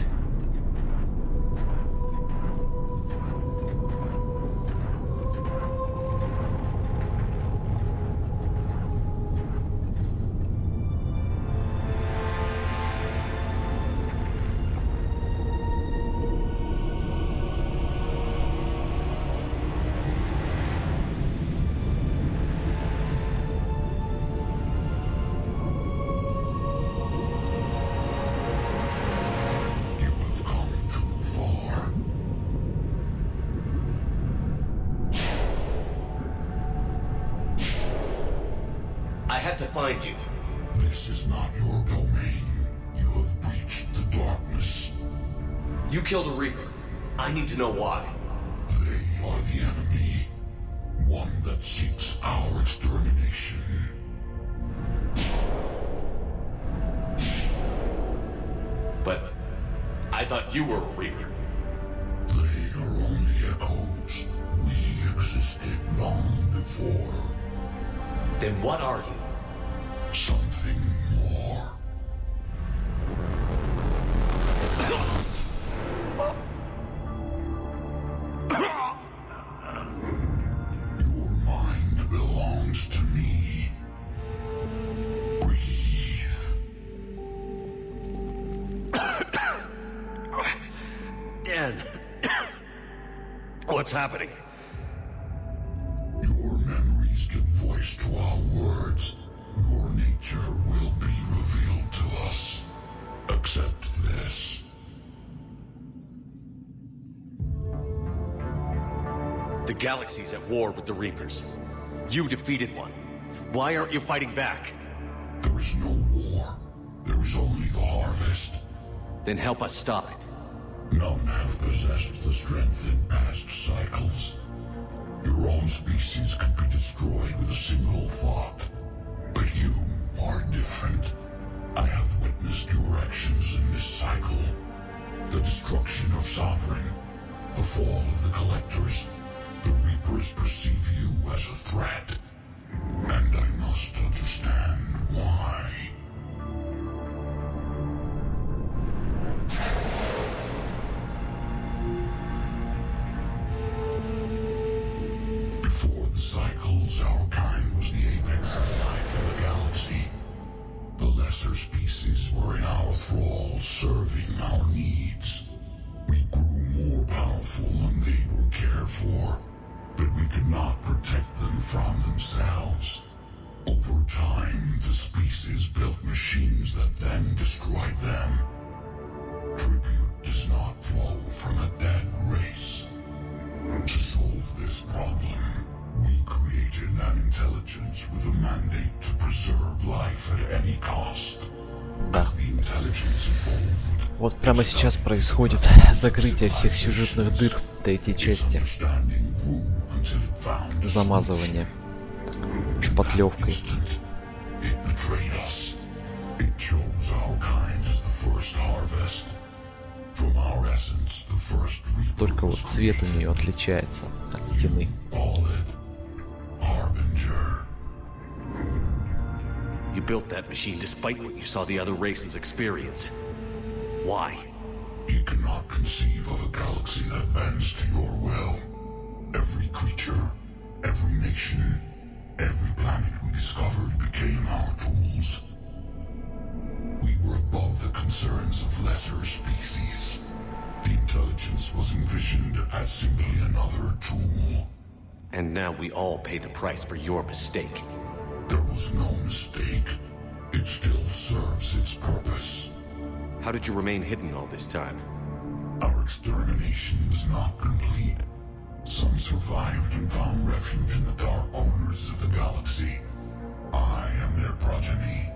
You had to find you. This is not your domain. You have breached the darkness. You killed a Reaper. I need to know why. They are the enemy. One that seeks our extermination. But I thought you were a Reaper. They are only echoes. We existed long before. Then what are you? Something more. Your mind belongs to me. Breathe. Dan, what's happening? Your memories give voice to our words. Your nature will be revealed to us. Accept this. The galaxy's at war with the Reapers. You defeated one. Why aren't you fighting back? There is no war. There is only the harvest. Then help us stop it. None have possessed the strength in past cycles. Your own species could be destroyed with a single thought. But you are different. I have witnessed your actions in this cycle. The destruction of Sovereign, the fall of the Collectors. The Reapers perceive you as a threat. And I must understand why. Before the cycles, our kind was the apex of life in the galaxy. The lesser species were in our thrall, serving our needs. We grew more powerful and they were cared for, but we could not protect them from themselves. Over time, the species built machines that then destroyed them. Tribute does not flow from a dead race. To solve this problem, we created an intelligence with a mandate to preserve life at any cost. Да. The intelligence evolved. Вот прямо сейчас происходит закрытие всех сюжетных дыр третьей части. Замазывание шпатлевкой. Только вот цвет у нее отличается от стены. You built that machine despite what you saw the other races experience. Why? You cannot conceive of a galaxy that bends to your will. Every creature, every nation, every planet we discovered became our tools. We were above the concerns of lesser species. The intelligence was envisioned as simply another tool. And now we all pay the price for your mistake. There was no mistake. It still serves its purpose. How did you remain hidden all this time? Our extermination was not complete. Some survived and found refuge in the dark corners of the galaxy. I am their progeny.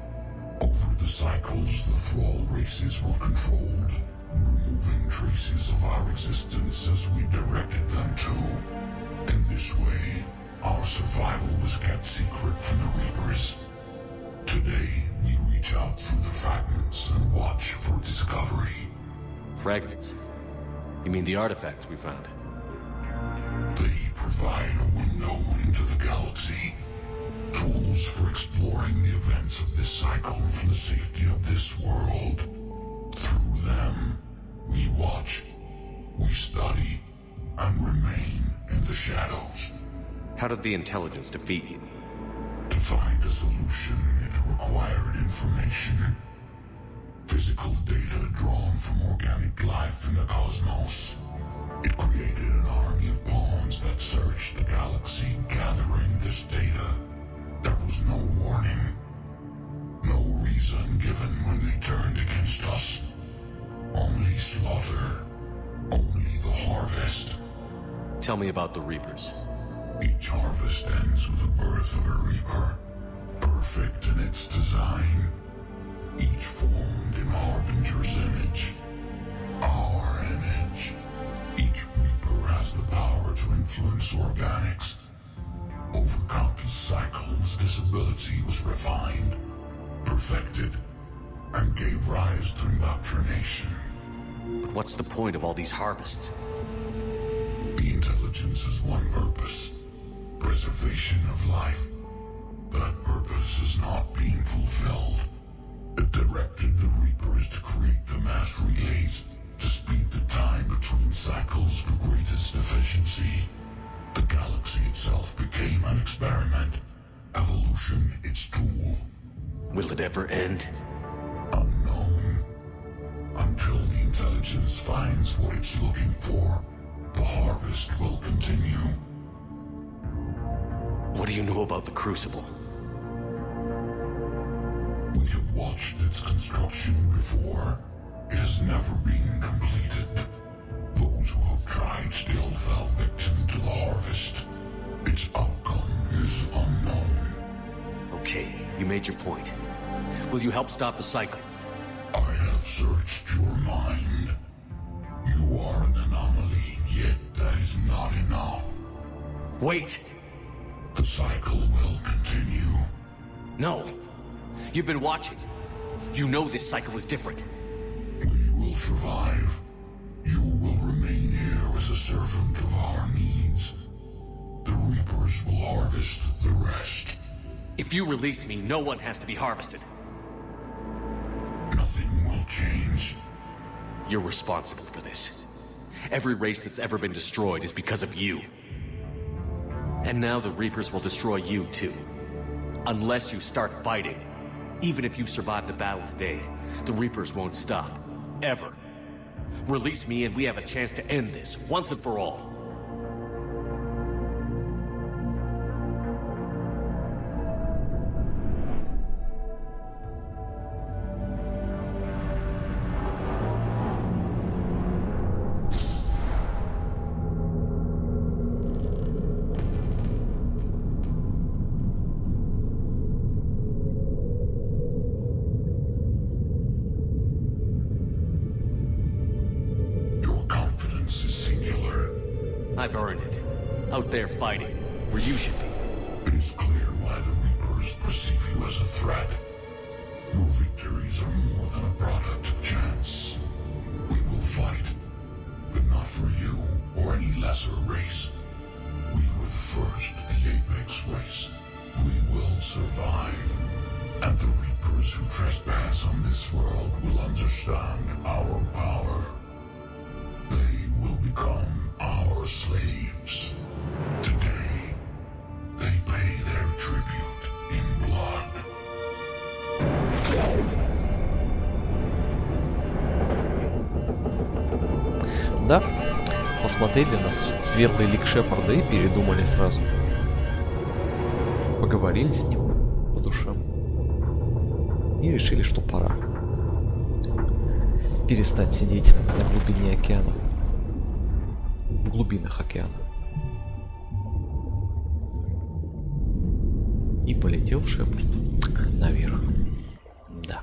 Over the cycles, the thrall races were controlled, removing traces of our existence as we directed them to. In this way, our survival was kept secret from the Reapers. Today, we reach out through the fragments and watch for discovery. Fragments? You mean the artifacts we found? They provide a window into the galaxy. Tools for exploring the events of this cycle from the safety of this world. Through them, we watch, we study, and remain in the shadows. How did the intelligence defeat you? To find a solution, it required information. Physical data drawn from organic life in the cosmos. It created an army of pawns that searched the galaxy, gathering this data. There was no warning. No reason given when they turned against us. Only slaughter. Only the harvest. Tell me about the Reapers. Each harvest ends with the birth of a Reaper. Perfect design, each formed in Harbinger's image. Our image. Each Reaper has the power to influence organics. Over countless cycles, this ability was refined, perfected, and gave rise to indoctrination. But what's the point of all these harvests? The intelligence has one purpose: preservation of life. That purpose is not being fulfilled. It directed the Reapers to create the mass relays to speed the time between cycles for greatest efficiency. The galaxy itself became an experiment. Evolution its tool. Will it ever end? Unknown. Until the intelligence finds what it's looking for, the harvest will continue. What do you know about the Crucible? We have watched its construction before. It has never been completed. Those who have tried still fell victim to the harvest. Its outcome is unknown. Okay, you made your point. Will you help stop the cycle? I have searched your mind. You are an anomaly, yet that is not enough. Wait! The cycle will continue. No! You've been watching. You know this cycle is different. We will survive. You will remain here as a servant of our needs. The Reapers will harvest the rest. If you release me, no one has to be harvested. Nothing will change. You're responsible for this. Every race that's ever been destroyed is because of you. And now the Reapers will destroy you too. Unless you start fighting. Even if you survive the battle today, the Reapers won't stop. Ever. Release me and we have a chance to end this, once and for all. I've earned it. Out there fighting, where you should be. It is clear why the Reapers perceive you as a threat. Your victories are more than a product of chance. We will fight, but not for you or any lesser race. We were the first, the Apex race. We will survive. And the Reapers who trespass on this world will understand our power. They will become our slaves. Today, they pay their tribute in blood. Да, посмотрели на светлый лик Шепарда и передумали сразу. Поговорили с ним по душам. И решили, что пора перестать сидеть на глубине океана. В глубинах океана. И полетел Шепард наверх. Да.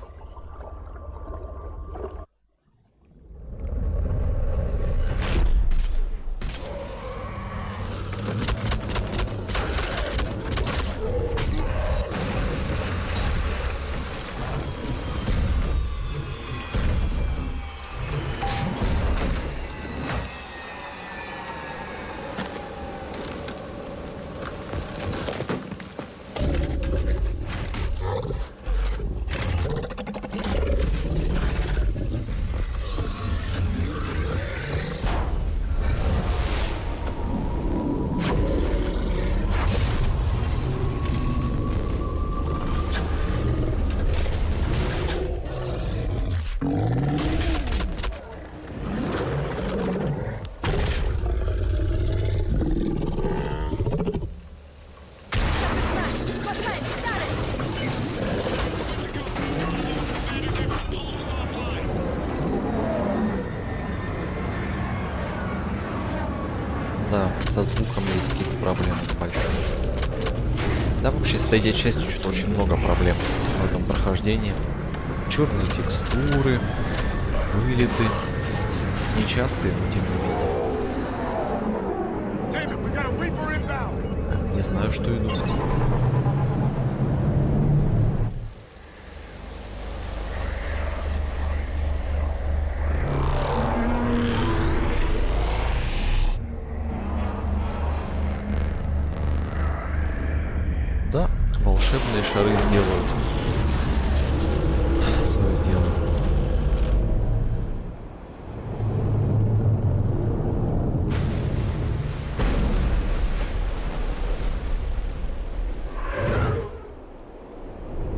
Да, со звуком есть какие-то проблемы большие. Да, вообще с третьей частью что-то очень много проблем в этом прохождении. Черные текстуры, вылеты. Нечастые, но тем не менее. Не знаю, что и думать. Да, волшебные шары сделают свое дело.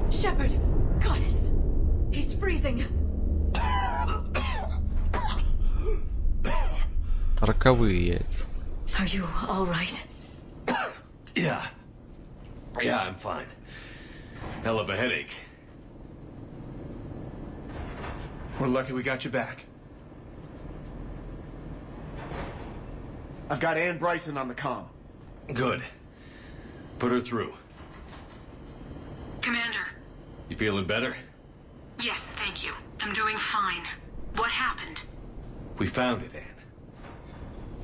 Shepard, goddess, he's freezing. Роковые яйца. Are you all right? Yeah. Yeah, I'm fine. Hell of a headache. We're lucky we got you back. I've got Ann Bryson on the comm. Good. Put her through. Commander. You feeling better? Yes, thank you. I'm doing fine. What happened? We found it, Anne.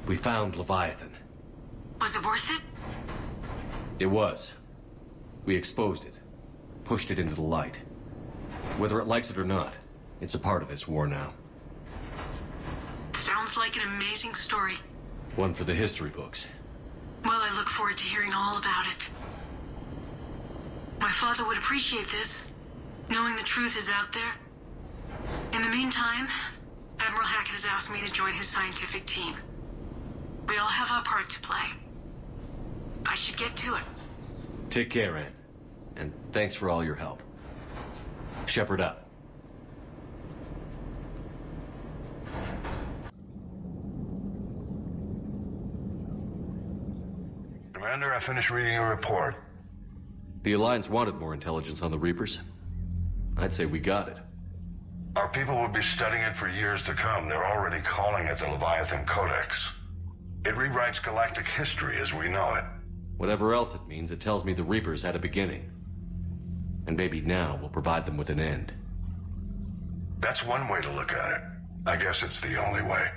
We found Leviathan. Was it worth it? It was. We exposed it. Pushed it into the light. Whether it likes it or not, it's a part of this war now. Sounds like an amazing story. One for the history books. Well, I look forward to hearing all about it. My father would appreciate this, knowing the truth is out there. In the meantime, Admiral Hackett has asked me to join his scientific team. We all have our part to play. I should get to it. Take care, Anne. And thanks for all your help. Shepard up. Commander, I finished reading your report. The Alliance wanted more intelligence on the Reapers. I'd say we got it. Our people will be studying it for years to come. They're already calling it the Leviathan Codex. It rewrites galactic history as we know it. Whatever else it means, it tells me the Reapers had a beginning. And maybe now we'll provide them with an end. That's one way to look at it. I guess it's the only way.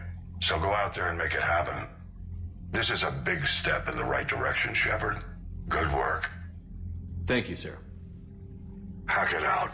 So go out there and make it happen. This is a big step in the right direction, Shepard. Good work. Thank you, sir. Hackett out.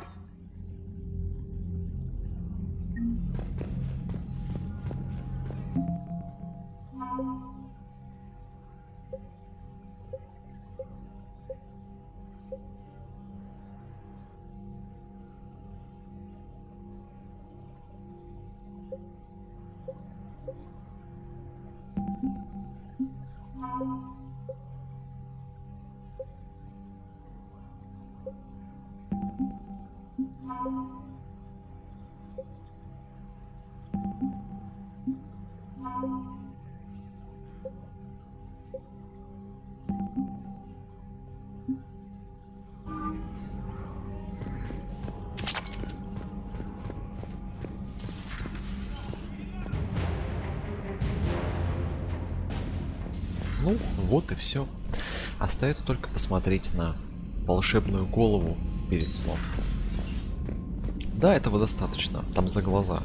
Ну, вот и все. Остается только посмотреть на волшебную голову перед сном. Да, этого достаточно. Там за глаза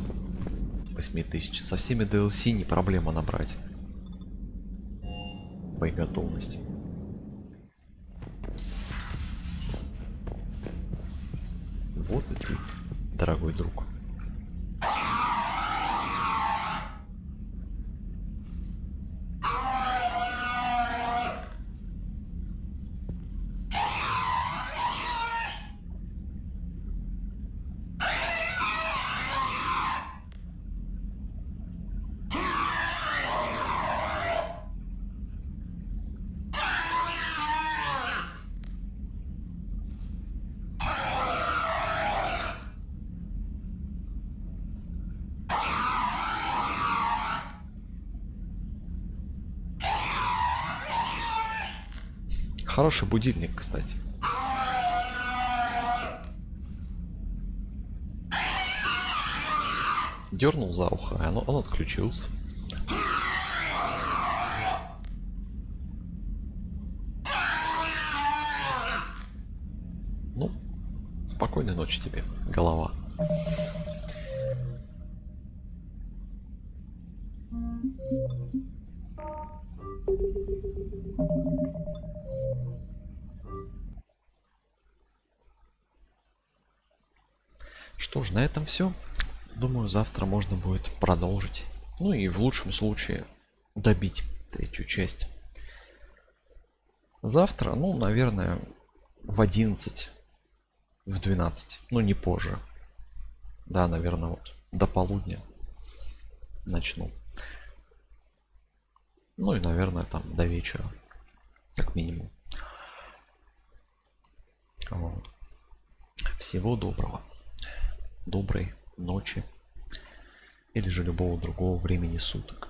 8000. Со всеми DLC не проблема набрать. Боеготовность. Вот и ты, дорогой друг. Хороший будильник, кстати. Дернул за ухо, и он отключился. Спокойной ночи тебе, голова. Что ж, на этом все. Думаю, завтра можно будет продолжить. Ну и в лучшем случае добить третью часть. Завтра, ну, наверное, в 11, в 12, ну, не позже. Да, наверное, вот до полудня начну. Ну и, наверное, там до вечера, как минимум. Вот. Всего доброго. Доброй ночи или же любого другого времени суток.